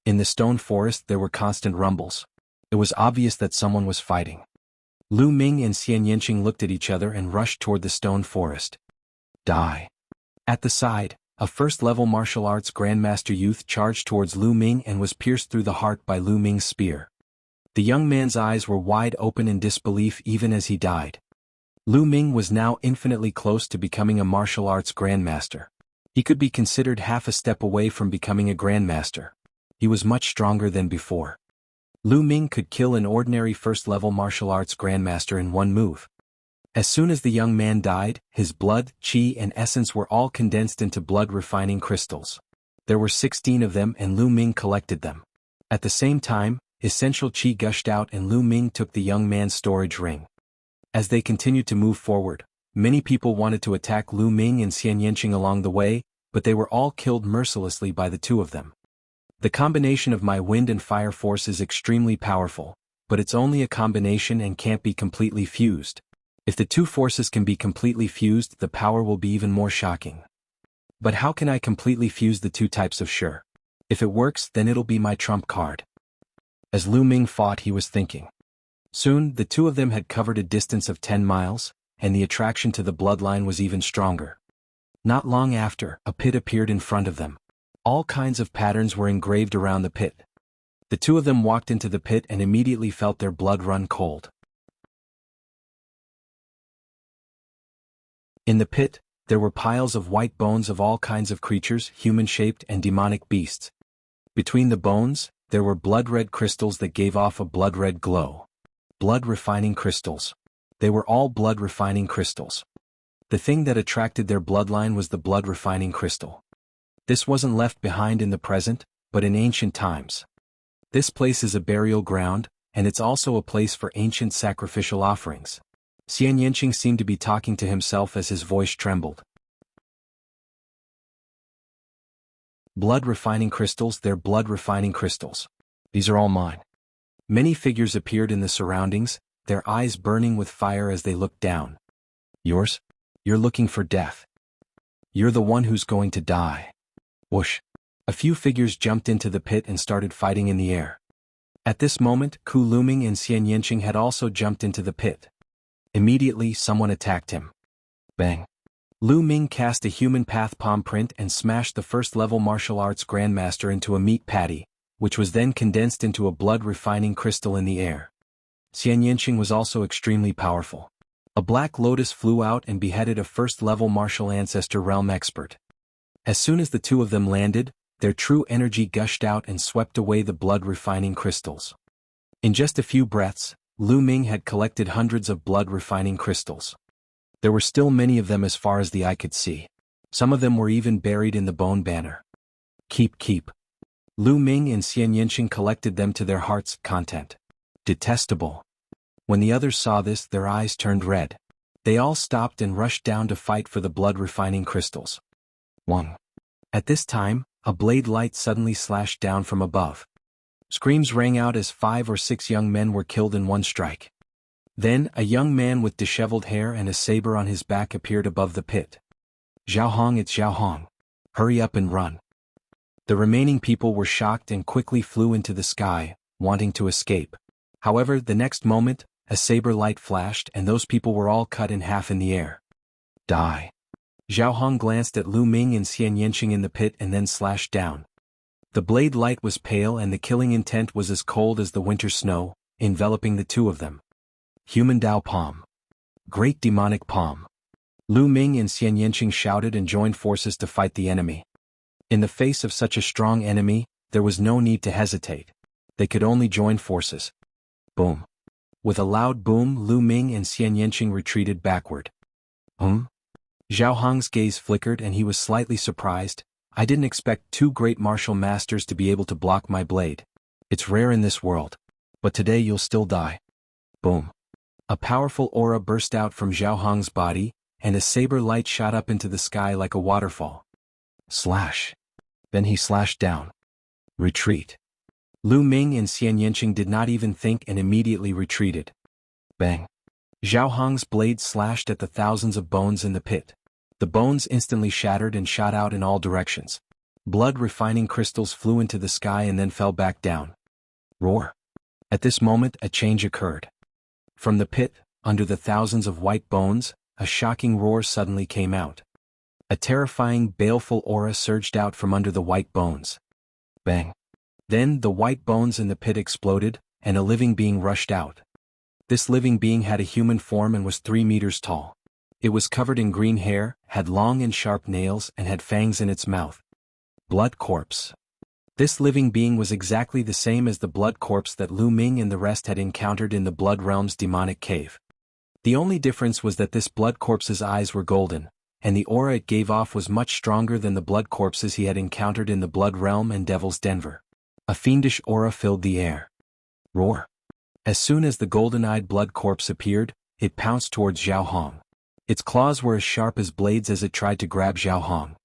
In the stone forest there were constant rumbles. It was obvious that someone was fighting. Lu Ming and Xian Yanqing looked at each other and rushed toward the stone forest. Die. At the side, a first-level martial arts grandmaster youth charged towards Lu Ming and was pierced through the heart by Lu Ming's spear. The young man's eyes were wide open in disbelief even as he died. Lu Ming was now infinitely close to becoming a martial arts grandmaster. He could be considered half a step away from becoming a grandmaster. He was much stronger than before. Lu Ming could kill an ordinary first-level martial arts grandmaster in one move. As soon as the young man died, his blood, qi and essence were all condensed into blood-refining crystals. There were 16 of them and Lu Ming collected them. At the same time, essential qi gushed out and Lu Ming took the young man's storage ring. As they continued to move forward, many people wanted to attack Lu Ming and Xian Yanqing along the way, but they were all killed mercilessly by the two of them. The combination of my wind and fire force is extremely powerful, but it's only a combination and can't be completely fused. If the two forces can be completely fused, the power will be even more shocking. But how can I completely fuse the two types of Shi? If it works, then it'll be my trump card. As Lu Ming fought, he was thinking. Soon, the two of them had covered a distance of 10 miles, and the attraction to the bloodline was even stronger. Not long after, a pit appeared in front of them. All kinds of patterns were engraved around the pit. The two of them walked into the pit and immediately felt their blood run cold. In the pit, there were piles of white bones of all kinds of creatures, human-shaped and demonic beasts. Between the bones, there were blood-red crystals that gave off a blood-red glow. Blood-refining crystals. They were all blood-refining crystals. The thing that attracted their bloodline was the blood-refining crystal. This wasn't left behind in the present, but in ancient times. This place is a burial ground, and it's also a place for ancient sacrificial offerings. Xian Yanqing seemed to be talking to himself as his voice trembled. Blood-refining crystals, they're blood-refining crystals. These are all mine. Many figures appeared in the surroundings, their eyes burning with fire as they looked down. Yours? You're looking for death. You're the one who's going to die. Whoosh. A few figures jumped into the pit and started fighting in the air. At this moment, Ku Luming and Xian Yanqing had also jumped into the pit. Immediately, someone attacked him. Bang. Lu Ming cast a human path palm print and smashed the first-level martial arts grandmaster into a meat patty, which was then condensed into a blood-refining crystal in the air. Xian Yanqing was also extremely powerful. A black lotus flew out and beheaded a first-level martial ancestor realm expert. As soon as the two of them landed, their true energy gushed out and swept away the blood-refining crystals. In just a few breaths, Lu Ming had collected hundreds of blood-refining crystals. There were still many of them as far as the eye could see. Some of them were even buried in the bone banner. Keep. Lu Ming and Xian Yanqing collected them to their heart's content. Detestable. When the others saw this, their eyes turned red. They all stopped and rushed down to fight for the blood-refining crystals. 1. At this time, a blade light suddenly slashed down from above. Screams rang out as 5 or 6 young men were killed in one strike. Then, a young man with disheveled hair and a saber on his back appeared above the pit. Xiaohong, it's Xiaohong. Hurry up and run. The remaining people were shocked and quickly flew into the sky, wanting to escape. However, the next moment, a saber light flashed and those people were all cut in half in the air. Die. Xiaohong glanced at Lu Ming and Xian Yanqing in the pit and then slashed down. The blade light was pale and the killing intent was as cold as the winter snow, enveloping the two of them. Human Dao Palm. Great demonic palm. Lu Ming and Xian Yanqing shouted and joined forces to fight the enemy. In the face of such a strong enemy, there was no need to hesitate. They could only join forces. Boom. With a loud boom, Lu Ming and Xian Yanqing retreated backward. Zhao Hong's gaze flickered and he was slightly surprised. I didn't expect 2 great martial masters to be able to block my blade. It's rare in this world. But today you'll still die. Boom. A powerful aura burst out from Zhao Hong's body, and a saber light shot up into the sky like a waterfall. Slash. Then he slashed down. Retreat. Lu Ming and Xian Yanqing did not even think and immediately retreated. Bang. Zhao Hong's blade slashed at the thousands of bones in the pit. The bones instantly shattered and shot out in all directions. Blood-refining crystals flew into the sky and then fell back down. Roar. At this moment, a change occurred. From the pit, under the thousands of white bones, a shocking roar suddenly came out. A terrifying, baleful aura surged out from under the white bones. Bang. Then, the white bones in the pit exploded, and a living being rushed out. This living being had a human form and was 3 meters tall. It was covered in green hair, had long and sharp nails, and had fangs in its mouth. Blood corpse. This living being was exactly the same as the blood corpse that Lu Ming and the rest had encountered in the Blood Realm's demonic cave. The only difference was that this blood corpse's eyes were golden, and the aura it gave off was much stronger than the blood corpses he had encountered in the Blood Realm and Devil's Denver. A fiendish aura filled the air. Roar. As soon as the golden-eyed blood corpse appeared, it pounced towards Zhao Hong. Its claws were as sharp as blades as it tried to grab Zhao Hong.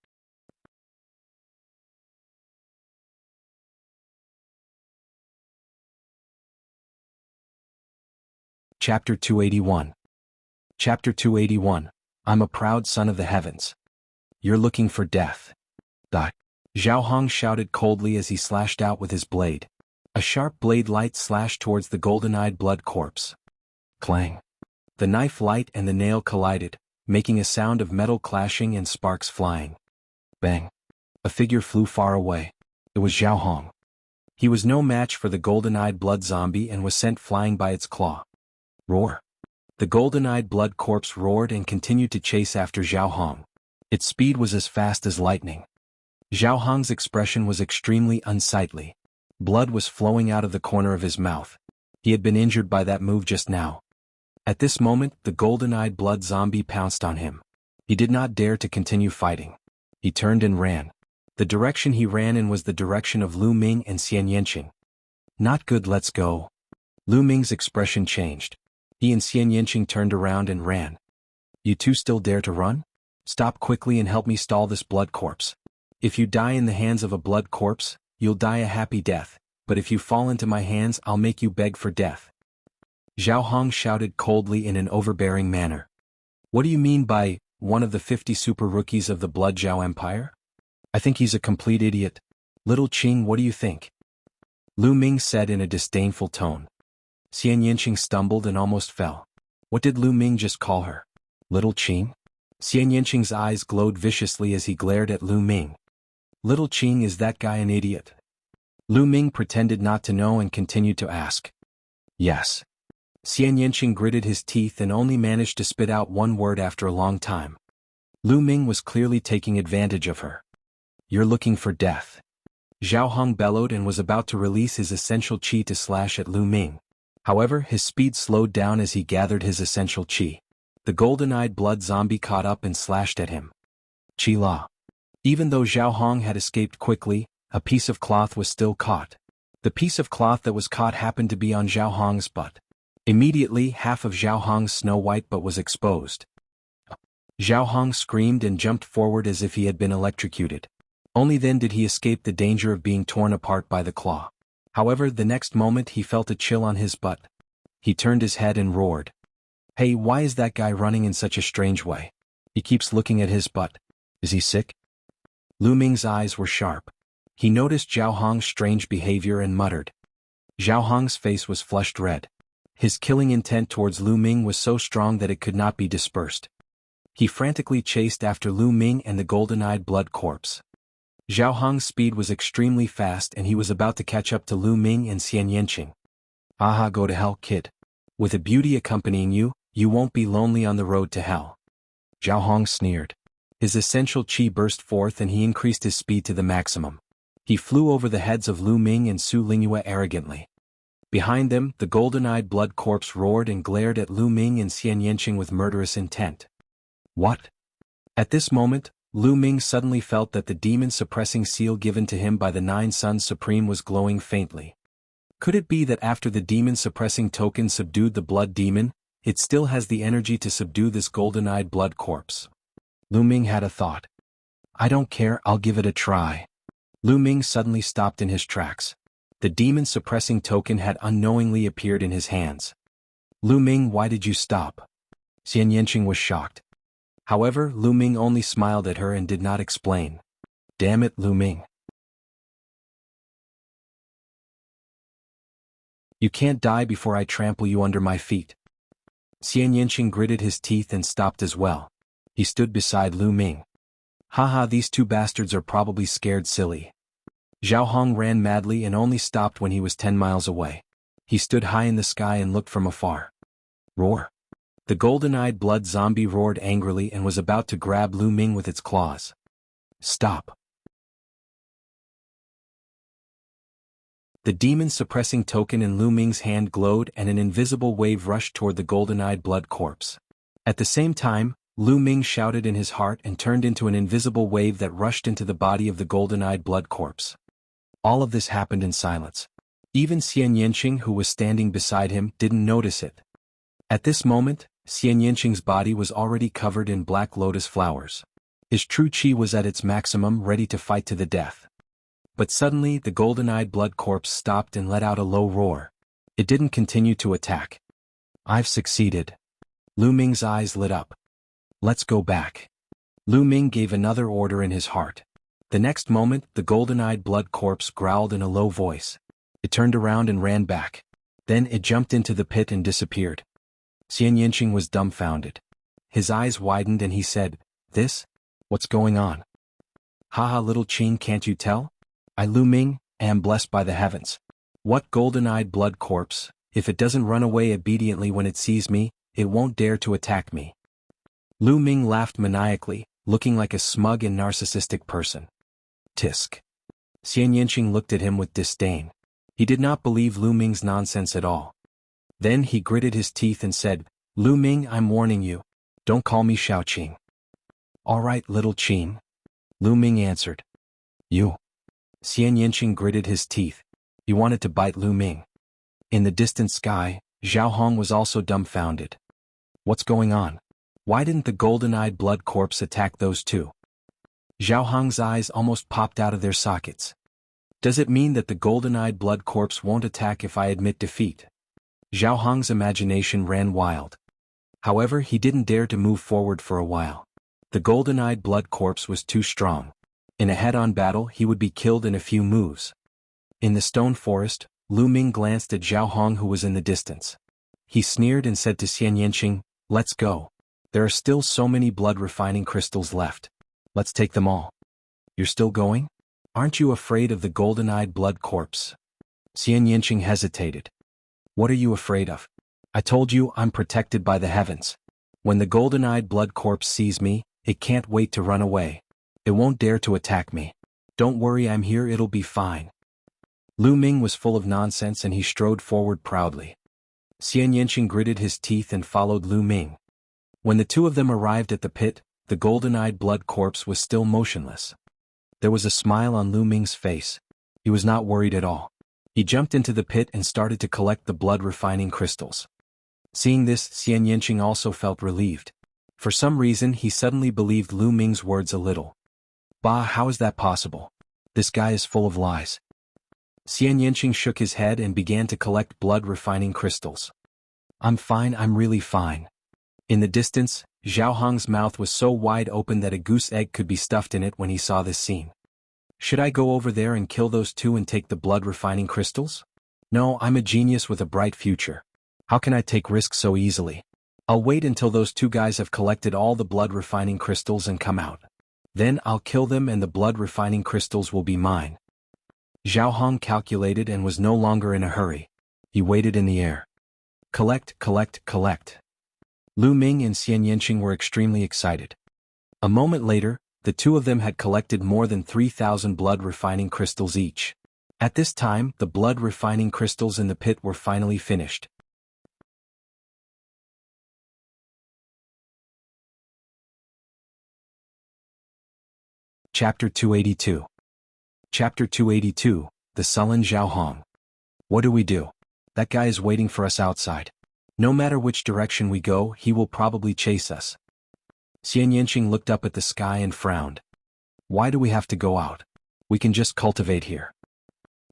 Chapter 281. Chapter 281. I'm a proud son of the heavens. You're looking for death. Die. Zhao Hong shouted coldly as he slashed out with his blade. A sharp blade light slashed towards the golden-eyed blood corpse. Clang. The knife light and the nail collided, making a sound of metal clashing and sparks flying. Bang. A figure flew far away. It was Zhao Hong. He was no match for the golden-eyed blood zombie and was sent flying by its claw. Roar! The golden-eyed blood corpse roared and continued to chase after Zhao Hong. Its speed was as fast as lightning. Zhao Hong's expression was extremely unsightly. Blood was flowing out of the corner of his mouth. He had been injured by that move just now. At this moment, the golden-eyed blood zombie pounced on him. He did not dare to continue fighting. He turned and ran. The direction he ran in was the direction of Lu Ming and Xian Yanqing. Not good, let's go. Lu Ming's expression changed. He and Xian Yanqing turned around and ran. You two still dare to run? Stop quickly and help me stall this blood corpse. If you die in the hands of a blood corpse, you'll die a happy death, but if you fall into my hands I'll make you beg for death. Zhao Hong shouted coldly in an overbearing manner. What do you mean by, one of the 50 super rookies of the Blood Zhao Empire? I think he's a complete idiot. Little Qing, what do you think? Lu Ming said in a disdainful tone. Xian Yanqing stumbled and almost fell. What did Lu Ming just call her? Little Qing? Xian Yanqing's eyes glowed viciously as he glared at Lu Ming. Little Qing, is that guy an idiot? Lu Ming pretended not to know and continued to ask. Yes. Xian Yanqing gritted his teeth and only managed to spit out one word after a long time. Lu Ming was clearly taking advantage of her. You're looking for death. Zhao Hong bellowed and was about to release his essential qi to slash at Lu Ming. However, his speed slowed down as he gathered his essential qi. The golden-eyed blood zombie caught up and slashed at him. Qi La. Even though Zhao Hong had escaped quickly, a piece of cloth was still caught. The piece of cloth that was caught happened to be on Zhao Hong's butt. Immediately, half of Zhao Hong's snow-white butt was exposed. Zhao Hong screamed and jumped forward as if he had been electrocuted. Only then did he escape the danger of being torn apart by the claw. However, the next moment he felt a chill on his butt. He turned his head and roared. Hey, why is that guy running in such a strange way? He keeps looking at his butt. Is he sick? Lu Ming's eyes were sharp. He noticed Zhao Hong's strange behavior and muttered. Zhao Hong's face was flushed red. His killing intent towards Lu Ming was so strong that it could not be dispersed. He frantically chased after Lu Ming and the golden-eyed blood corpse. Zhao Hong's speed was extremely fast and he was about to catch up to Lu Ming and Xian Yanqing. Aha, go to hell, kid. With a beauty accompanying you, you won't be lonely on the road to hell. Zhao Hong sneered. His essential qi burst forth and he increased his speed to the maximum. He flew over the heads of Lu Ming and Su Lingyue arrogantly. Behind them, the golden-eyed blood corpse roared and glared at Lu Ming and Xian Yanqing with murderous intent. What? At this moment, Lu Ming suddenly felt that the demon-suppressing seal given to him by the Nine Suns Supreme was glowing faintly. Could it be that after the demon-suppressing token subdued the blood demon, it still has the energy to subdue this golden-eyed blood corpse? Lu Ming had a thought. I don't care, I'll give it a try. Lu Ming suddenly stopped in his tracks. The demon-suppressing token had unknowingly appeared in his hands. Lu Ming, why did you stop? Xian Yanqing was shocked. However, Lu Ming only smiled at her and did not explain. Damn it, Lu Ming. You can't die before I trample you under my feet. Xian Yanqing gritted his teeth and stopped as well. He stood beside Lu Ming. Haha, these two bastards are probably scared silly. Zhao Hong ran madly and only stopped when he was 10 miles away. He stood high in the sky and looked from afar. Roar. The golden-eyed blood zombie roared angrily and was about to grab Lu Ming with its claws. Stop. The demon-suppressing token in Lu Ming's hand glowed and an invisible wave rushed toward the golden-eyed blood corpse. At the same time, Lu Ming shouted in his heart and turned into an invisible wave that rushed into the body of the golden-eyed blood corpse. All of this happened in silence. Even Xian Yanqing, who was standing beside him, didn't notice it. At this moment, Xian Yanqing's body was already covered in black lotus flowers. His true qi was at its maximum, ready to fight to the death. But suddenly the golden-eyed blood corpse stopped and let out a low roar. It didn't continue to attack. I've succeeded. Lu Ming's eyes lit up. Let's go back. Lu Ming gave another order in his heart. The next moment, the golden-eyed blood corpse growled in a low voice. It turned around and ran back. Then it jumped into the pit and disappeared. Xian Yanqing was dumbfounded. His eyes widened and he said, This? What's going on? Haha, little Qing, can't you tell? I Lu Ming, am blessed by the heavens. What golden-eyed blood corpse, if it doesn't run away obediently when it sees me, it won't dare to attack me. Lu Ming laughed maniacally, looking like a smug and narcissistic person. Tisk. Xian Yanqing looked at him with disdain. He did not believe Lu Ming's nonsense at all. Then he gritted his teeth and said, Lu Ming, I'm warning you. Don't call me Xiao Qing. All right, little Qing. Lu Ming answered. You. Xian Yanqing gritted his teeth. He wanted to bite Lu Ming. In the distant sky, Zhao Hong was also dumbfounded. What's going on? Why didn't the golden-eyed blood corpse attack those two? Zhao Hong's eyes almost popped out of their sockets. Does it mean that the golden-eyed blood corpse won't attack if I admit defeat? Zhao Hong's imagination ran wild. However, he didn't dare to move forward for a while. The golden-eyed blood corpse was too strong. In a head-on battle, he would be killed in a few moves. In the stone forest, Lu Ming glanced at Zhao Hong, who was in the distance. He sneered and said to Xian Yanqing, Let's go. There are still so many blood-refining crystals left. Let's take them all. You're still going? Aren't you afraid of the golden-eyed blood corpse? Xian Yanqing hesitated. What are you afraid of? I told you I'm protected by the heavens. When the golden-eyed blood corpse sees me, it can't wait to run away. It won't dare to attack me. Don't worry, I'm here, it'll be fine. Lu Ming was full of nonsense and he strode forward proudly. Xian Yanqing gritted his teeth and followed Lu Ming. When the two of them arrived at the pit, the golden-eyed blood corpse was still motionless. There was a smile on Lu Ming's face. He was not worried at all. He jumped into the pit and started to collect the blood-refining crystals. Seeing this, Xian Yanqing also felt relieved. For some reason, he suddenly believed Lu Ming's words a little. Bah, how is that possible? This guy is full of lies. Xian Yanqing shook his head and began to collect blood-refining crystals. I'm fine, I'm really fine. In the distance, Zhao Hong's mouth was so wide open that a goose egg could be stuffed in it when he saw this scene. Should I go over there and kill those two and take the blood-refining crystals? No, I'm a genius with a bright future. How can I take risks so easily? I'll wait until those two guys have collected all the blood-refining crystals and come out. Then I'll kill them and the blood-refining crystals will be mine. Zhao Hong calculated and was no longer in a hurry. He waited in the air. Collect, collect, collect. Lu Ming and Xian Yanqing were extremely excited. A moment later, the two of them had collected more than 3,000 blood-refining crystals each. At this time, the blood-refining crystals in the pit were finally finished. Chapter 282. Chapter 282, The Sullen Zhao Hong. What do we do? That guy is waiting for us outside. No matter which direction we go, he will probably chase us. Xian Yanqing looked up at the sky and frowned. Why do we have to go out? We can just cultivate here.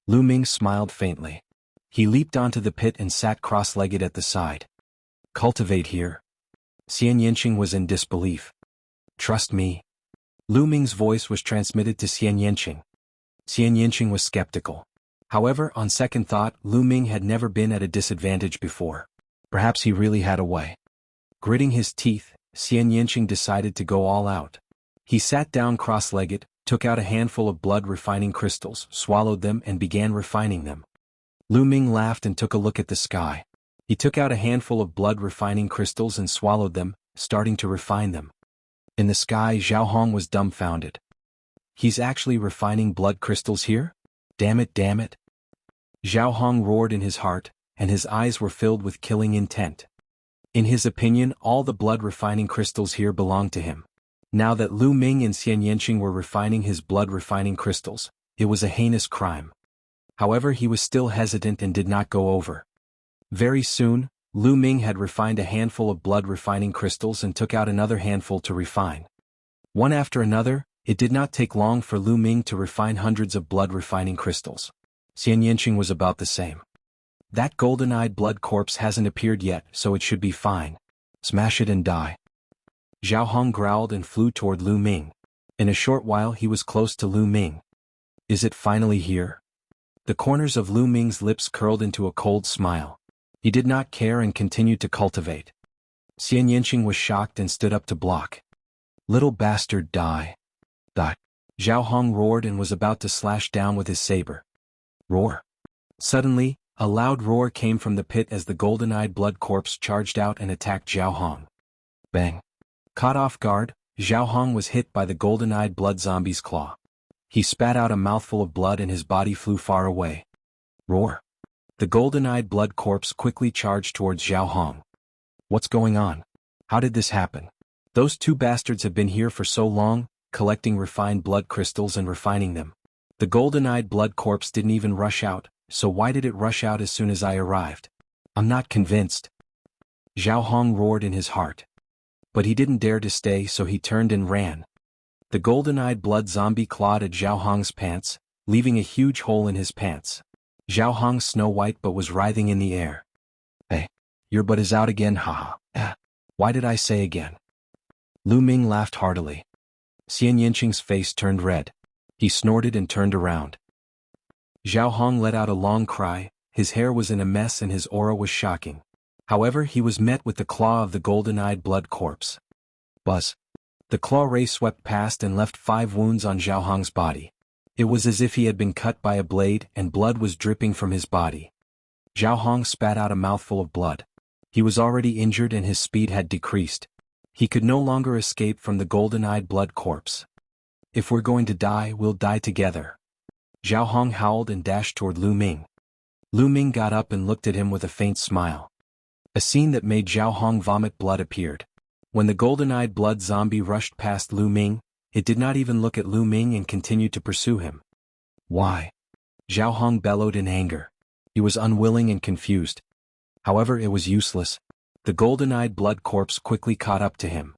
Lu Ming smiled faintly. He leaped onto the pit and sat cross-legged at the side. Cultivate here? Xian Yanqing was in disbelief. Trust me. Lu Ming's voice was transmitted to Xian Yanqing. Xian Yanqing was skeptical. However, on second thought, Lu Ming had never been at a disadvantage before. Perhaps he really had a way. Gritting his teeth, Xian Yanqing decided to go all out. He sat down cross-legged, took out a handful of blood-refining crystals, swallowed them and began refining them. Lu Ming laughed and took a look at the sky. He took out a handful of blood-refining crystals and swallowed them, starting to refine them. In the sky, Zhao Hong was dumbfounded. He's actually refining blood crystals here? Damn it, damn it. Zhao Hong roared in his heart, and his eyes were filled with killing intent. In his opinion, all the blood-refining crystals here belonged to him. Now that Lu Ming and Xian Yanqing were refining his blood-refining crystals, it was a heinous crime. However, he was still hesitant and did not go over. Very soon, Lu Ming had refined a handful of blood-refining crystals and took out another handful to refine. One after another, it did not take long for Lu Ming to refine hundreds of blood-refining crystals. Xian Yanqing was about the same. That golden-eyed blood corpse hasn't appeared yet, so it should be fine. Smash it and die. Zhao Hong growled and flew toward Lu Ming. In a short while he was close to Lu Ming. Is it finally here? The corners of Lu Ming's lips curled into a cold smile. He did not care and continued to cultivate. Xian Yanqing was shocked and stood up to block. Little bastard, die. Zhao Hong roared and was about to slash down with his saber. Roar. Suddenly, a loud roar came from the pit as the golden-eyed blood corpse charged out and attacked Zhao Hong. Bang. Caught off guard, Zhao Hong was hit by the golden-eyed blood zombie's claw. He spat out a mouthful of blood and his body flew far away. Roar. The golden-eyed blood corpse quickly charged towards Zhao Hong. What's going on? How did this happen? Those two bastards have been here for so long, collecting refined blood crystals and refining them. The golden-eyed blood corpse didn't even rush out, so why did it rush out as soon as I arrived? I'm not convinced. Zhao Hong roared in his heart. But he didn't dare to stay, so he turned and ran. The golden-eyed blood zombie clawed at Zhao Hong's pants, leaving a huge hole in his pants. Zhao Hong Snow White but was writhing in the air. Hey, your butt is out again, haha. Why did I say again? Lu Ming laughed heartily. Xian Yinqing's face turned red. He snorted and turned around. Zhao Hong let out a long cry, his hair was in a mess and his aura was shocking. However, he was met with the claw of the golden-eyed blood corpse. Buzz. The claw ray swept past and left 5 wounds on Zhao Hong's body. It was as if he had been cut by a blade and blood was dripping from his body. Zhao Hong spat out a mouthful of blood. He was already injured and his speed had decreased. He could no longer escape from the golden-eyed blood corpse. If we're going to die, we'll die together. Zhao Hong howled and dashed toward Lu Ming. Lu Ming got up and looked at him with a faint smile. A scene that made Zhao Hong vomit blood appeared. When the golden-eyed blood zombie rushed past Lu Ming, it did not even look at Lu Ming and continued to pursue him. Why? Zhao Hong bellowed in anger. He was unwilling and confused. However, it was useless. The golden-eyed blood corpse quickly caught up to him.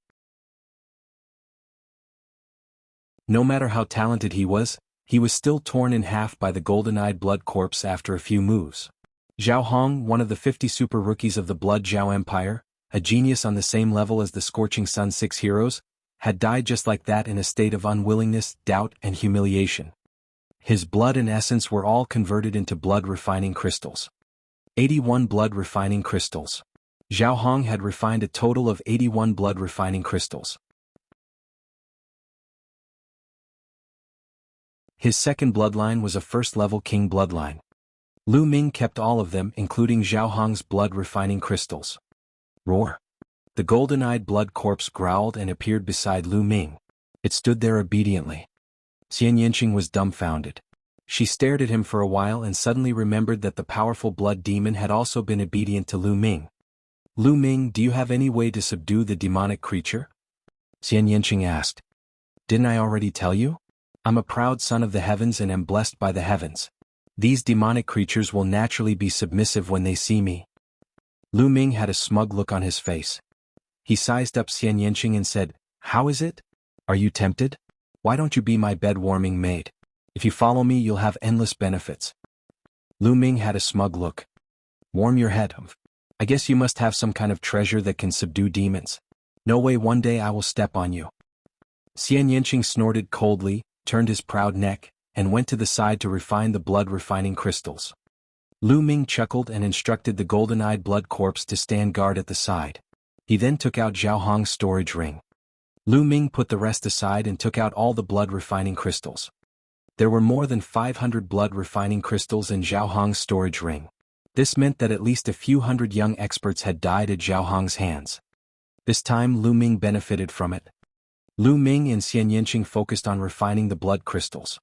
No matter how talented he was still torn in half by the golden-eyed blood corpse after a few moves. Zhao Hong, one of the 50 super rookies of the Blood Zhao Empire, a genius on the same level as the Scorching Sun 6 heroes, had died just like that in a state of unwillingness, doubt, and humiliation. His blood and essence were all converted into blood refining crystals. 81 blood refining crystals. Zhao Hong had refined a total of 81 blood refining crystals. His second bloodline was a first-level king bloodline. Lu Ming kept all of them, including Zhao Hong's blood refining crystals. Roar. The golden-eyed blood corpse growled and appeared beside Lu Ming. It stood there obediently. Xian Yinqing was dumbfounded. She stared at him for a while and suddenly remembered that the powerful blood demon had also been obedient to Lu Ming. Lu Ming, do you have any way to subdue the demonic creature? Xian Yinqing asked. Didn't I already tell you? I'm a proud son of the heavens and am blessed by the heavens. These demonic creatures will naturally be submissive when they see me. Lu Ming had a smug look on his face. He sized up Xian Yinqing and said, How is it? Are you tempted? Why don't you be my bed-warming maid? If you follow me, you'll have endless benefits. Lu Ming had a smug look. Warm your head. I guess you must have some kind of treasure that can subdue demons. No way, one day I will step on you. Xian Yinqing snorted coldly, turned his proud neck, and went to the side to refine the blood-refining crystals. Lu Ming chuckled and instructed the golden-eyed blood corpse to stand guard at the side. He then took out Zhao Hong's storage ring. Lu Ming put the rest aside and took out all the blood-refining crystals. There were more than 500 blood-refining crystals in Zhao Hong's storage ring. This meant that at least a few hundred young experts had died at Zhao Hong's hands. This time Lu Ming benefited from it. Lu Ming and Xian Yinqing focused on refining the blood crystals.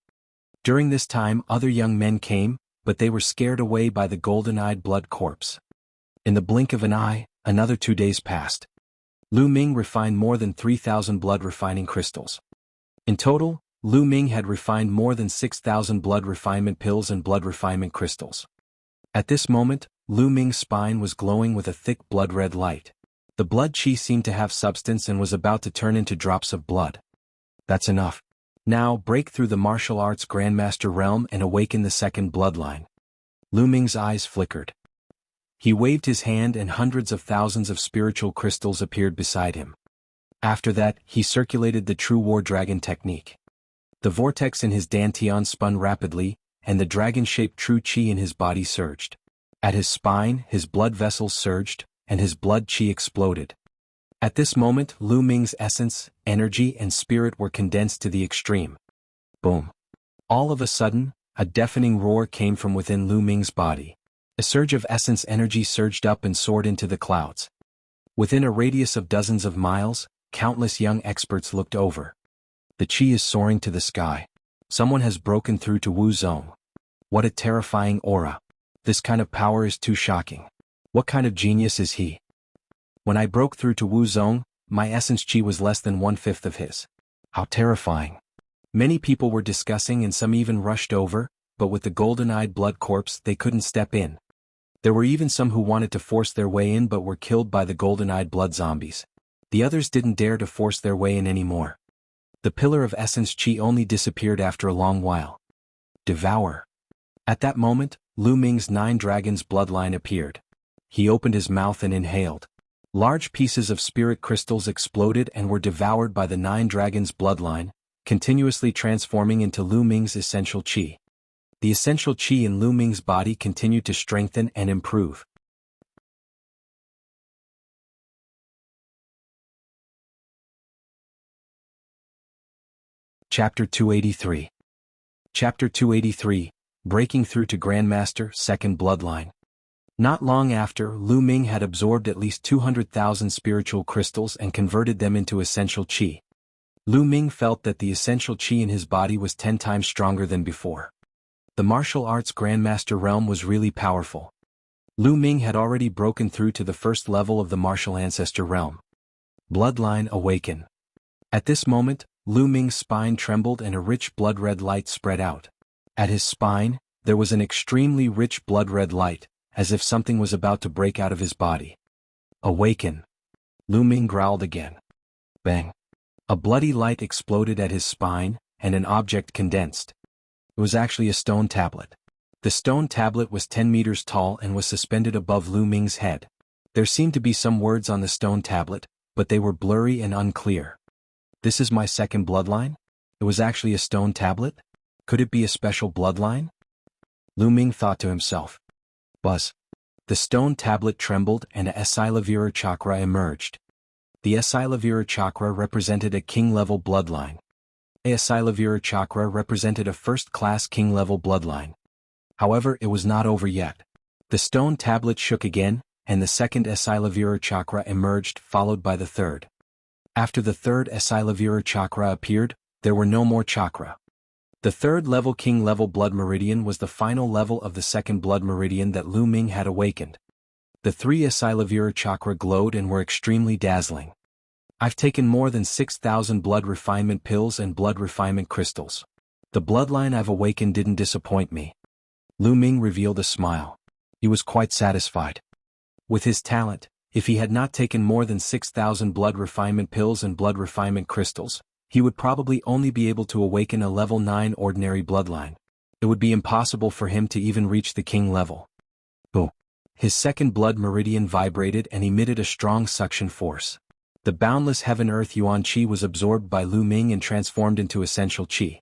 During this time other young men came, but they were scared away by the golden-eyed blood corpse. In the blink of an eye, another 2 days passed. Lu Ming refined more than 3,000 blood-refining crystals. In total, Lu Ming had refined more than 6,000 blood refinement pills and blood refinement crystals. At this moment, Lu Ming's spine was glowing with a thick blood-red light. The blood qi seemed to have substance and was about to turn into drops of blood. That's enough. Now break through the martial arts Grandmaster realm and awaken the second bloodline. Lu Ming's eyes flickered. He waved his hand and hundreds of thousands of spiritual crystals appeared beside him. After that, he circulated the true war dragon technique. The vortex in his dantian spun rapidly, and the dragon-shaped true qi in his body surged. At his spine, his blood vessels surged, and his blood qi exploded. At this moment, Lu Ming's essence, energy and spirit were condensed to the extreme. Boom. All of a sudden, A deafening roar came from within Lu Ming's body. A surge of essence energy surged up and soared into the clouds. Within a radius of dozens of miles, countless young experts looked over. The qi is soaring to the sky. Someone has broken through to Wu Zong. What a terrifying aura. This kind of power is too shocking. What kind of genius is he? When I broke through to Wu Zong, my essence qi was less than 1/5 of his. How terrifying. Many people were discussing and some even rushed over, but with the golden-eyed blood corpse they couldn't step in. There were even some who wanted to force their way in but were killed by the golden-eyed blood zombies. The others didn't dare to force their way in anymore. The pillar of essence qi only disappeared after a long while. Devour. At that moment, Lu Ming's 9 dragons bloodline appeared. He opened his mouth and inhaled. Large pieces of spirit crystals exploded and were devoured by the 9 dragons bloodline, continuously transforming into Lu Ming's essential qi. The essential qi in Lu Ming's body continued to strengthen and improve. Chapter 283. Chapter 283, Breaking Through to Grandmaster, Second Bloodline. Not long after, Lu Ming had absorbed at least 200,000 spiritual crystals and converted them into essential qi. Lu Ming felt that the essential qi in his body was 10 times stronger than before. The martial arts Grandmaster realm was really powerful. Lu Ming had already broken through to the first level of the martial ancestor realm. Bloodline awaken. At this moment, Lu Ming's spine trembled and a rich blood-red light spread out. At his spine, there was an extremely rich blood-red light, as if something was about to break out of his body. Awaken. Lu Ming growled again. Bang. A bloody light exploded at his spine, and an object condensed. It was actually a stone tablet. The stone tablet was 10 meters tall and was suspended above Lu Ming's head. There seemed to be some words on the stone tablet, but they were blurry and unclear. This is my second bloodline? It was actually a stone tablet? Could it be a special bloodline? Lu Ming thought to himself. Buzz. The stone tablet trembled and a Esilavira chakra emerged. The Esilavira chakra represented a king-level bloodline. A Esilavira chakra represented a first-class king-level bloodline. However, it was not over yet. The stone tablet shook again, and the second Esilavira chakra emerged, followed by the third. After the third Esilavira chakra appeared, there were no more chakra. The third-level king-level blood meridian was the final level of the second blood meridian that Lu Ming had awakened. The 3 Esilavira chakra glowed and were extremely dazzling. I've taken more than 6,000 blood refinement pills and blood refinement crystals. The bloodline I've awakened didn't disappoint me. Lu Ming revealed a smile. He was quite satisfied. With his talent, if he had not taken more than 6,000 blood refinement pills and blood refinement crystals, he would probably only be able to awaken a level 9 ordinary bloodline. It would be impossible for him to even reach the king level. Oh! His second blood meridian vibrated and emitted a strong suction force. The boundless heaven-earth yuan qi was absorbed by Lu Ming and transformed into essential qi.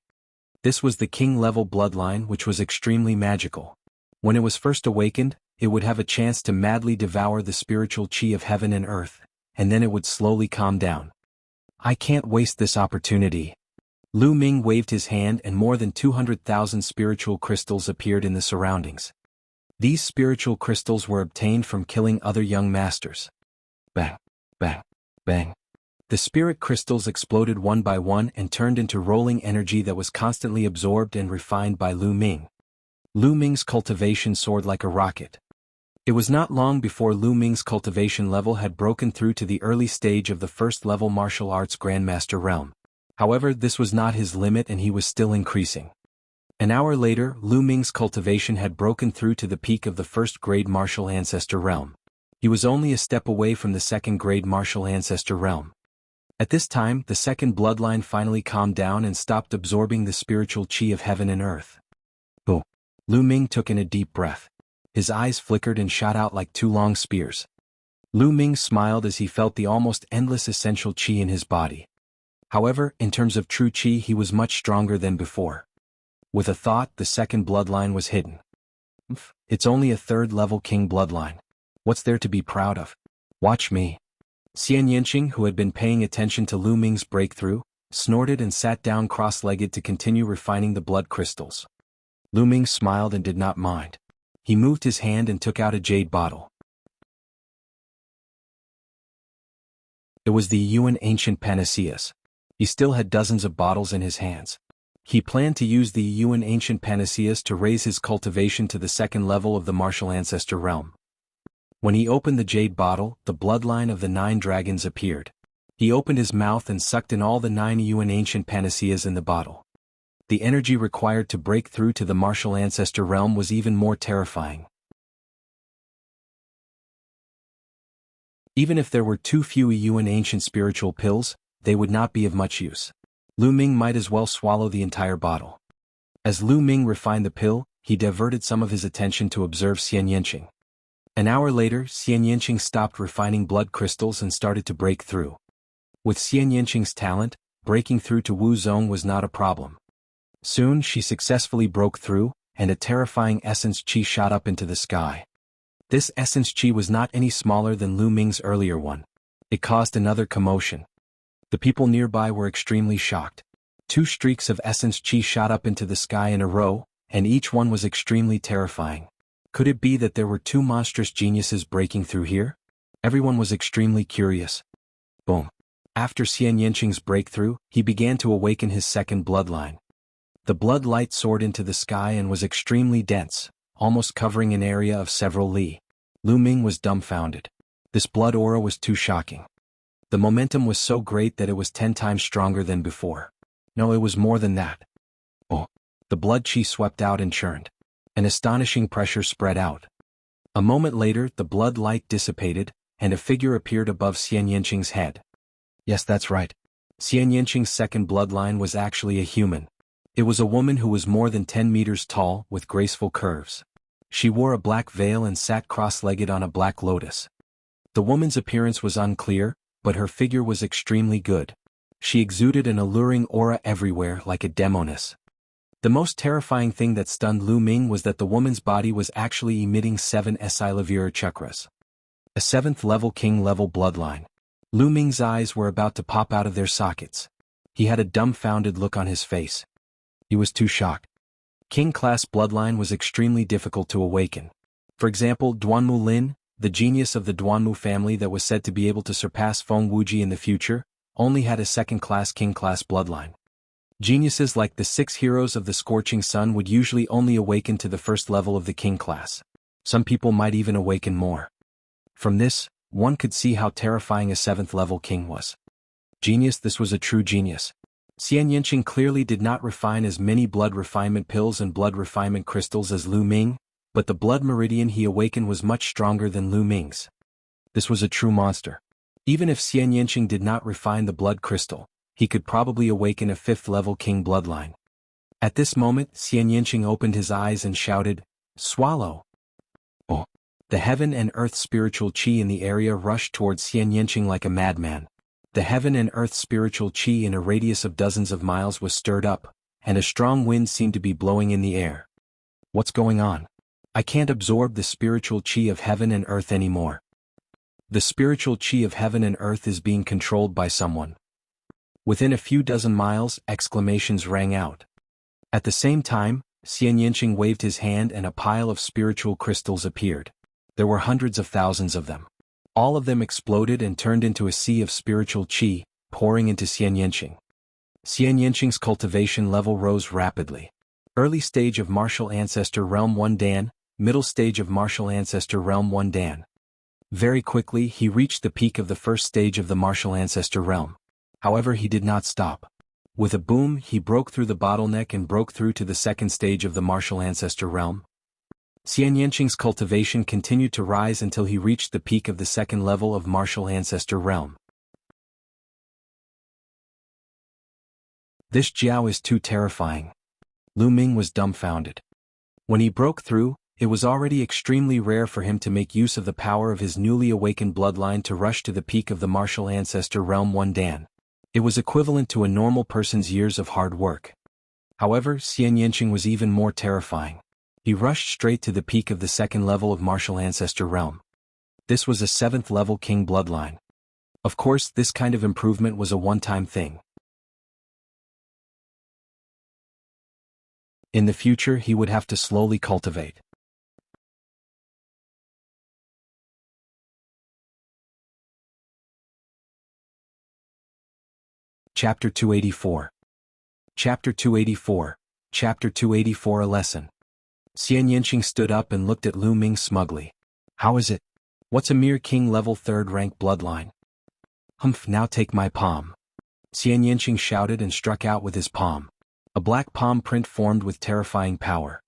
This was the king-level bloodline, which was extremely magical. When it was first awakened, it would have a chance to madly devour the spiritual qi of heaven and earth, and then it would slowly calm down. I can't waste this opportunity. Lu Ming waved his hand and more than 200,000 spiritual crystals appeared in the surroundings. These spiritual crystals were obtained from killing other young masters. Bang, bang, bang. The spirit crystals exploded one by one and turned into rolling energy that was constantly absorbed and refined by Lu Ming. Lu Ming's cultivation soared like a rocket. It was not long before Lu Ming's cultivation level had broken through to the early stage of the first-level martial arts Grandmaster realm. However, this was not his limit and he was still increasing. An hour later, Lu Ming's cultivation had broken through to the peak of the first-grade martial ancestor realm. He was only a step away from the second-grade martial ancestor realm. At this time, the second bloodline finally calmed down and stopped absorbing the spiritual qi of heaven and earth. Oh! Lu Ming took in a deep breath. His eyes flickered and shot out like 2 long spears. Lu Ming smiled as he felt the almost endless essential qi in his body. However, in terms of true qi, he was much stronger than before. With a thought, the second bloodline was hidden. It's only a third-level king bloodline. What's there to be proud of? Watch me. Xian Yinqing, who had been paying attention to Lu Ming's breakthrough, snorted and sat down cross-legged to continue refining the blood crystals. Lu Ming smiled and did not mind. He moved his hand and took out a jade bottle. It was the Yuan ancient panaceas. He still had dozens of bottles in his hands. He planned to use the Yuan ancient panaceas to raise his cultivation to the second level of the martial ancestor realm. When he opened the jade bottle, the bloodline of the 9 dragons appeared. He opened his mouth and sucked in all the 9 Yuan ancient panaceas in the bottle. The energy required to break through to the martial ancestor realm was even more terrifying. Even if there were too few Yuan ancient spiritual pills, they would not be of much use. Lu Ming might as well swallow the entire bottle. As Lu Ming refined the pill, he diverted some of his attention to observe Xian Yanqing. An hour later, Xian Yanqing stopped refining blood crystals and started to break through. With Xian Yanqing's talent, breaking through to Wu Zong was not a problem. Soon she successfully broke through, and a terrifying essence qi shot up into the sky. This essence qi was not any smaller than Lu Ming's earlier one. It caused another commotion. The people nearby were extremely shocked. 2 streaks of essence qi shot up into the sky in a row, and each one was extremely terrifying. Could it be that there were 2 monstrous geniuses breaking through here? Everyone was extremely curious. Boom. After Xian Yanqing's breakthrough, he began to awaken his second bloodline. The blood light soared into the sky and was extremely dense, almost covering an area of several li. Lu Ming was dumbfounded. This blood aura was too shocking. The momentum was so great that it was 10 times stronger than before. No, it was more than that. Oh! The blood qi swept out and churned. An astonishing pressure spread out. A moment later, the blood light dissipated, and a figure appeared above Xian Yanqing's head. Yes, that's right. Xian Yanqing's second bloodline was actually a human. It was a woman who was more than 10 meters tall, with graceful curves. She wore a black veil and sat cross-legged on a black lotus. The woman's appearance was unclear, but her figure was extremely good. She exuded an alluring aura everywhere like a demoness. The most terrifying thing that stunned Lu Ming was that the woman's body was actually emitting 7 Esilavira chakras. A 7th level king level bloodline. Lu Ming's eyes were about to pop out of their sockets. He had a dumbfounded look on his face. He was too shocked. King-class bloodline was extremely difficult to awaken. For example, Duanmu Lin, the genius of the Duanmu family that was said to be able to surpass Feng Wuji in the future, only had a 2nd-class king-class bloodline. Geniuses like the 6 heroes of the Scorching Sun would usually only awaken to the 1st level of the king class. Some people might even awaken more. From this, one could see how terrifying a 7th level king was. Genius, this was a true genius. Xian Yanqing clearly did not refine as many blood refinement pills and blood refinement crystals as Lu Ming, but the blood meridian he awakened was much stronger than Lu Ming's. This was a true monster. Even if Xian Yanqing did not refine the blood crystal, he could probably awaken a 5th level king bloodline. At this moment, Xian Yanqing opened his eyes and shouted, "Swallow!" Oh! The heaven and earth spiritual qi in the area rushed towards Xian Yanqing like a madman. The heaven and earth spiritual qi in a radius of dozens of miles was stirred up, and a strong wind seemed to be blowing in the air. What's going on? I can't absorb the spiritual qi of heaven and earth anymore. The spiritual qi of heaven and earth is being controlled by someone. Within a few dozen miles, exclamations rang out. At the same time, Xian Yanqing waved his hand and a pile of spiritual crystals appeared. There were hundreds of thousands of them. All of them exploded and turned into a sea of spiritual qi, pouring into Xian Yanqing. Xian Yanqing's cultivation level rose rapidly. Early stage of martial ancestor realm 1 Dan, middle stage of martial ancestor realm 1 Dan. Very quickly he reached the peak of the 1st stage of the martial ancestor realm. However, he did not stop. With a boom, he broke through the bottleneck and broke through to the 2nd stage of the martial ancestor realm. Xian Yanqing's cultivation continued to rise until he reached the peak of the 2nd level of martial ancestor realm. This Jiao is too terrifying. Lu Ming was dumbfounded. When he broke through, it was already extremely rare for him to make use of the power of his newly awakened bloodline to rush to the peak of the martial ancestor realm 1 Dan. It was equivalent to a normal person's years of hard work. However, Xian Yanqing was even more terrifying. He rushed straight to the peak of the 2nd level of martial ancestor realm. This was a 7th level king bloodline. Of course, this kind of improvement was a one-time thing. In the future he would have to slowly cultivate. Chapter 284. Chapter 284. Chapter 284 A lesson. Xian Yinqing stood up and looked at Lu Ming smugly. How is it? What's a mere king level 3rd rank bloodline? Humph, now take my palm. Xian Yinqing shouted and struck out with his palm. A black palm print formed with terrifying power.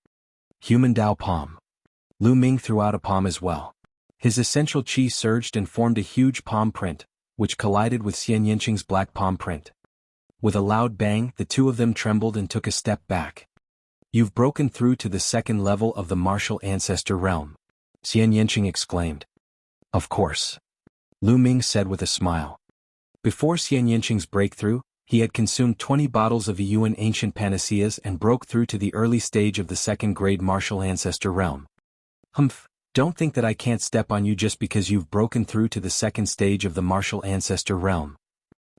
Human Dao palm. Lu Ming threw out a palm as well. His essential qi surged and formed a huge palm print, which collided with Xian Yinqing's black palm print. With a loud bang, the two of them trembled and took a step back. You've broken through to the 2nd level of the martial ancestor realm, Xian Yinqing exclaimed. Of course. Lu Ming said with a smile. Before Xian Yinqing's breakthrough, he had consumed 20 bottles of Yuan ancient panaceas and broke through to the early stage of the 2nd grade martial ancestor realm. Humph, don't think that I can't step on you just because you've broken through to the 2nd stage of the martial ancestor realm.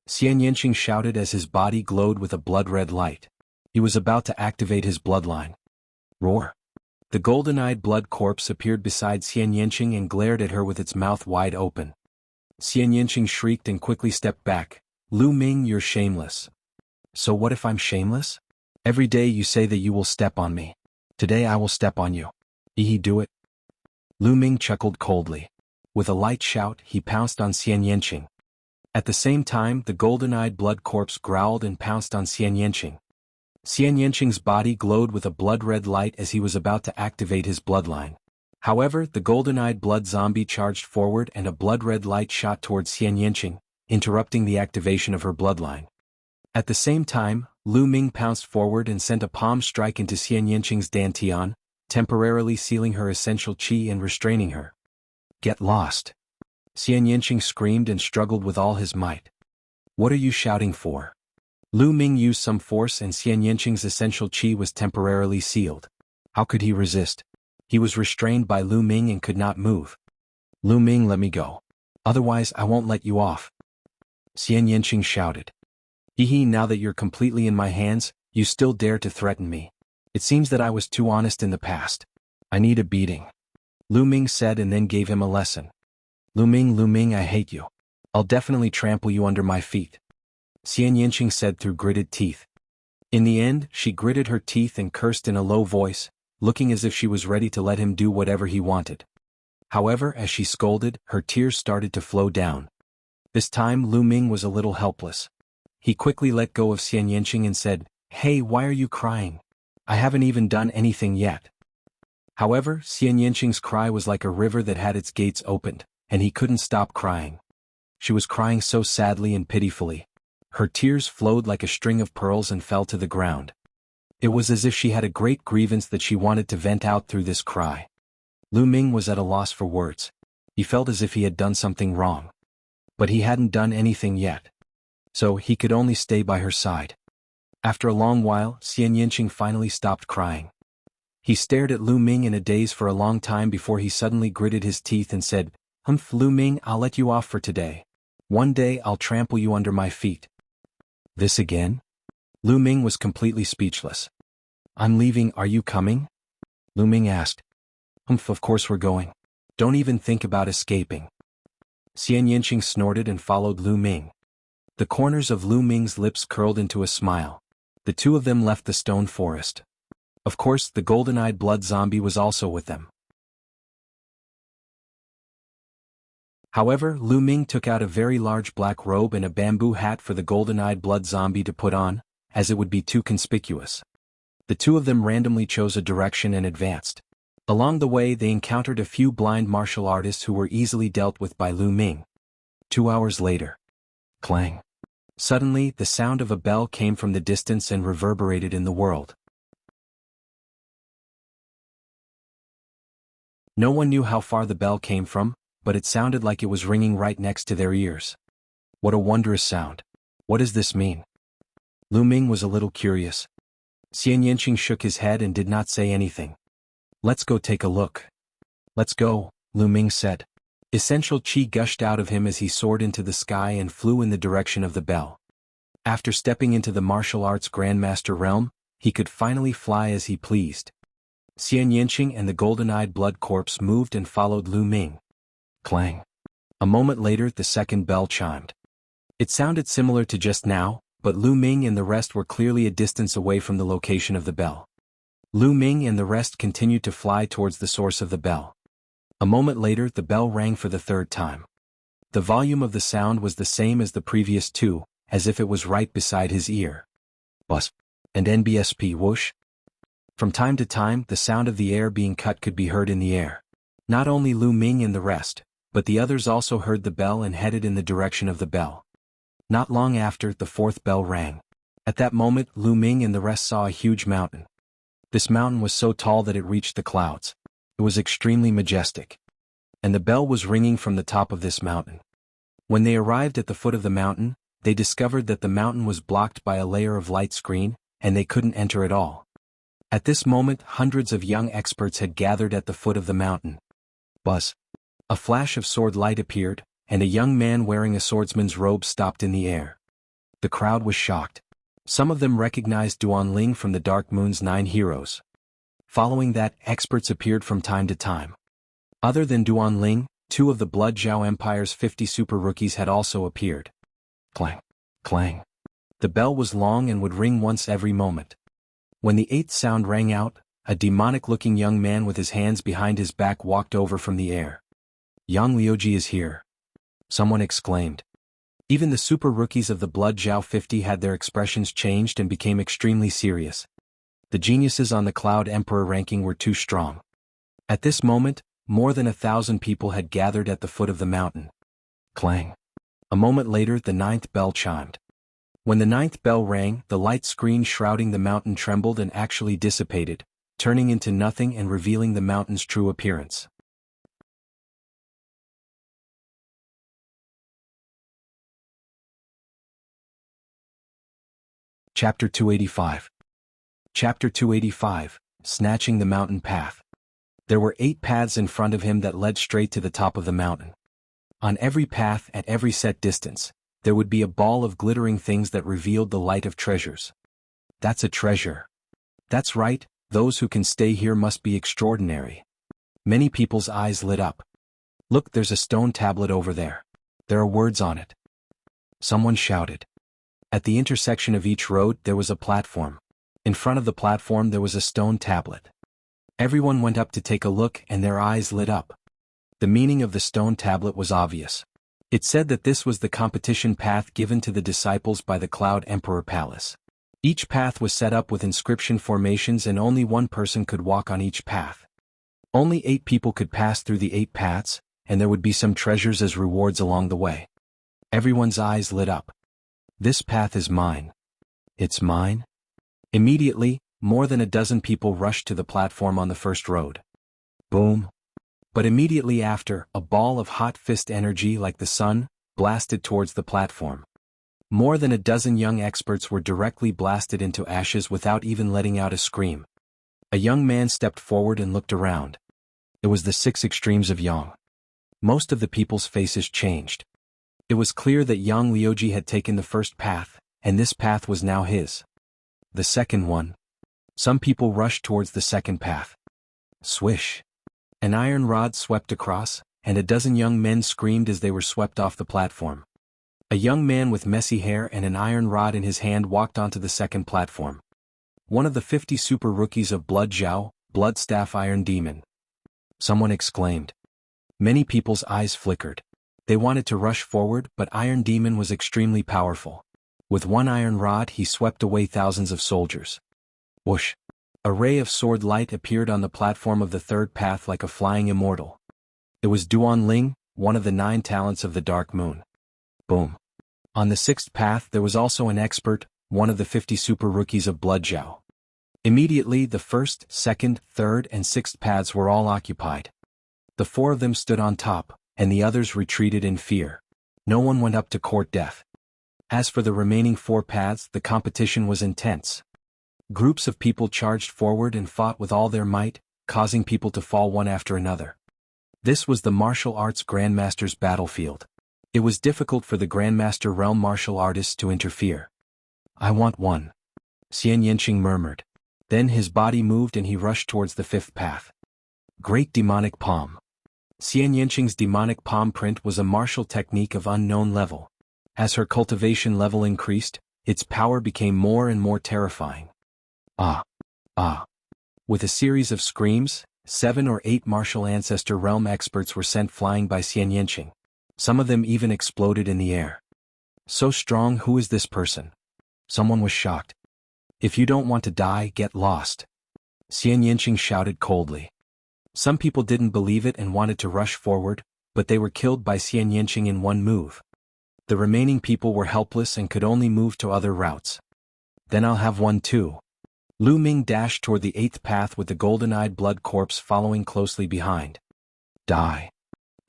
Xian Yinqing shouted as his body glowed with a blood-red light. He was about to activate his bloodline. Roar. The golden-eyed blood corpse appeared beside Xian Yinqing and glared at her with its mouth wide open. Xian Yinqing shrieked and quickly stepped back. Lu Ming, you're shameless. So what if I'm shameless? Every day you say that you will step on me. Today I will step on you. Do it. Lu Ming chuckled coldly. With a light shout, he pounced on Xian Yinqing. At the same time, the golden-eyed blood corpse growled and pounced on Xian Yinqing. Xian Yinqing's body glowed with a blood-red light as he was about to activate his bloodline. However, the golden-eyed blood zombie charged forward and a blood-red light shot towards Xian Yinqing, interrupting the activation of her bloodline. At the same time, Lu Ming pounced forward and sent a palm strike into Xian Yinqing's dantian, temporarily sealing her essential qi and restraining her. Get lost. Xian Yinqing screamed and struggled with all his might. What are you shouting for? Lu Ming used some force and Xian Yinqing's essential qi was temporarily sealed. How could he resist? He was restrained by Lu Ming and could not move. Lu Ming, let me go. Otherwise I won't let you off. Xian Yinqing shouted. Now that you're completely in my hands, you still dare to threaten me. It seems that I was too honest in the past. I need a beating. Lu Ming said and then gave him a lesson. Lu Ming, I hate you. I'll definitely trample you under my feet. Xian Yinqing said through gritted teeth. In the end, she gritted her teeth and cursed in a low voice, looking as if she was ready to let him do whatever he wanted. However, as she scolded, her tears started to flow down. This time Lu Ming was a little helpless. He quickly let go of Xian Yinqing and said, Hey, why are you crying? I haven't even done anything yet. However, Xian Yinqing's cry was like a river that had its gates opened, and he couldn't stop crying. She was crying so sadly and pitifully. Her tears flowed like a string of pearls and fell to the ground. It was as if she had a great grievance that she wanted to vent out through this cry. Lu Ming was at a loss for words. He felt as if he had done something wrong. But he hadn't done anything yet. So he could only stay by her side. After a long while, Xian Yinqing finally stopped crying. He stared at Lu Ming in a daze for a long time before he suddenly gritted his teeth and said, Humph, Lu Ming, I'll let you off for today. One day I'll trample you under my feet. This again? Lu Ming was completely speechless. I'm leaving, are you coming? Lu Ming asked. Humph, of course we're going. Don't even think about escaping. Xian Yinqing snorted and followed Lu Ming. The corners of Lu Ming's lips curled into a smile. The two of them left the stone forest. Of course, the golden-eyed blood zombie was also with them. However, Lu Ming took out a very large black robe and a bamboo hat for the golden-eyed blood zombie to put on, as it would be too conspicuous. The two of them randomly chose a direction and advanced. Along the way they encountered a few blind martial artists who were easily dealt with by Lu Ming. 2 hours later. Clang. Suddenly, the sound of a bell came from the distance and reverberated in the world. No one knew how far the bell came from, but it sounded like it was ringing right next to their ears. What a wondrous sound. What does this mean? Lu Ming was a little curious. Xian Yinqing shook his head and did not say anything. Let's go take a look. Let's go, Lu Ming said. Essential qi gushed out of him as he soared into the sky and flew in the direction of the bell. After stepping into the martial arts grandmaster realm, he could finally fly as he pleased. Xian Yinqing and the golden-eyed blood corpse moved and followed Lu Ming. Clang. A moment later the second bell chimed. It sounded similar to just now, but Lu Ming and the rest were clearly a distance away from the location of the bell. Lu Ming and the rest continued to fly towards the source of the bell. A moment later the bell rang for the third time. The volume of the sound was the same as the previous two, as if it was right beside his ear. Buzz. And NBSP whoosh. From time to time the sound of the air being cut could be heard in the air. Not only Lu Ming and the rest, but the others also heard the bell and headed in the direction of the bell. Not long after, the fourth bell rang. At that moment Lu Ming and the rest saw a huge mountain. This mountain was so tall that it reached the clouds. It was extremely majestic. And the bell was ringing from the top of this mountain. When they arrived at the foot of the mountain, they discovered that the mountain was blocked by a layer of light screen, and they couldn't enter at all. At this moment hundreds of young experts had gathered at the foot of the mountain. Buzz. A flash of sword light appeared, and a young man wearing a swordsman's robe stopped in the air. The crowd was shocked. Some of them recognized Duan Ling from the Dark Moon's 9 heroes. Following that, experts appeared from time to time. Other than Duan Ling, 2 of the Blood Zhao Empire's 50 super rookies had also appeared. Clang. Clang. The bell was long and would ring once every moment. When the 8th sound rang out, a demonic-looking young man with his hands behind his back walked over from the air. Yang Liuji is here. Someone exclaimed. Even the super rookies of the Blood Zhao 50 had their expressions changed and became extremely serious. The geniuses on the Cloud Emperor ranking were too strong. At this moment, more than 1,000 people had gathered at the foot of the mountain. Clang. A moment later the 9th bell chimed. When the 9th bell rang, the light screen shrouding the mountain trembled and actually dissipated, turning into nothing and revealing the mountain's true appearance. Chapter 285. Chapter 285, Snatching the Mountain Path. There were 8 paths in front of him that led straight to the top of the mountain. On every path, at every set distance, there would be a ball of glittering things that revealed the light of treasures. That's a treasure. That's right, those who can stay here must be extraordinary. Many people's eyes lit up. Look, there's a stone tablet over there. There are words on it. Someone shouted. At the intersection of each road there was a platform. In front of the platform there was a stone tablet. Everyone went up to take a look and their eyes lit up. The meaning of the stone tablet was obvious. It said that this was the competition path given to the disciples by the Cloud Emperor Palace. Each path was set up with inscription formations and only one person could walk on each path. Only 8 people could pass through the 8 paths, and there would be some treasures as rewards along the way. Everyone's eyes lit up. This path is mine. It's mine? Immediately, more than a dozen people rushed to the platform on the first road. Boom. But immediately after, a ball of hot fist energy like the sun blasted towards the platform. More than a dozen young experts were directly blasted into ashes without even letting out a scream. A young man stepped forward and looked around. It was the 6 extremes of Yang. Most of the people's faces changed. It was clear that Yang Liuji had taken the first path, and this path was now his. The second one. Some people rushed towards the second path. Swish. An iron rod swept across, and a dozen young men screamed as they were swept off the platform. A young man with messy hair and an iron rod in his hand walked onto the second platform. One of the 50 super rookies of Blood Zhao, Bloodstaff Iron Demon. Someone exclaimed. Many people's eyes flickered. They wanted to rush forward, but Iron Demon was extremely powerful. With one iron rod he swept away thousands of soldiers. Whoosh! A ray of sword light appeared on the platform of the third path like a flying immortal. It was Duan Ling, one of the 9 talents of the Dark Moon. Boom! On the 6th path there was also an expert, one of the 50 super rookies of Blood Zhao. Immediately the 1st, 2nd, 3rd and 6th paths were all occupied. The 4 of them stood on top, and the others retreated in fear. No one went up to court death. As for the remaining 4 paths, the competition was intense. Groups of people charged forward and fought with all their might, causing people to fall one after another. This was the martial arts grandmaster's battlefield. It was difficult for the grandmaster realm martial artists to interfere. I want one. Xian Yinqing murmured. Then his body moved and he rushed towards the fifth path. Great Demonic Palm. Xian Yanqing's demonic palm print was a martial technique of unknown level. As her cultivation level increased, its power became more and more terrifying. Ah! Ah! With a series of screams, 7 or 8 martial ancestor realm experts were sent flying by Xian Yanqing. Some of them even exploded in the air. So strong, who is this person? Someone was shocked. If you don't want to die, get lost. Xian Yanqing shouted coldly. Some people didn't believe it and wanted to rush forward, but they were killed by Xian Yanqing in one move. The remaining people were helpless and could only move to other routes. Then I'll have one too. Lu Ming dashed toward the 8th path with the golden-eyed blood corpse following closely behind. Die.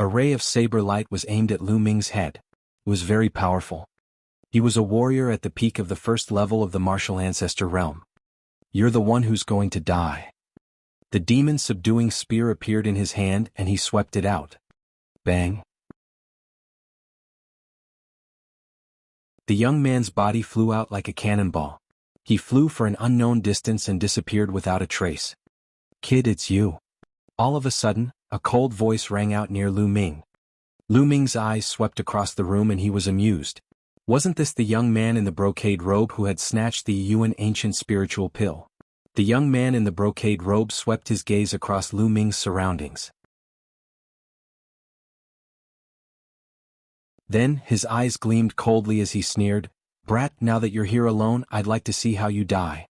A ray of saber light was aimed at Lu Ming's head. It was very powerful. He was a warrior at the peak of the first level of the martial ancestor realm. You're the one who's going to die. The demon's subduing spear appeared in his hand and he swept it out. Bang. The young man's body flew out like a cannonball. He flew for an unknown distance and disappeared without a trace. Kid, it's you. All of a sudden, a cold voice rang out near Lu Ming. Lu Ming's eyes swept across the room and he was amused. Wasn't this the young man in the brocade robe who had snatched the Yuan ancient spiritual pill? The young man in the brocade robe swept his gaze across Lu Ming's surroundings. Then, his eyes gleamed coldly as he sneered, "Brat, now that you're here alone, I'd like to see how you die."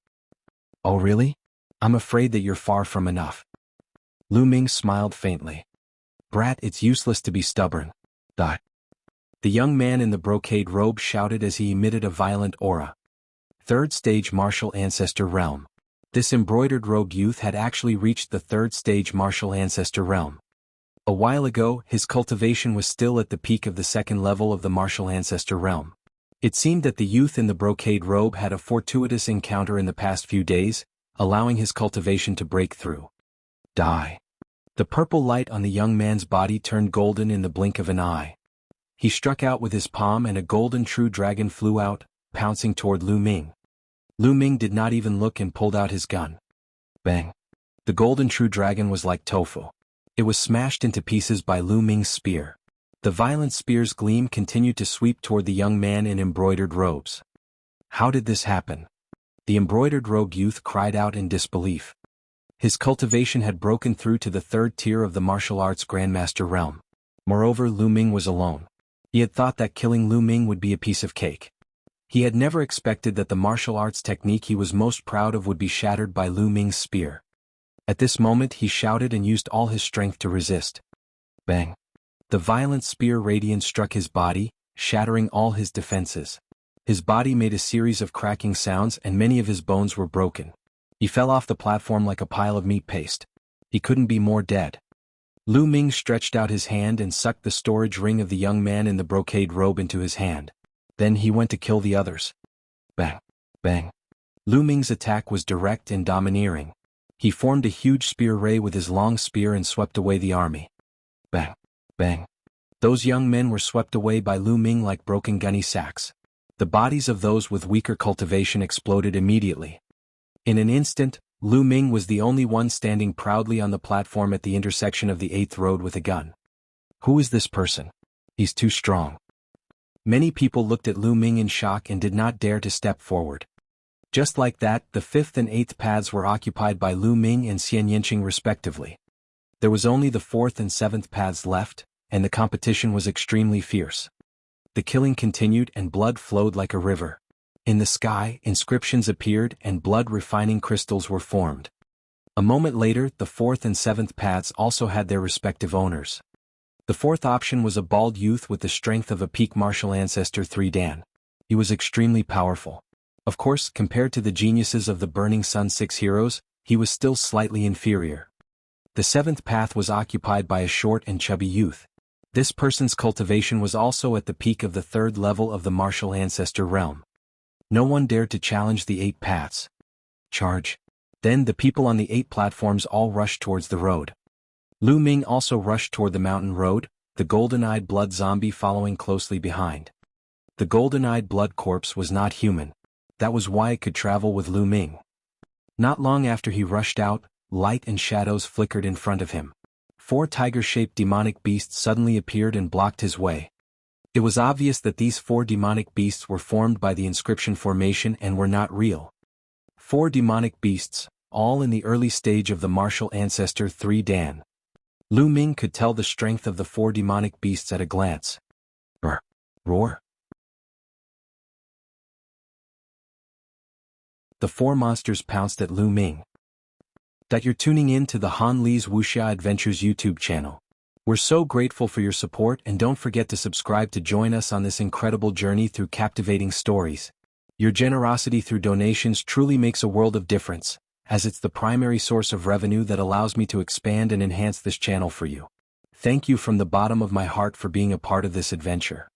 "Oh really? I'm afraid that you're far from enough." Lu Ming smiled faintly. "Brat, it's useless to be stubborn." Die. The young man in the brocade robe shouted as he emitted a violent aura. 3rd stage martial ancestor realm. This embroidered robed youth had actually reached the 3rd stage martial ancestor realm. A while ago, his cultivation was still at the peak of the 2nd level of the martial ancestor realm. It seemed that the youth in the brocade robe had a fortuitous encounter in the past few days, allowing his cultivation to break through. Die. The purple light on the young man's body turned golden in the blink of an eye. He struck out with his palm and a golden true dragon flew out, pouncing toward Lu Ming. Lu Ming did not even look and pulled out his gun. Bang. The golden true dragon was like tofu. It was smashed into pieces by Lu Ming's spear. The violent spear's gleam continued to sweep toward the young man in embroidered robes. How did this happen? The embroidered robed youth cried out in disbelief. His cultivation had broken through to the 3rd tier of the martial arts grandmaster realm. Moreover, Lu Ming was alone. He had thought that killing Lu Ming would be a piece of cake. He had never expected that the martial arts technique he was most proud of would be shattered by Lu Ming's spear. At this moment he shouted and used all his strength to resist. Bang. The violent spear radiance struck his body, shattering all his defenses. His body made a series of cracking sounds and many of his bones were broken. He fell off the platform like a pile of meat paste. He couldn't be more dead. Lu Ming stretched out his hand and sucked the storage ring of the young man in the brocade robe into his hand. Then he went to kill the others. Bang. Bang. Lu Ming's attack was direct and domineering. He formed a huge spear ray with his long spear and swept away the army. Bang. Bang. Those young men were swept away by Lu Ming like broken gunny sacks. The bodies of those with weaker cultivation exploded immediately. In an instant, Lu Ming was the only one standing proudly on the platform at the intersection of the 8th road with a gun. Who is this person? He's too strong. Many people looked at Lu Ming in shock and did not dare to step forward. Just like that, the 5th and 8th paths were occupied by Lu Ming and Xian Yanqing respectively. There was only the 4th and 7th paths left, and the competition was extremely fierce. The killing continued and blood flowed like a river. In the sky, inscriptions appeared and blood-refining crystals were formed. A moment later, the 4th and 7th paths also had their respective owners. The 4th option was a bald youth with the strength of a peak martial ancestor 3 Dan. He was extremely powerful. Of course, compared to the geniuses of the Burning Sun 6 heroes, he was still slightly inferior. The 7th path was occupied by a short and chubby youth. This person's cultivation was also at the peak of the 3rd level of the martial ancestor realm. No one dared to challenge the 8 paths. Charge. Then the people on the 8 platforms all rushed towards the road. Lu Ming also rushed toward the mountain road, the golden-eyed blood zombie following closely behind. The golden-eyed blood corpse was not human. That was why it could travel with Lu Ming. Not long after he rushed out, light and shadows flickered in front of him. 4 tiger-shaped demonic beasts suddenly appeared and blocked his way. It was obvious that these 4 demonic beasts were formed by the inscription formation and were not real. 4 demonic beasts, all in the early stage of the martial ancestor 3 Dan. Lu Ming could tell the strength of the 4 demonic beasts at a glance. Roar. The 4 monsters pounced at Lu Ming. That you're tuning in to the Han Li's Wuxia Adventures YouTube channel. We're so grateful for your support, and don't forget to subscribe to join us on this incredible journey through captivating stories. Your generosity through donations truly makes a world of difference, as it's the primary source of revenue that allows me to expand and enhance this channel for you. Thank you from the bottom of my heart for being a part of this adventure.